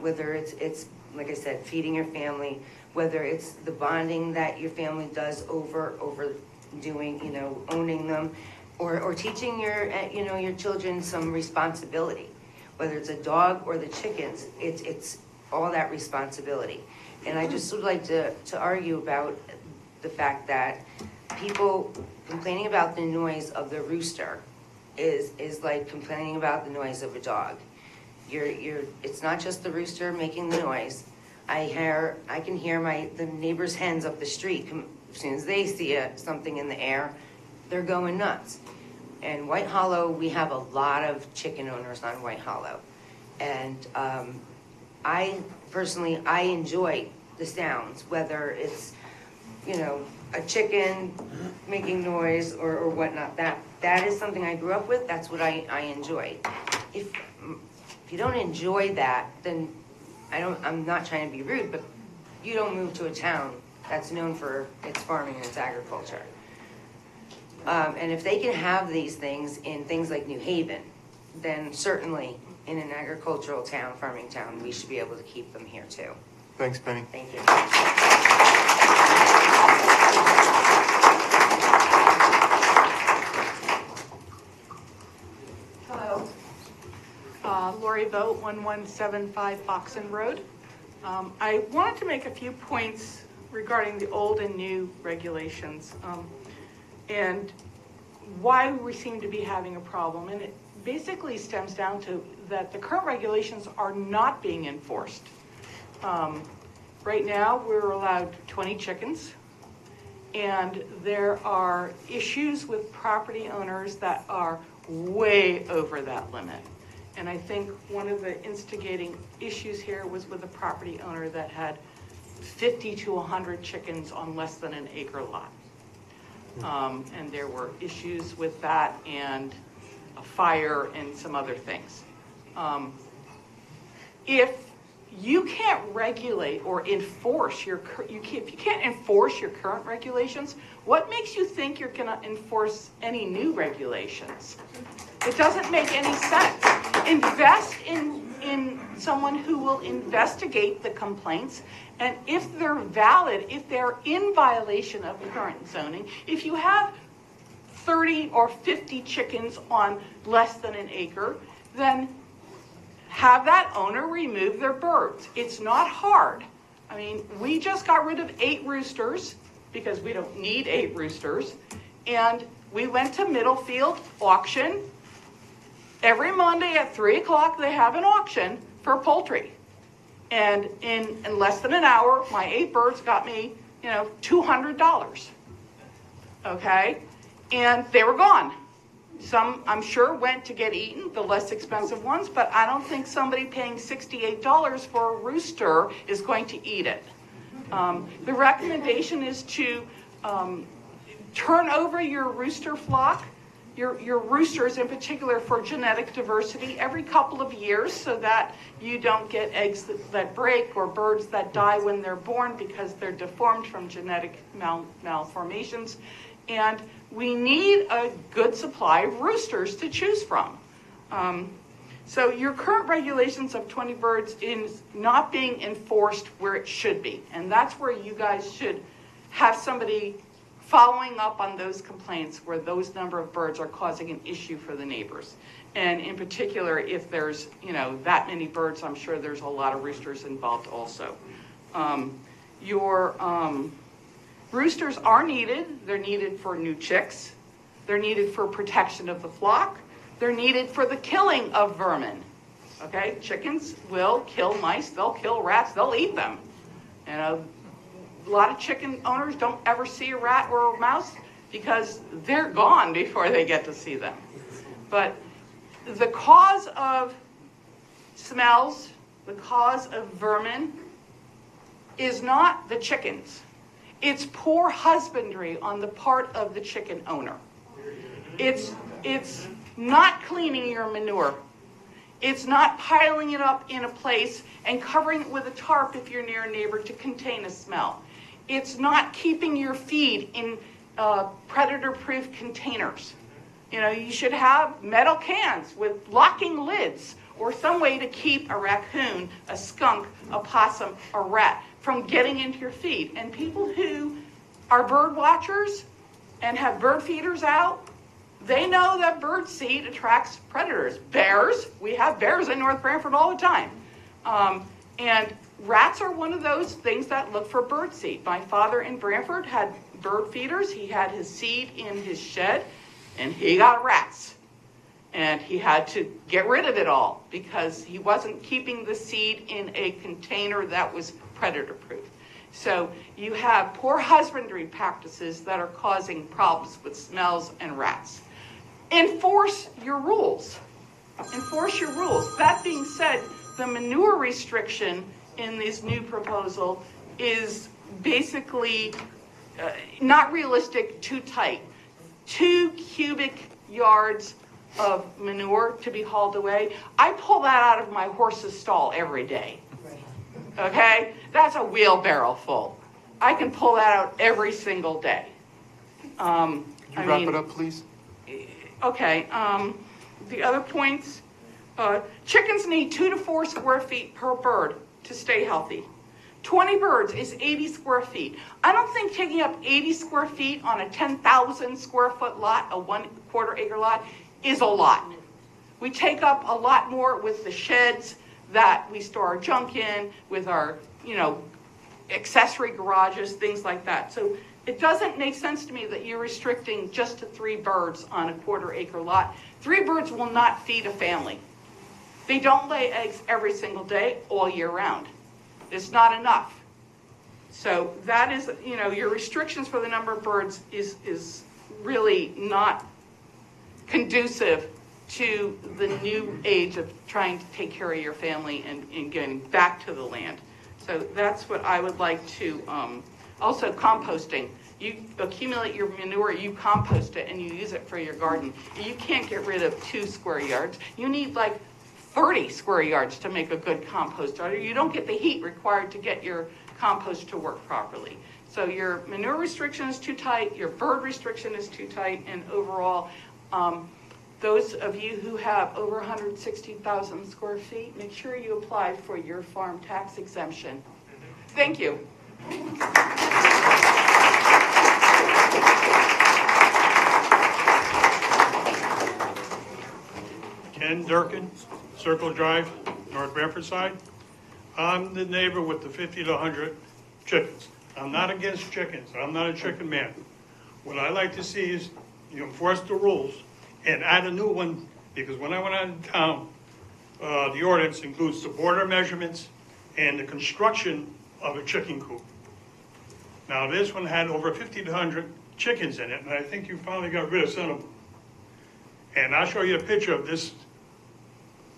whether it's like I said, feeding your family, whether it's the bonding that your family does over doing, owning them, or teaching your children some responsibility, whether it's a dog or the chickens, it's all that responsibility. And I just would like to argue about the fact that people complaining about the noise of the rooster is like complaining about the noise of a dog. It's not just the rooster making the noise. I can hear the neighbor's hens up the street. As soon as they see something in the air, they're going nuts. And White Hollow, we have a lot of chicken owners on White Hollow. And I personally enjoy the sounds, whether it's you know, a chicken making noise or whatnot. That is something I grew up with. That's what I enjoy. If you don't enjoy that, then I'm not trying to be rude, but you don't move to a town that's known for its farming and its agriculture. And if they can have these things in things like New Haven, then certainly in an agricultural town, farming town, we should be able to keep them here too. Thanks, Penny. Thank you. Hello. Lori Vogt, 1175 Foxen Road. I wanted to make a few points regarding the old and new regulations and why we seem to be having a problem. And it basically stems down to that the current regulations are not being enforced. Right now, we're allowed 20 chickens, and there are issues with property owners that are way over that limit. And I think one of the instigating issues here was with a property owner that had 50 to 100 chickens on less than an acre lot. And there were issues with that and a fire and some other things. If you can't regulate or enforce if you can't enforce your current regulations, what makes you think you're going to enforce any new regulations? It doesn't make any sense. Invest in someone who will investigate the complaints, and if they're valid, if they're in violation of current zoning, if you have 30 or 50 chickens on less than an acre, then have that owner remove their birds. It's not hard. I mean, we just got rid of 8 roosters because we don't need 8 roosters, and we went to Middlefield auction. Every Monday at 3 o'clock, they have an auction for poultry. And in less than an hour, my 8 birds got me, $200. Okay? And they were gone. Some, I'm sure, went to get eaten, the less expensive ones, but I don't think somebody paying $68 for a rooster is going to eat it. The recommendation is to turn over your rooster flock, your roosters in particular, for genetic diversity every couple of years so that you don't get eggs that break or birds that die when they're born because they're deformed from genetic malformations. And we need a good supply of roosters to choose from. So your current regulations of 20 birds is not being enforced where it should be. And that's where you guys should have somebody following up on those complaints where those number of birds are causing an issue for the neighbors. And in particular, if there's, that many birds, I'm sure there's a lot of roosters involved also. Your roosters are needed. They're needed for new chicks. They're needed for protection of the flock. They're needed for the killing of vermin. Okay, chickens will kill mice. They'll kill rats. They'll eat them. A lot of chicken owners don't ever see a rat or a mouse because they're gone before they get to see them. But the cause of smells, the cause of vermin is not the chickens. It's poor husbandry on the part of the chicken owner. It's not cleaning your manure. It's not piling it up in a place and covering it with a tarp if you're near a neighbor to contain a smell. It's not keeping your feed in predator-proof containers. You should have metal cans with locking lids or some way to keep a raccoon, a skunk, a possum, a rat from getting into your feed. And people who are bird watchers and have bird feeders out, they know that bird seed attracts predators. Bears, we have bears in North Branford all the time. And rats are one of those things that look for bird seed. My father in Branford had bird feeders. He had his seed in his shed, and he got rats. And he had to get rid of it all because he wasn't keeping the seed in a container that was predator-proof. So you have poor husbandry practices that are causing problems with smells and rats. Enforce your rules. Enforce your rules. That being said, the manure restriction in this new proposal is basically not realistic, too tight. 2 cubic yards of manure to be hauled away. I pull that out of my horse's stall every day. Okay? That's a wheelbarrow full. I can pull that out every single day. Could you wrap it up, please? Okay. The other points, chickens need 2 to 4 square feet per bird to stay healthy. 20 birds is 80 square feet. I don't think taking up 80 square feet on a 10,000 square foot lot, a 1/4 acre lot, is a lot. We take up a lot more with the sheds that we store our junk in, with our, accessory garages, things like that. So it doesn't make sense to me that you're restricting just to 3 birds on a 1/4 acre lot. 3 birds will not feed a family. They don't lay eggs every single day, all year round. It's not enough. So that is, your restrictions for the number of birds is really not conducive to the new age of trying to take care of your family and getting back to the land. So that's what I would like to, also composting. You accumulate your manure, you compost it, and you use it for your garden. You can't get rid of 2 square yards. You need like 30 square yards to make a good compost, or you don't get the heat required to get your compost to work properly. So your manure restriction is too tight, your bird restriction is too tight, and overall, those of you who have over 160,000 square feet, make sure you apply for your farm tax exemption. Thank you. Ken Durkin, Circle Drive, North Branford side. I'm the neighbor with the 50 to 100 chickens. I'm not against chickens. I'm not a chicken man. What I like to see is you enforce the rules and add a new one, because when I went out of town, the ordinance includes the border measurements and the construction of a chicken coop. Now this one had over 50 to 100 chickens in it, and I think you finally got rid of some of them. And I'll show you a picture of this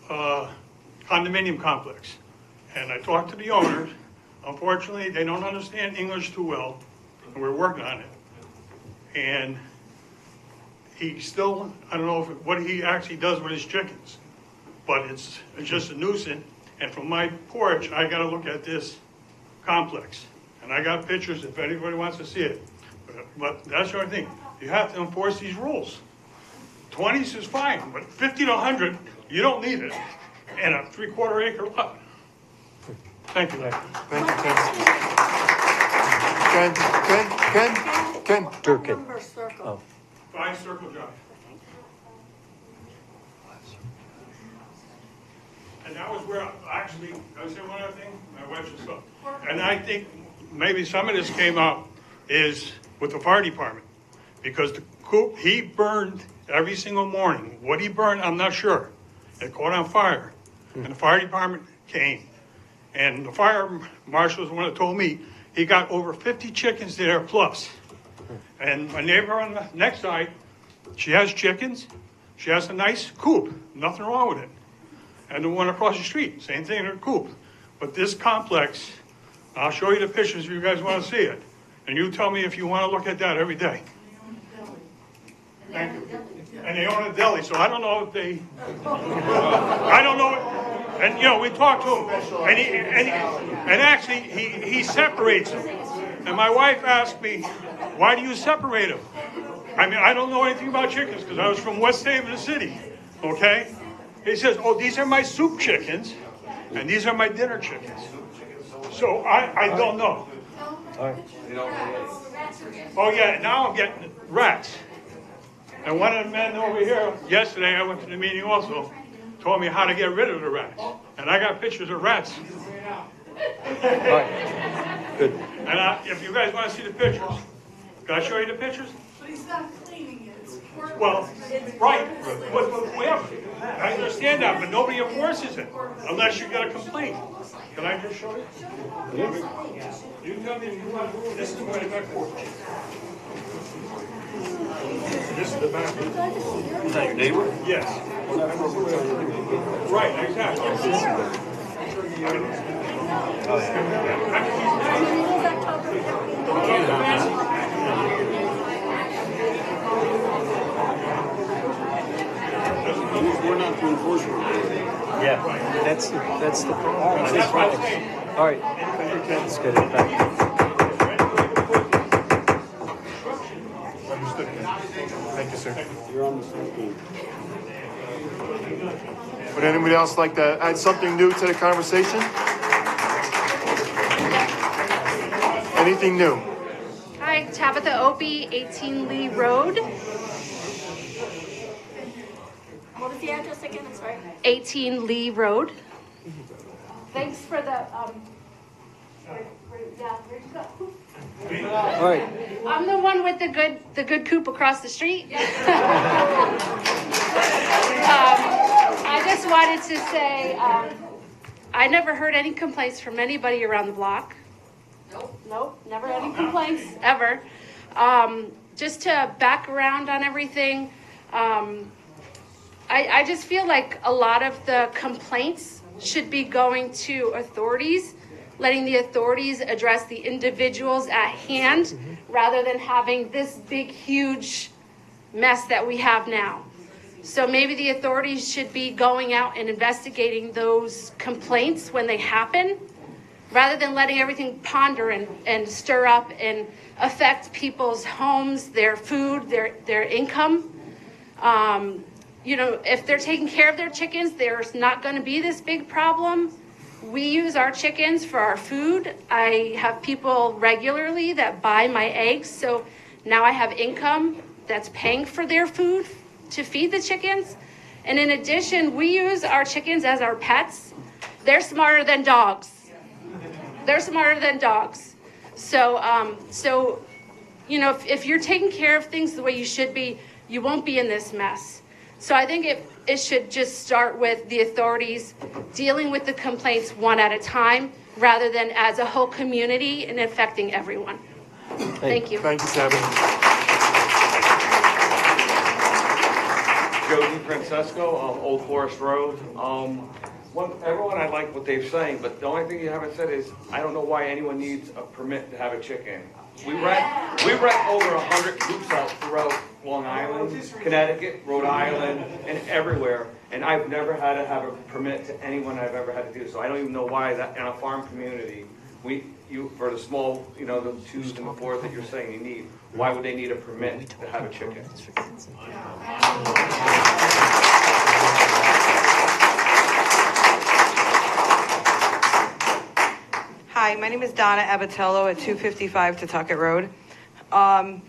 condominium complex. And I talked to the owners. Unfortunately, they don't understand English too well, and we're working on it. And he still, I don't know what he actually does with his chickens, but it's just a nuisance. And from my porch, I got to look at this complex. And I got pictures if anybody wants to see it. But that's the only thing. You have to enforce these rules. 20s is fine, but 50 to 100, you don't need it. And a 3/4 acre lot. Thank you. Thank you, Ken. Ken. Durkin. Oh. 5 Circle Drive. And that was where, actually, can I say one other thing? My wife just spoke. And I think maybe some of this came out is with the fire department. Because the coop, he burned every single morning. What he burned, I'm not sure. It caught on fire. And the fire department came. And the fire marshal was the one that told me he got over 50 chickens there plus. And my neighbor on the next side, she has chickens. She has a nice coop. Nothing wrong with it. And the one across the street, same thing in her coop. But this complex, I'll show you the pictures if you guys want to see it. And you tell me if you want to look at that every day. Thank you. And they own a deli, so I don't know if they, I don't know. And, we talked to him. And actually, he separates them. And my wife asked me, why do you separate them? I mean, I don't know anything about chickens because I was from West Haven City, okay? He says, oh, these are my soup chickens, and these are my dinner chickens. So I don't know. Oh, yeah, now I'm getting rats. And one of the men over here, yesterday I went to the meeting also, told me how to get rid of the rats. And I got pictures of rats. Good. And if you guys want to see the pictures, can I show you the pictures? But he's not cleaning it. Well, right. But I understand that, but nobody enforces it unless you get a complaint. Can I just show you? You tell me if you want to move. This is my back porch. This is the back. Is that your neighbor? Yes. Right, exactly. we're not the enforcement. Yeah, that's the problem. That's the problem. All right, let's get it back. Understood. Thank you, sir. You're on the same team. Would anybody else like to add something new to the conversation? Anything new? Hi, Tabitha Opie, 18 Lee Road. What was the address again? I'm sorry. 18 Lee Road. Thanks for the, yeah, there you go. All right. I'm the one with the good coop across the street. I just wanted to say, I never heard any complaints from anybody around the block. Nope, never any complaints, ever. Just to back around on everything, I just feel like a lot of the complaints should be going to authorities, letting the authorities address the individuals at hand rather than having this big, huge mess that we have now. So maybe the authorities should be going out and investigating those complaints when they happen, rather than letting everything ponder and stir up and affect people's homes, their food, their income. You know, if they're taking care of their chickens, there's not going to be this big problem. We use our chickens for our food. I have people regularly that buy my eggs, so now I have income that's paying for their food to feed the chickens. And in addition, we use our chickens as our pets. They're smarter than dogs. They're smarter than dogs. So, you know, if you're taking care of things the way you should be, you won't be in this mess. So I think it should just start with the authorities dealing with the complaints one at a time, rather than as a whole community and affecting everyone. Thank you. Thank you, Tabby. Jody Francesco, Old Forest Road. Everyone, I like what they're saying, but the only thing you haven't said is, I don't know why anyone needs a permit to have a chicken. We rent over 100 coops out throughout Long Island, Connecticut, Rhode Island, and everywhere. And I've never had to have a permit to anyone I've ever had to do. So I don't even know why that in a farm community, for the small, you know, the 2s and the 4s that you're saying you need, why would they need a permit to have a chicken? Hi, my name is Donna Abatello at 255 Tucket Road. I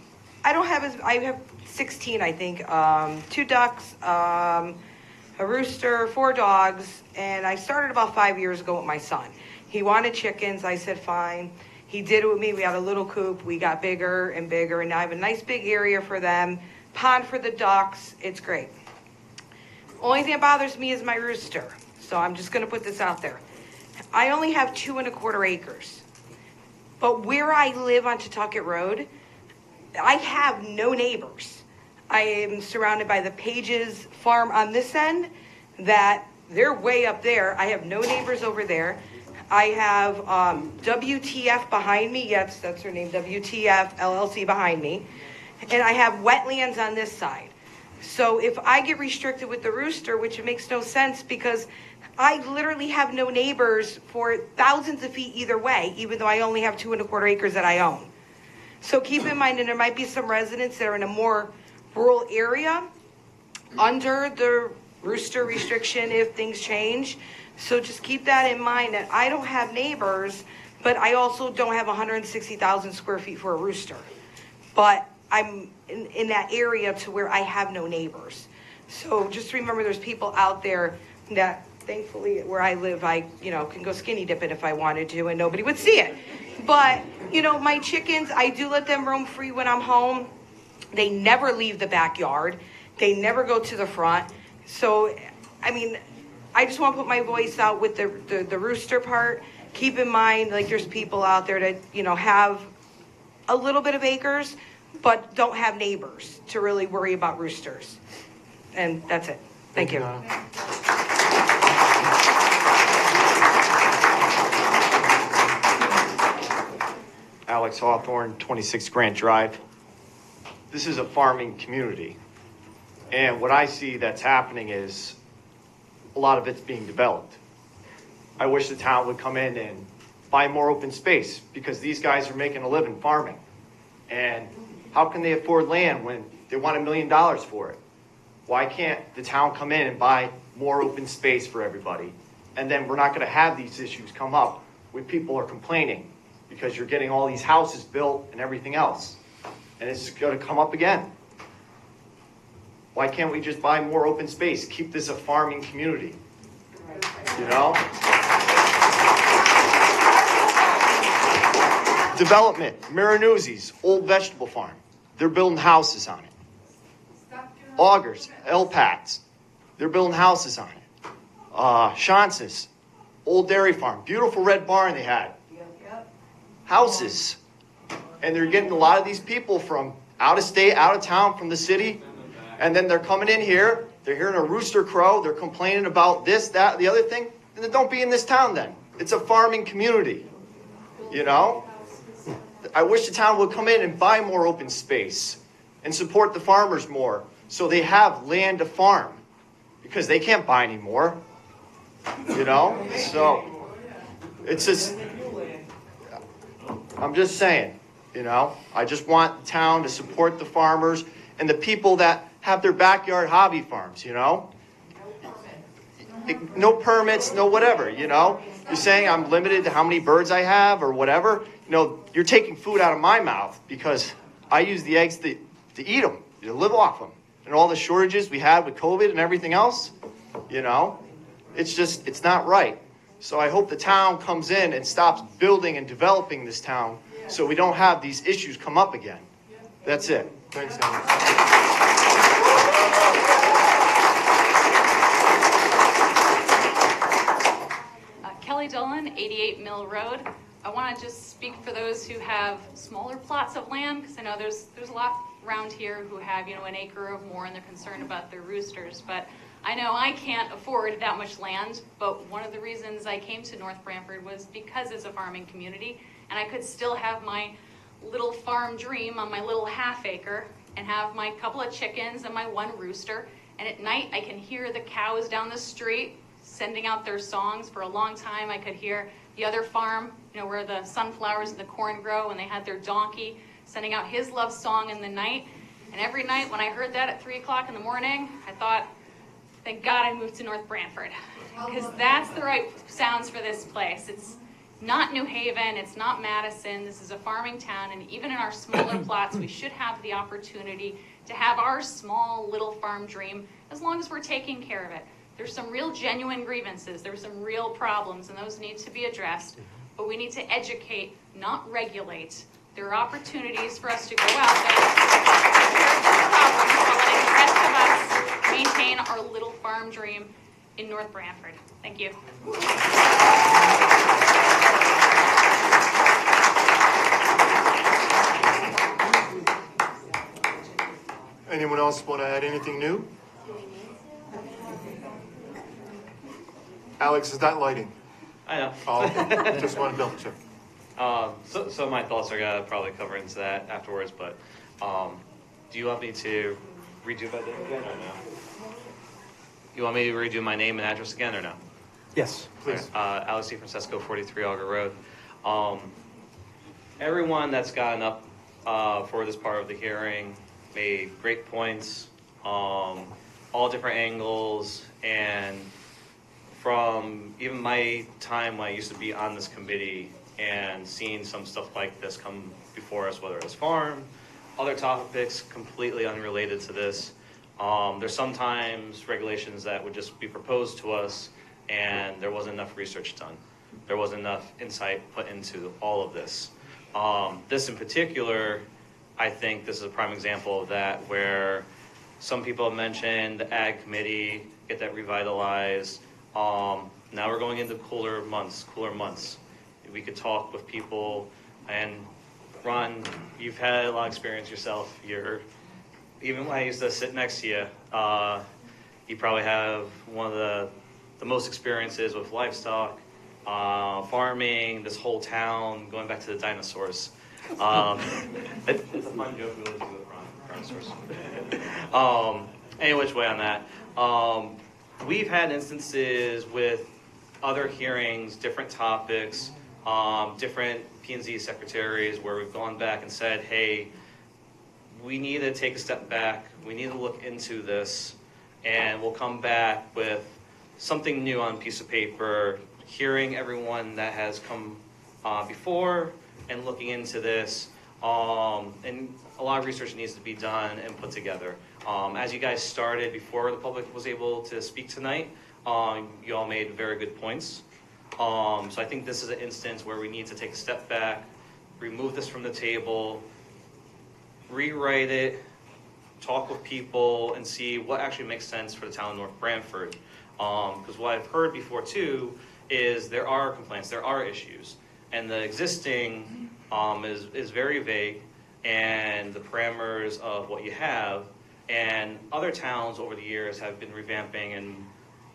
have 16, I think, 2 ducks, a rooster, 4 dogs, and I started about 5 years ago with my son. He wanted chickens. I said, fine. He did it with me. We had a little coop. We got bigger and bigger, and now I have a nice big area for them, pond for the ducks. It's great. Only thing that bothers me is my rooster, so I'm just going to put this out there. I only have 2¼ acres, but where I live on Tucket Road, I have no neighbors. I am surrounded by the Pages farm on this end, that they're way up there. I have no neighbors over there. I have WTF behind me. Yes, that's her name, WTF LLC behind me. And I have wetlands on this side. So if I get restricted with the rooster, which it makes no sense because I literally have no neighbors for thousands of feet either way, even though I only have 2¼ acres that I own. So keep in mind, and there might be some residents that are in a more rural area under the rooster restriction if things change. So just keep that in mind, that I don't have neighbors, but I also don't have 160,000 square feet for a rooster. But I'm in that area to where I have no neighbors. So just remember, there's people out there that, thankfully, where I live, I can go skinny dipping if I wanted to, and nobody would see it. But my chickens, I do let them roam free when I'm home. They never leave the backyard. They never go to the front. So, I mean, I just want to put my voice out with the rooster part. Keep in mind, like, there's people out there that have a little bit of acres, but don't have neighbors to really worry about roosters. And that's it. Thank you. Alex Hawthorne, 26 Grant Drive. This is a farming community. And what I see that's happening is a lot of it's being developed. I wish the town would come in and buy more open space because these guys are making a living farming. And how can they afford land when they want $1 million for it? Why can't the town come in and buy more open space for everybody? And then we're not going to have these issues come up where people are complaining because you're getting all these houses built and everything else. And it's going to come up again. Why can't we just buy more open space? Keep this a farming community. You know? Development, Marinuzzi's, old vegetable farm. They're building houses on it. Augers, Elpats, they're building houses on it. Chances, old dairy farm, beautiful red barn they had. Houses. And they're getting a lot of these people from out of state, out of town, from the city. And then they're coming in here, they're hearing a rooster crow, they're complaining about this, that, the other thing. Then don't be in this town then. It's a farming community. You know? I wish the town would come in and buy more open space and support the farmers more so they have land to farm because they can't buy anymore. You know? So it's just, I'm just saying, you know, I just want the town to support the farmers and the people that have their backyard hobby farms, you know? No permits, no whatever, you know? You're saying I'm limited to how many birds I have or whatever. You know, you're taking food out of my mouth because I use the eggs to eat them, to live off them. And all the shortages we had with COVID and everything else, you know? It's just, it's not right. So I hope the town comes in and stops building and developing this town so we don't have these issues come up again. That's it. Thanks, Alex. Kelly Dolan, 88 Mill Road. I want to just speak for those who have smaller plots of land, because I know there's a lot around here who have, you know, an acre or more, and they're concerned about their roosters. But I know I can't afford that much land, but one of the reasons I came to North Branford was because it's a farming community, and I could still have my little farm dream on my little half acre and have my couple of chickens and my one rooster. And at night I can hear the cows down the street sending out their songs. For a long time I could hear the other farm, you know, where the sunflowers and the corn grow, and they had their donkey sending out his love song in the night. And every night when I heard that at 3 o'clock in the morning, I thought, thank God I moved to North Branford, because that's the right sounds for this place. It's not New Haven, it's not Madison, this is a farming town, and even in our smaller plots, we should have the opportunity to have our small little farm dream, as long as we're taking care of it. There's some real genuine grievances, there's some real problems, and those need to be addressed, but we need to educate, not regulate. There are opportunities for us to go out there, while letting the rest of us maintain our little farm dream in North Branford. Thank you. Anyone else want to add anything new? Alex, is that lighting? I know. Oh, okay. Just want to double check. So my thoughts are gonna probably cover into that afterwards, but do you want me to redo my name again or no? You want me to redo my name and address again or no? Yes, please. Alex D. Francesco, 43 Auger Road. Everyone that's gotten up for this part of the hearing made great points, all different angles, and from even my time when I used to be on this committee and seeing some stuff like this come before us, whether it's farm, other topics completely unrelated to this. There's sometimes regulations that would just be proposed to us and there wasn't enough research done. There wasn't enough insight put into all of this. This in particular, I think this is a prime example of that, where some people have mentioned the ag committee, get that revitalized. Now we're going into cooler months. We could talk with people, and Ron, you've had a lot of experience yourself. Even when I used to sit next to you, you probably have one of the most experiences with livestock, farming, this whole town, going back to the dinosaurs. It's a fun joke we always do with Ron, dinosaurs. any which way on that. We've had instances with other hearings, different topics, different P&Z secretaries where we've gone back and said, hey, we need to take a step back. We need to look into this, and we'll come back with something new on a piece of paper, hearing everyone that has come before and looking into this. And a lot of research needs to be done and put together. As you guys started before the public was able to speak tonight, you all made very good points. So I think this is an instance where we need to take a step back, remove this from the table, rewrite it, talk with people, and see what actually makes sense for the town of North Branford. Because what I've heard before too is there are complaints, there are issues, and the existing is very vague, and the parameters of what you have, and other towns over the years have been revamping and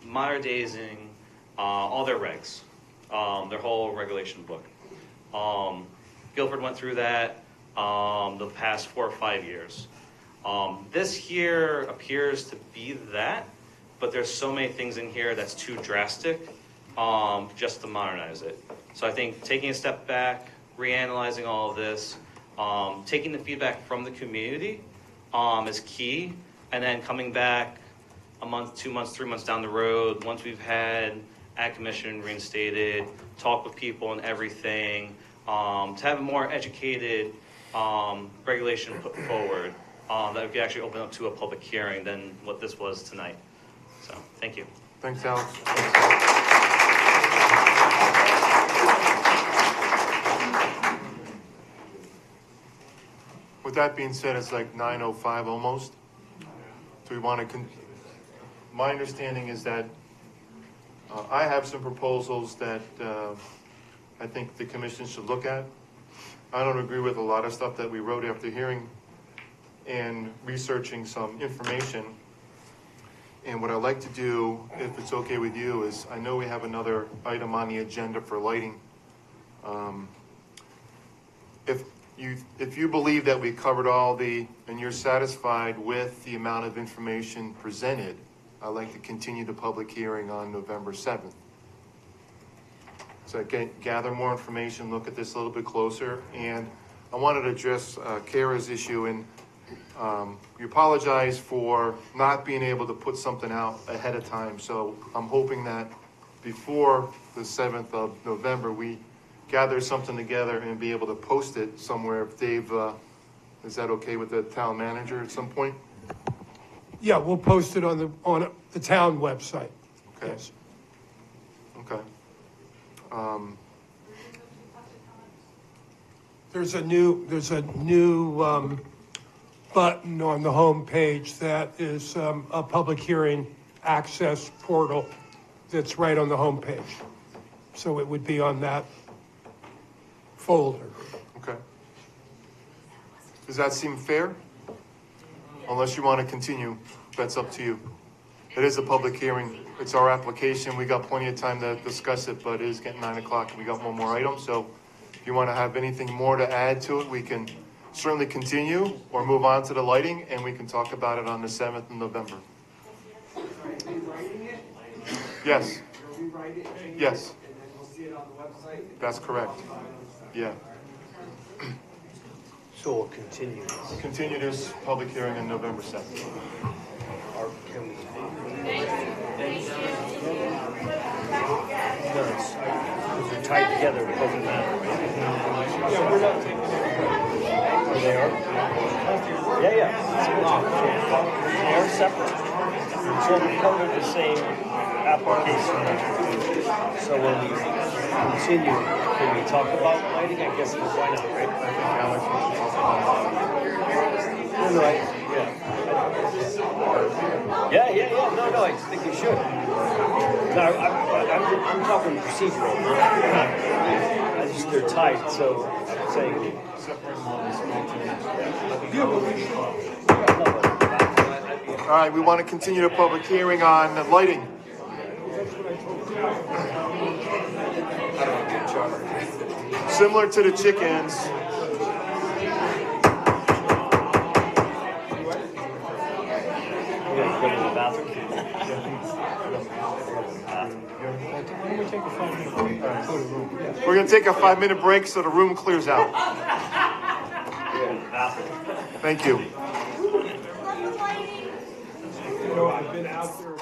modernizing all their regs, their whole regulation book. Guilford went through that the past 4 or 5 years. This here appears to be that, but there's so many things in here that's too drastic just to modernize it. So I think taking a step back, reanalyzing all of this, taking the feedback from the community is key, and then coming back a month, 2 months, 3 months down the road, once we've had Ag Commission reinstated, talk with people and everything, to have a more educated regulation put forward that we could actually open up to a public hearing than what this was tonight. So, thank you. Thanks, Alex. With that being said, it's like 9:05 almost. Do we want to, my understanding is that I have some proposals that I think the commission should look at. I don't agree with a lot of stuff that we wrote after hearing and researching some information. And what I'd like to do, if it's okay with you, is I know we have another item on the agenda for lighting. If you believe that we covered all and you're satisfied with the amount of information presented, I'd like to continue the public hearing on November 7th. So gather more information, look at this a little bit closer, and I wanted to address Kara's issue, and we apologize for not being able to put something out ahead of time. So I'm hoping that before the 7th of November, we gather something together and be able to post it somewhere. If Dave, is that okay with the town manager at some point? Yeah, we'll post it on the town website. Okay. Yes. Okay. There's a new button on the home page that is a public hearing access portal that's right on the home page. So it would be on that folder. Okay. Does that seem fair? Unless you want to continue, that's up to you. It is a public hearing. It's our application. We got plenty of time to discuss it, but it is getting 9 o'clock and we got one more item. So if you want to have anything more to add to it, we can certainly continue or move on to the lighting, and we can talk about it on the 7th of November. Yes. Yes. That's correct. Yeah. So we'll continue this. Continue this public hearing on November 7th. Or can we? Because they're tied together, it doesn't matter. Yeah, we're not taking Oh, they are? Yeah. They are separate. So we're part of the same application. So when we continue, can we talk about lighting? I guess why not, right? Yeah. No, I think we should. No, I'm talking procedural. They're tied, so I'm saying. All right, we want to continue the public hearing on lighting. Similar to the chickens. Why don't we take a 5-minute break? Clear the room. Yeah. We're going to take a 5-minute break so the room clears out. Thank you. You know, I've been out there.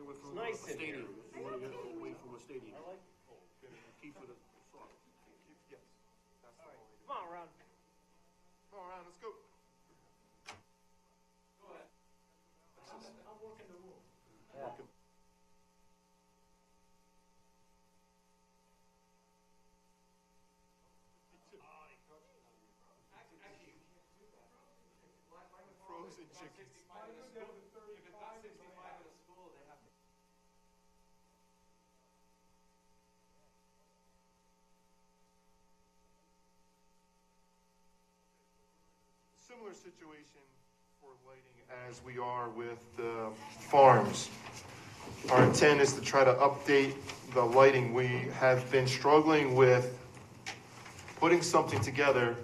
It's nice in here. You want to get away from a stadium. I like keep it soft. Yes, that's right. Come on, Ron. Come on, Ron, let's go. I'm working the room. Frozen chickens. Similar situation for lighting as we are with the farms. Our intent is to try to update the lighting. We have been struggling with putting something together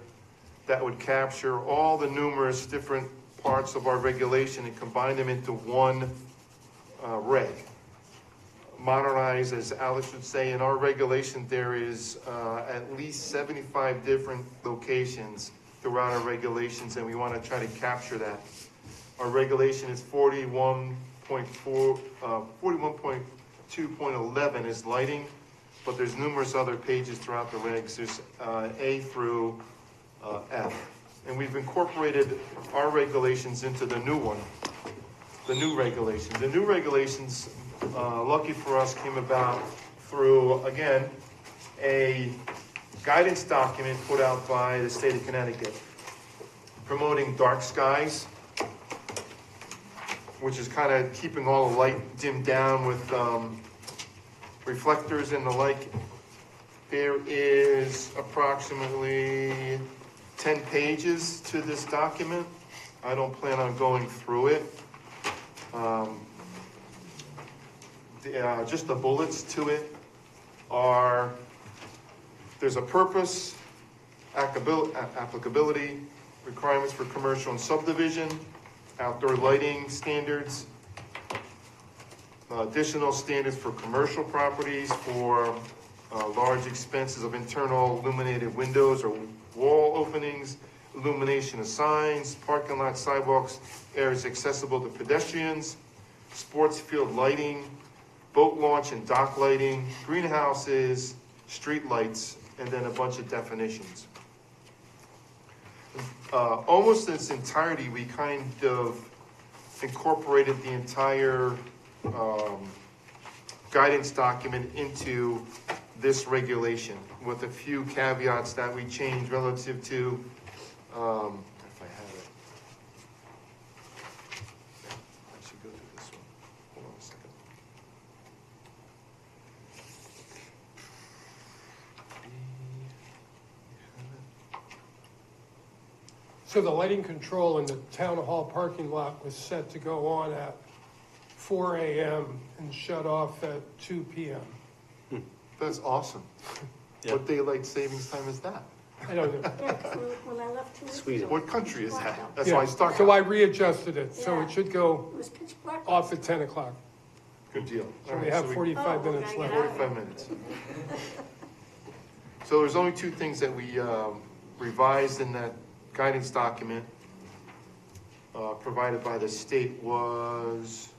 that would capture all the numerous different parts of our regulation and combine them into one reg. Modernize, as Alex would say, in our regulation there is at least 75 different locations throughout our regulations, and we want to try to capture that. Our regulation is 41.2.11 is lighting, but there's numerous other pages throughout the regs. There's A through F. And we've incorporated our regulations into the new one, the new regulations. The new regulations, lucky for us, came about through, again, a guidance document put out by the state of Connecticut promoting dark skies, which is kind of keeping all the light dimmed down with reflectors and the like. There is approximately 10 pages to this document. I don't plan on going through it. Just the bullets to it are, there's a purpose, applicability, requirements for commercial and subdivision, outdoor lighting standards, additional standards for commercial properties for large expenses of internal illuminated windows or wall openings, illumination of signs, parking lot, sidewalks, areas accessible to pedestrians, sports field lighting, boat launch and dock lighting, greenhouses, street lights, and then a bunch of definitions. Almost in its entirety, we kind of incorporated the entire guidance document into this regulation with a few caveats that we changed relative to, if I have it. I should go through this one. Hold on a second. So the lighting control in the town hall parking lot was set to go on at 4 a.m. and shut off at 2 p.m. That's awesome. What daylight savings time is that? I don't know. Yeah, 'cause when I left 2 weeks ago, What country is that? That's Yeah, why I started. so I readjusted it, so Yeah. it should go it was pitch black. off at 10 o'clock. Good deal. So All we right, have so 45 Oh, minutes okay, left. yeah. 45 minutes. So there's only two things that we revised in that guidance document provided by the state was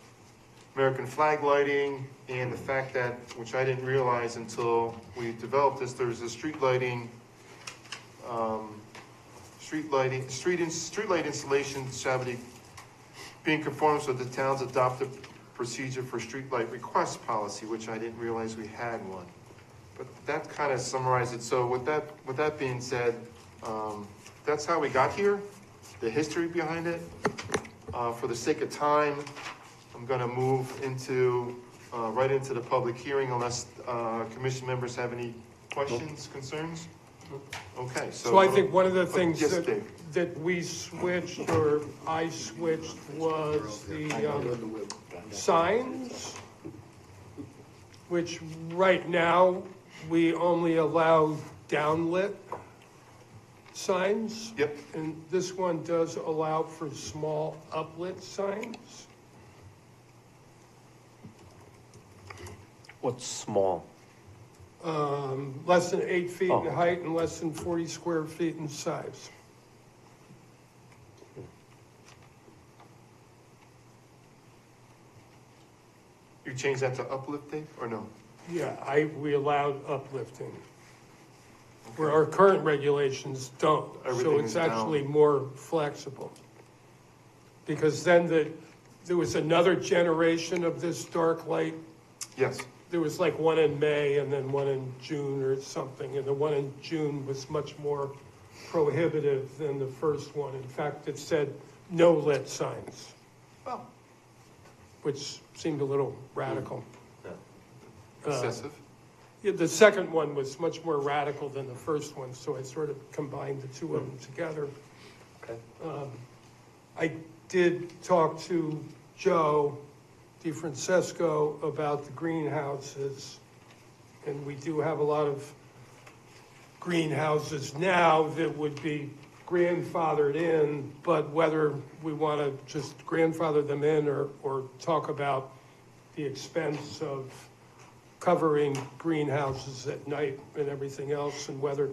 American flag lighting and the fact that, which I didn't realize until we developed this, there's a street light installation shall be in conformance with the town's adopted procedure for street light request policy, which I didn't realize we had one. But that kind of summarized it. So with that being said, that's how we got here, the history behind it. For the sake of time, I'm going to move into right into the public hearing unless commission members have any questions, concerns? Okay, So I think one of the things Yes, Dave. that we switched, or I switched, was the signs, which right now, we only allow downlit signs. Yep. And this one does allow for small uplit signs. What's small? Less than 8 feet Oh. in height and less than 40 square feet in size. You changed that to uplift, Dave, or no? Yeah, we allowed uplifting. Where our current regulations don't. So Everything it's is down. actually more flexible. Because then there was another generation of this dark light. Yes. There was like one in May and then one in June or something. And the one in June was much more prohibitive than the first one. In fact, it said no lit signs. Oh. Which seemed a little radical. Excessive. Yeah, the second one was much more radical than the first one, so I sort of combined the two of them together. Okay. I did talk to Joe, DeFrancesco about the greenhouses, and we do have a lot of greenhouses now that would be grandfathered in, but whether we want to just grandfather them in or talk about the expense of covering greenhouses at night and everything else, and whether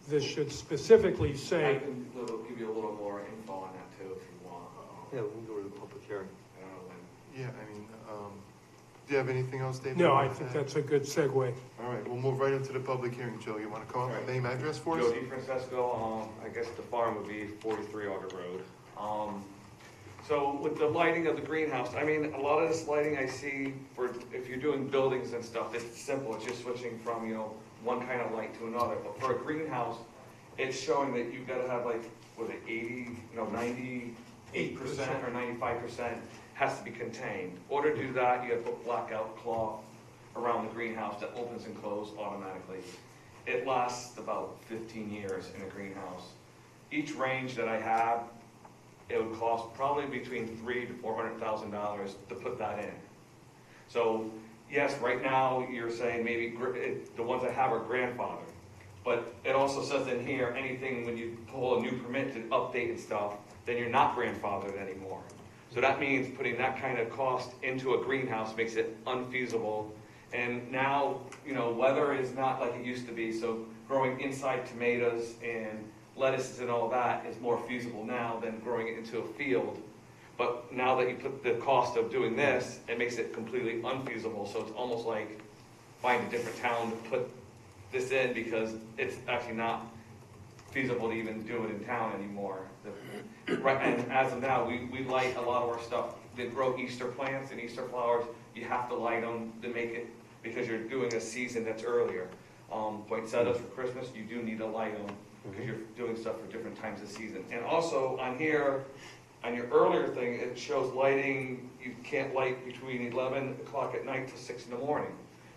this should specifically say. I can give you a little more info on that too, if you want. Yeah, we can go to the public hearing. I don't know when. Yeah, I mean, do you have anything else, Dave? No, I think that's a good segue. All right, we'll move right into the public hearing. Joe, you want to call out the name, address for us? Joe DeFrancesco, I guess the farm would be 43 Auger Road. So with the lighting of the greenhouse, I mean, a lot of this lighting I see for, if you're doing buildings and stuff, it's simple. It's just switching from, one kind of light to another. But for a greenhouse, it's showing that you've got to have like, 98% or 95% has to be contained. In order to do that, you have to put blackout cloth around the greenhouse that opens and closes automatically. It lasts about 15 years in a greenhouse. Each range that I have, it would cost probably between $300,000 to $400,000 to put that in. So yes, right now you're saying maybe the ones I have are grandfathered, but it also says in here, anything when you pull a new permit to update and stuff, then you're not grandfathered anymore. So that means putting that kind of cost into a greenhouse makes it unfeasible. And now, weather is not like it used to be, so growing inside tomatoes and lettuces and all that is more feasible now than growing it into a field. But now that you put the cost of doing this, it makes it completely unfeasible. So it's almost like find a different town to put this in because it's actually not feasible to even do it in town anymore. Right, and as of now, we light a lot of our stuff. They grow Easter plants and Easter flowers. You have to light them to make it, because you're doing a season that's earlier. Poinsettias for Christmas, you do need to light them because you're doing stuff for different times of season. And also on here, on your earlier thing, it shows lighting, you can't light between 11 o'clock at night to 6 in the morning.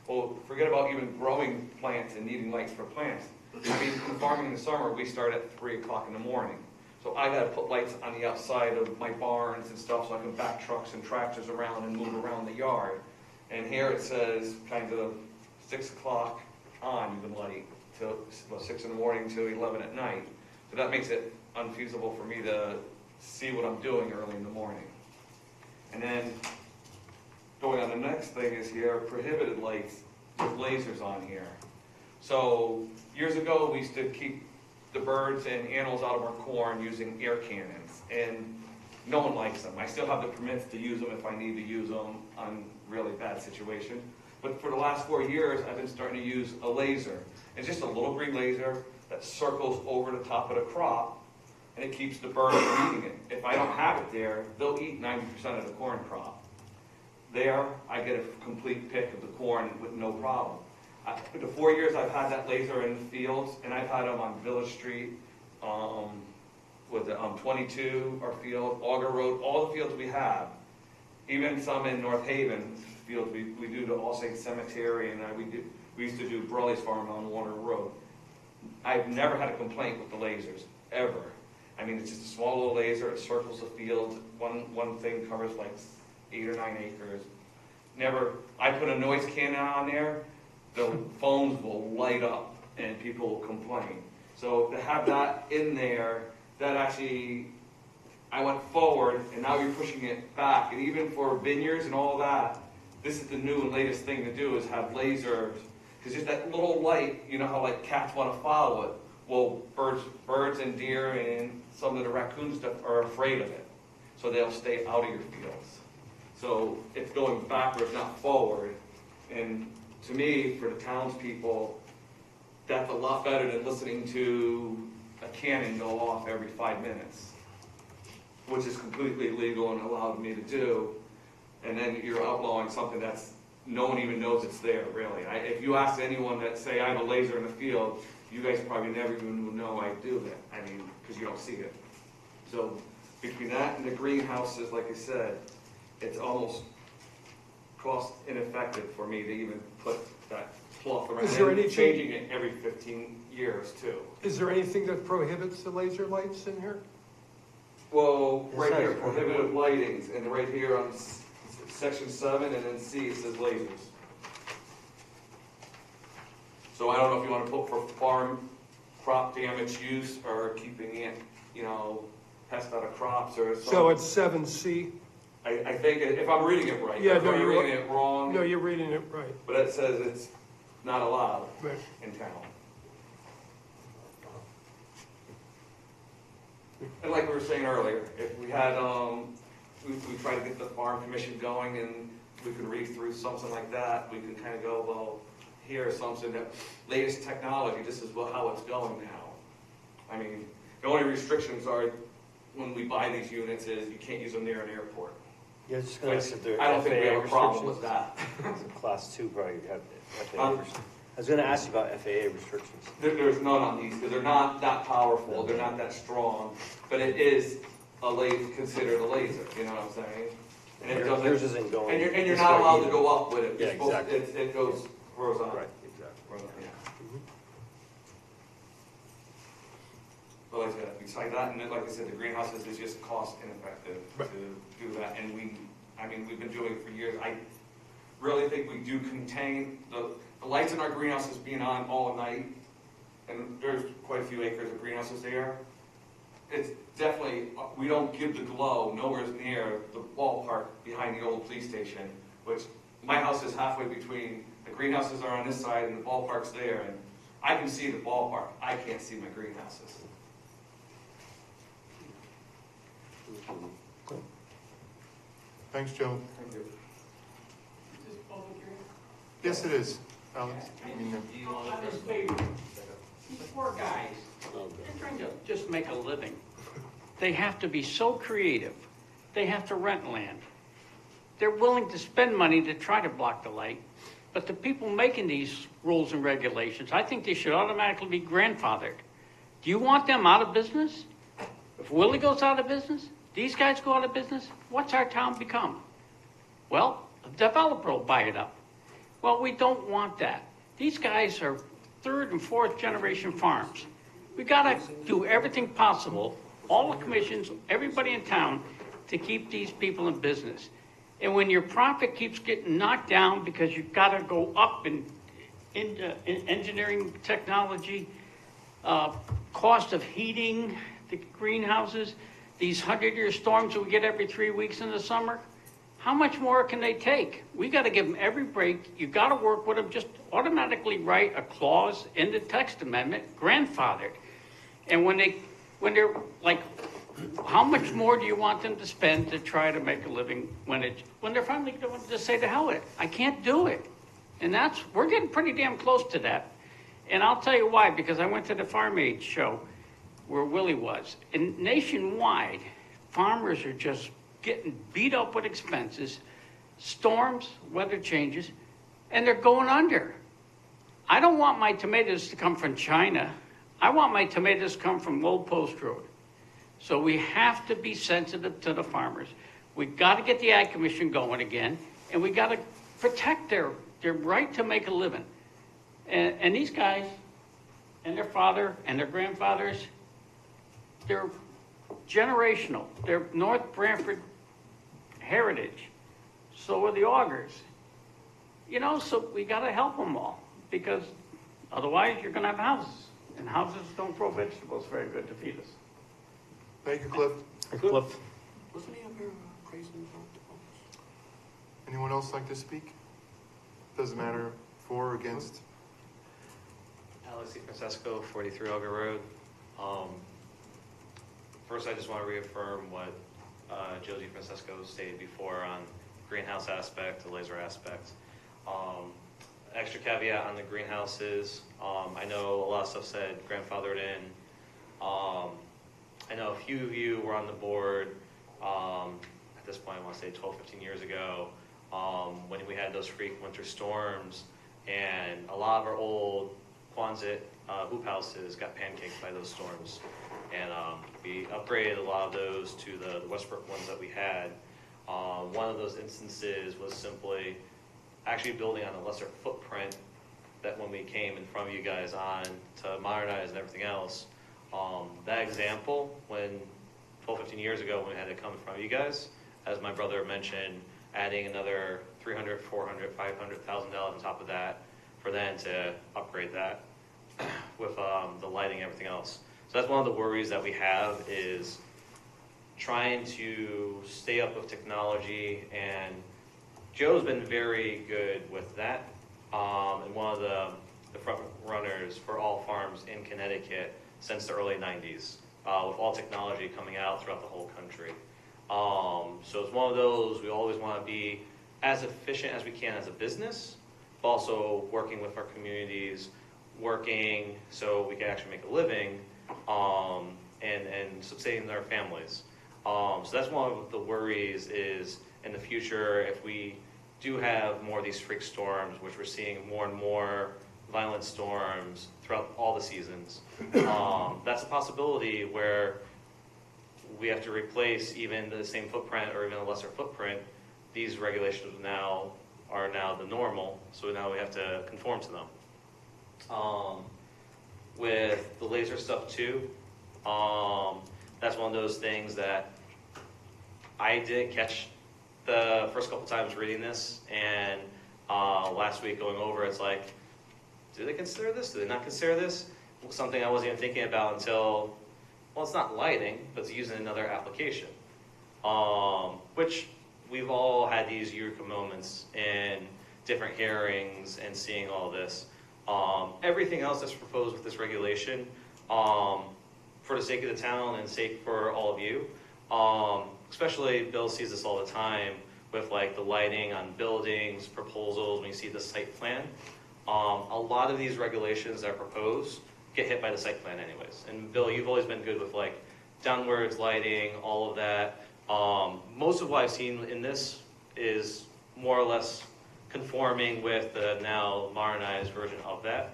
Well, forget about even growing plants and needing lights for plants. I mean, farming in the summer, we start at 3 o'clock in the morning. So I gotta put lights on the outside of my barns and stuff so I can back trucks and tractors around and move around the yard. And here it says kind of 6 o'clock on, you can light till 6 in the morning till 11 at night. So that makes it unfeasible for me to see what I'm doing early in the morning. And then going on, the next thing is here, prohibited lights with lasers on here. So years ago, we used to keep the birds and animals out of our corn using air cannons, and no one likes them. I still have the permits to use them if I need to use them on really bad situation. But for the last 4 years, I've been starting to use a laser. It's just a little green laser that circles over the top of the crop, and it keeps the birds from eating it. If I don't have it there, they'll eat 90% of the corn crop. There, I get a complete pick of the corn with no problem. The 4 years I've had that laser in the fields, and I've had them on Village Street, with the 22, our field, Auger Road, all the fields we have, even some in North Haven fields, we do the All Saints Cemetery, and we used to do Brawley's Farm on Warner Road. I've never had a complaint with the lasers, ever. I mean, it's just a small little laser, it circles the field, one thing covers like 8 or 9 acres. Never, I put a noise cannon on there, the phones will light up and people will complain. So to have that in there, that actually, I went forward and now you're pushing it back. And even for vineyards and all that, this is the new and latest thing to do is have lasers. Because just that little light, you know how like cats want to follow it. Well, birds and deer and some of the raccoon stuff are afraid of it. So they'll stay out of your fields. So it's going backwards, not forward. And to me, for the townspeople, that's a lot better than listening to a cannon go off every 5 minutes, which is completely legal and allowed me to do. And then you're outlawing something that's no one even knows it's there, really. If you ask anyone that say I have a laser in the field, you guys probably never even will know I do that. I mean, because you don't see it. So between that and the greenhouses, like I said, it's almost cost ineffective for me to even put that cloth around. Is there and anything, changing it every 15 years too. Is there anything that prohibits the laser lights in here? Well, right here, prohibited lightings, and right here on section 7, and then C, it says lasers. So I don't know if you want to put for farm crop damage use or keeping it, pest out of crops or something. So it's 7C? I think if I'm reading it right. Yeah, If no, I'm you're reading it wrong. No, you're reading it right. But it says it's not allowed Right. in town. And like we were saying earlier, if we had, we tried to get the farm commission going and we could read through something like that, we could kind of go, well, here's something that, latest technology, this is how it's going now. I mean, the only restrictions are when we buy these units is you can't use them near an airport. Yeah, just gonna ask if there are I don't think we FAA have a problem with restrictions. that. Class 2 probably have FAA Um, restrictions. I was gonna ask you about FAA restrictions. There's none on these, because they're not that powerful, they're not that strong, but it is a laser, considered a laser, you know what I'm saying? And it doesn't. Yours isn't going And you're this not way allowed either. to go up with it. Yeah, You're supposed- exactly. It goes horizontal. Right, exactly. Yeah. But like I said, besides that, and then, like I said, the greenhouses is just cost ineffective to do that, and we've been doing it for years. I really think we do contain the lights in our greenhouses being on all night, and there's quite a few acres of greenhouses there. It's definitely, we don't give the glow nowhere near the ballpark behind the old police station, which my house is halfway between, the greenhouses are on this side and the ballpark's there, and I can see the ballpark, I can't see my greenhouses. Thanks, Joe. Thank you. Yes, it is, Alex. These poor guys, they're trying to just make a living. They have to be so creative. They have to rent land. They're willing to spend money to try to block the light. But the people making these rules and regulations, I think they should automatically be grandfathered. Do you want them out of business? If Willie goes out of business, these guys go out of business, what's our town become? Well, a developer will buy it up. Well, we don't want that. These guys are third and fourth generation farms. We gotta do everything possible, all the commissions, everybody in town, to keep these people in business. And when your profit keeps getting knocked down because you've gotta go up in engineering technology, cost of heating the greenhouses, these 100-year storms that we get every 3 weeks in the summer, how much more can they take? We got to give them every break. You got to work with them. Just automatically write a clause in the text amendment, grandfathered. And when they're like, how much more do you want them to spend to try to make a living when they're finally going to just say to hell with it? I can't do it. And we're getting pretty damn close to that. And I'll tell you why, because I went to the Farm Aid show where Willie was. And nationwide, farmers are just getting beat up with expenses, storms, weather changes, and they're going under. I don't want my tomatoes to come from China. I want my tomatoes to come from Old Post Road. So we have to be sensitive to the farmers. We got to get the Ag Commission going again, and we got to protect their right to make a living. And these guys, and their father and their grandfathers, they're generational. They're North Branford heritage. So are the Augers. So we got to help them all, because otherwise you're going to have houses. And houses don't grow vegetables very good to feed us. Thank you, Cliff. Cliff. Wasn't he up here praising Anyone else like to speak? Doesn't matter, for or against. Alex Francesco, 43 Auger Road. First, I just want to reaffirm what Joe Francesco stated before on greenhouse aspect, the laser aspect. Extra caveat on the greenhouses. I know a lot of stuff said grandfathered in. I know a few of you were on the board at this point, I want to say 12, 15 years ago, when we had those freak winter storms, and a lot of our old Quonset hoop houses got pancaked by those storms. And we upgraded a lot of those to the Westbrook ones that we had. One of those instances was simply actually building on a lesser footprint that when we came in front of you guys on to modernize and everything else. That example, when 12, 15 years ago when we had to come in front of you guys, as my brother mentioned, adding another $300, $400, $500,000 on top of that for then to upgrade that with the lighting and everything else. So that's one of the worries that we have, is trying to stay up with technology, and Joe's been very good with that, and one of the front runners for all farms in Connecticut since the early 90s, with all technology coming out throughout the whole country. So it's one of those, we always want to be as efficient as we can as a business, but also working with our communities, working so we can actually make a living, and sustain their families. So that's one of the worries, is in the future, if we do have more of these freak storms, which we're seeing more and more violent storms throughout all the seasons, that's a possibility where we have to replace even the same footprint or even a lesser footprint. These regulations are now the normal, so now we have to conform to them. With the laser stuff too, that's one of those things that I didn't catch the first couple times reading this, and last week going over, it's like, do they consider this? Do they not consider this? Something I wasn't even thinking about until, well, it's not lighting, but it's using another application, which we've all had these eureka moments in different hearings and seeing all this. Everything else that's proposed with this regulation, for the sake of the town and sake for all of you, especially Bill sees this all the time with like the lighting on buildings, proposals, when you see the site plan. A lot of these regulations that are proposed get hit by the site plan anyways. And Bill, you've always been good with like downwards lighting, all of that. Most of what I've seen in this is more or less conforming with the now modernized version of that.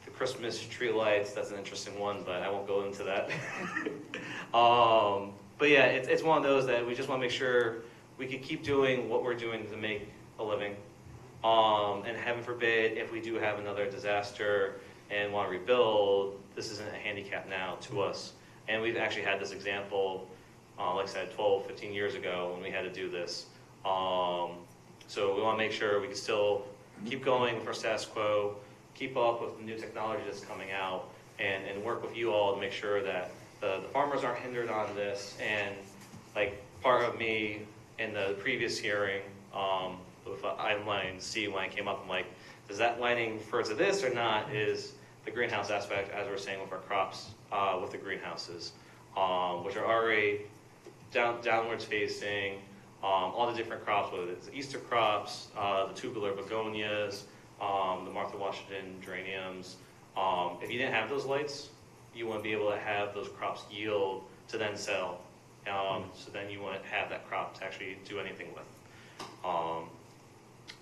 The Christmas tree lights, that's an interesting one, but I won't go into that. But yeah, it's one of those that we just want to make sure we can keep doing what we're doing to make a living. And heaven forbid, if we do have another disaster and want to rebuild, this isn't a handicap now to us. And we've actually had this example, like I said, 12, 15 years ago when we had to do this. So we want to make sure we can still keep going with our status quo, keep up with the new technology that's coming out, and work with you all to make sure that the farmers aren't hindered on this. And like part of me in the previous hearing, with item line C, when I came up, I'm like, does that lighting refer to this or not, is the greenhouse aspect, as we're saying with our crops, with the greenhouses, which are already downwards facing, all the different crops, whether it's Easter crops, the tubular begonias, the Martha Washington geraniums. If you didn't have those lights, you wouldn't be able to have those crops yield to then sell. So then you wouldn't have that crop to actually do anything with.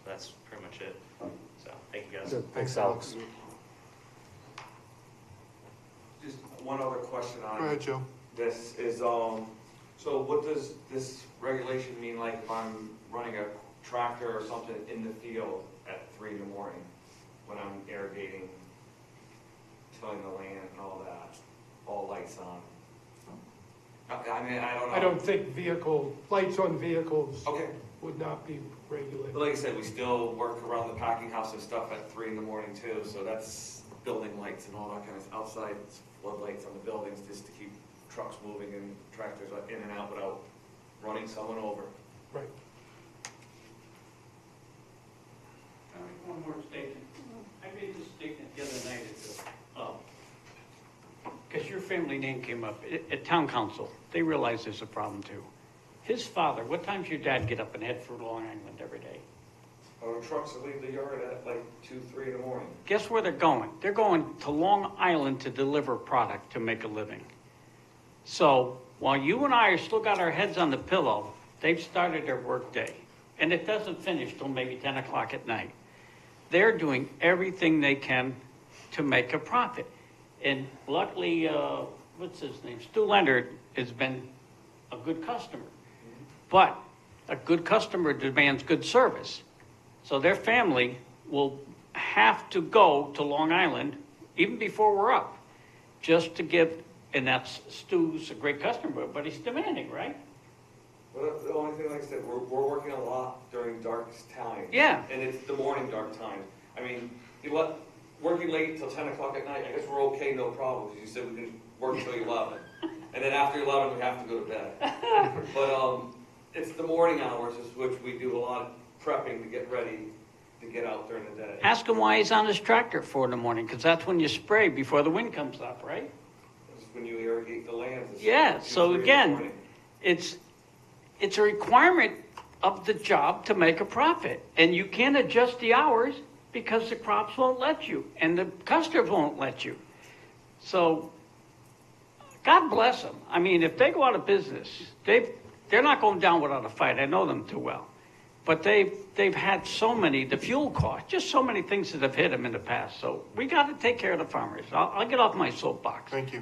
That's pretty much it. So thank you guys. Good. Thanks, Alex. Just one other question on Go ahead, Joe. this is, so what does this regulation mean, like if I'm running a tractor or something in the field at 3 in the morning when I'm irrigating, tilling the land and all that, all lights on? I mean, I don't know. I don't think lights on vehicles Okay. would not be regulated. But like I said, we still work around the packing house and stuff at 3 in the morning too, so that's building lights and all that kind of outside floodlights on the buildings just to keep trucks moving and tractors in and out without running someone over. Right. I'll make one more statement. I made this statement the other night because your family name came up at town council. They realize there's a problem too. His father, what time's your dad get up and head for Long Island every day? Trucks will leave the yard at like 2, 3 in the morning. Guess where they're going? They're going to Long Island to deliver product to make a living. So while you and I are still got our heads on the pillow, they've started their work day. And it doesn't finish till maybe 10 o'clock at night. They're doing everything they can to make a profit. And luckily, what's his name? Stu Leonard has been a good customer. But a good customer demands good service. So their family will have to go to Long Island, even before we're up, just to give, and that's Stu's a great customer, but he's demanding, right? Well, the only thing, like I said, we're working a lot during dark times. Yeah. And it's the morning dark time. I mean, working late till 10 o'clock at night, I guess we're okay, no problem, because you said we can work till 11. And then after 11, we have to go to bed. But it's the morning hours is which we do a lot of prepping to get ready to get out during the day. Ask him why he's on his tractor at 4 in the morning, because that's when you spray before the wind comes up, right? It's when you irrigate the lands. It's Yeah, 2, so 3 in the again, morning. it's a requirement of the job to make a profit. And you can't adjust the hours because the crops won't let you and the customers won't let you. So God bless them. I mean, if they go out of business, they're not going down without a fight. I know them too well. But they've had so many, the fuel cost, just so many things that have hit them in the past. So we got to take care of the farmers. I'll get off my soapbox. Thank you.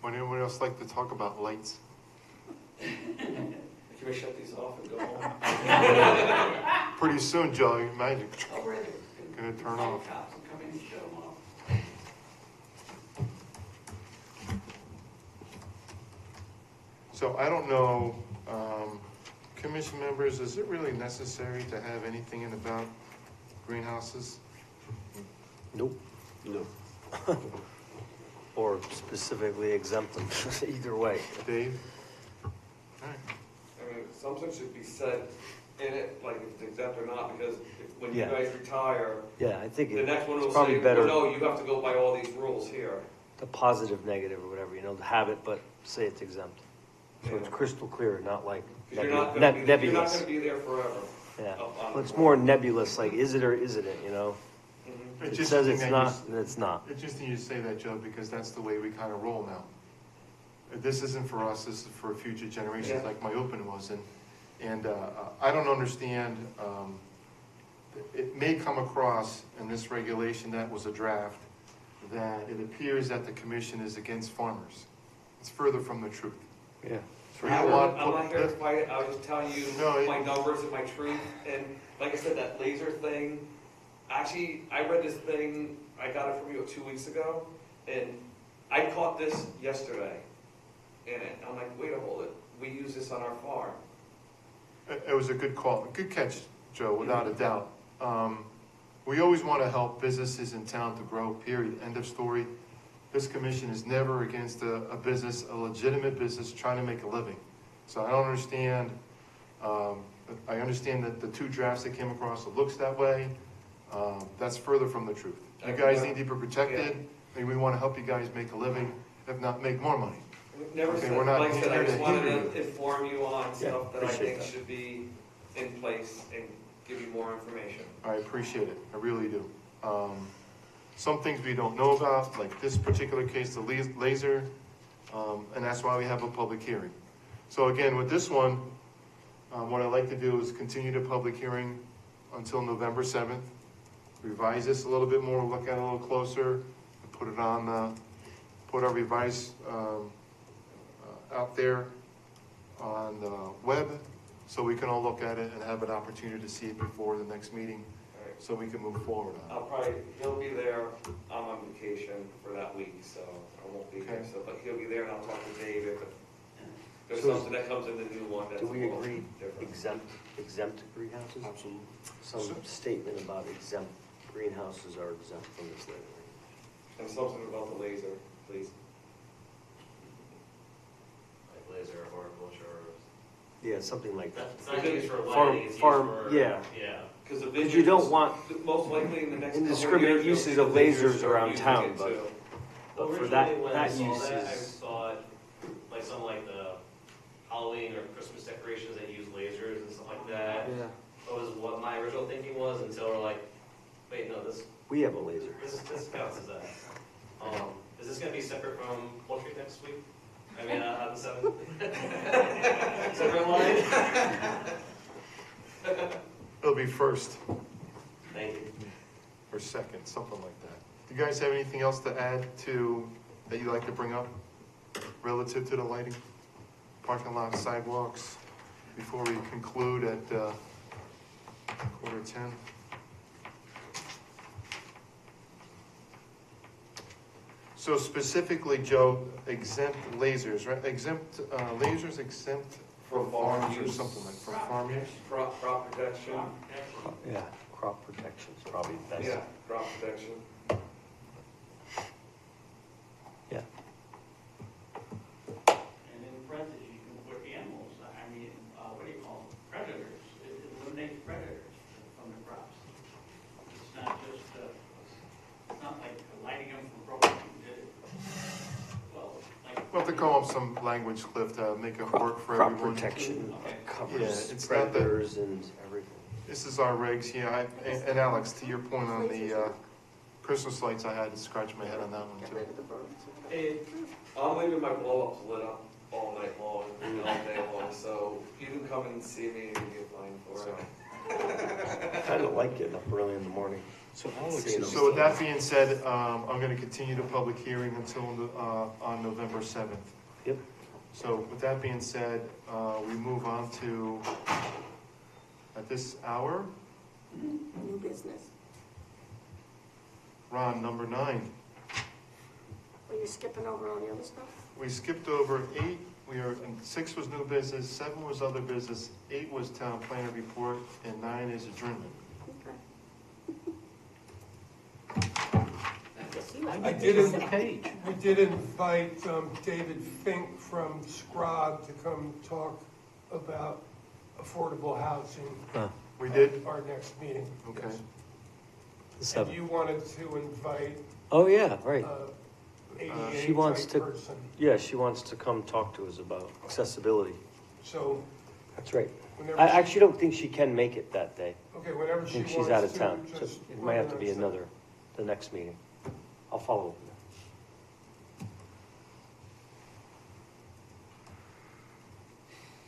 Would anyone else like to talk about lights? Can we shut these off and go home? Pretty soon, Joe, you imagine. Gonna turn off. So I don't know, commission members, is it really necessary to have anything in about greenhouses? Nope. No. Or specifically exempt them, either way. Dave? I mean, something should be said in it, like if it's exempt or not, because when you Yeah. guys retire, Yeah, I think the next one will it's probably say, better. well, no, you have to go by all these rules here. The positive, negative, or whatever, to have it, but say it's exempt. So it's crystal clear, not like 'Cause you're not gonna be, you're not nebulous. gonna be there forever. Yeah, up on well, it's the more nebulous, like, is it or isn't it, Mhm. It says it's not, and it's not. It's just you to say that, Joe, because that's the way we kind of roll now. This isn't for us, this is for future generations, Yeah. like my open was, and I don't understand, it may come across in this regulation that was a draft, that it appears that the commission is against farmers. It's further from the truth. Yeah. We I'm don't want- not here to fight it, I was just telling you No, my numbers and my truth, and like I said, that laser thing, actually, I read this thing, I got it from you 2 weeks ago, and I caught this yesterday, and I'm like, wait a minute, we use this on our farm. It was a good call, good catch, Joe, without a doubt. We always want to help businesses in town to grow, period, end of story. This commission is never against a business, a legitimate business trying to make a living. So I don't understand, I understand that the 2 drafts that came across, it looks that way. That's further from the truth. You guys need to be protected, and we want to help you guys make a living, if not make more money. Never Okay, said, we're not like I said, I here just to wanted hinder to you. inform you on stuff that I appreciate think that. should be in place and give you more information. I appreciate it, I really do. Some things we don't know about, like this particular case, the laser, and that's why we have a public hearing. So again, with this one, what I'd like to do is continue the public hearing until November 7th, revise this a little bit more, look at it a little closer, and put it on, put our revised out there on the web, so we can all look at it and have an opportunity to see it before the next meeting, so we can move forward on it. He'll be there, I'm on vacation for that week, so I won't be there, Okay. so, but he'll be there and I'll talk to Dave if there's So something that comes in the new one that's a Do we little agree different. exempt greenhouses? Absolutely. Some statement about exempt greenhouses are exempt from this later. And something about the laser, please. Like laser, horticulture. Yeah, something like that. It's not used for Farm- lighting, it's used farm- for. yeah. Yeah. Because the Because you don't want most likely in the next couple of indiscriminate years, uses you'll of see the lasers start around using town, it but, too. but for Originally, that, when that I saw use that, I is, saw it, like some like the Halloween or Christmas decorations that use lasers and stuff like that. yeah, That was what my original thinking was until we're like, wait, no, this we have a laser. counts as that. Is this gonna be separate from poultry next week? I mean, on the 7th? Separate line? It'll be first Thank you. or second, something like that. Do you guys have anything else to add to, that you'd like to bring up relative to the lighting? Parking lot, sidewalks, before we conclude at 9:45? So specifically, Joe, exempt lasers, right? Exempt, lasers exempt for farms or something like, for farm use? Crop protection. Yeah, crop protection is probably the best. Yeah, crop protection. Yeah. And in parentheses, you can put animals, I mean, what do you call them, predators, it eliminates predators from the crops. It's not just, it's not like lighting them for propane, well, like. We'll have to come up with some language, Cliff, to make it work for Crop everyone. protection Yeah, covers it's not that, predators and everything. this is our regs, yeah, and Alex, to your point on the, Christmas lights, I had to scratch my head on that one too. Hey, I'm leaving my blow-ups lit up all night long, all day long, so you can come and see me and get mine for it. I kind of like getting up early in the morning. So So with that being said, I'm gonna continue the public hearing until, on November 7th. Yep. So with that being said, we move on to, at this hour, New business. Ron, number 9. Well, you're skipping over all the other stuff? We skipped over 8, and 6 was new business, 7 was other business, 8 was town planner report, and 9 is adjournment. I did invite David Fink from SCROG to come talk about affordable housing. We did? Our next meeting. Okay. And you wanted to invite. Oh, yeah, right. ADA She wants type to, person. yeah, she wants to come talk to us about accessibility. So. That's right. Whenever I she- actually don't think she can make it that day. Okay, whenever I she think she's wants out of to, town, so just it might have to be let her know. the next meeting. I'll follow up with her.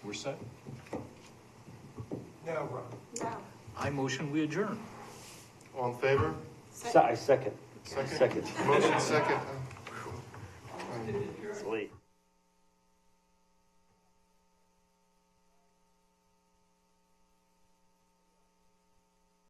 We're set. Now, Ron. Now. I motion we adjourn. All in favor? I second. Second? Second. Motion second.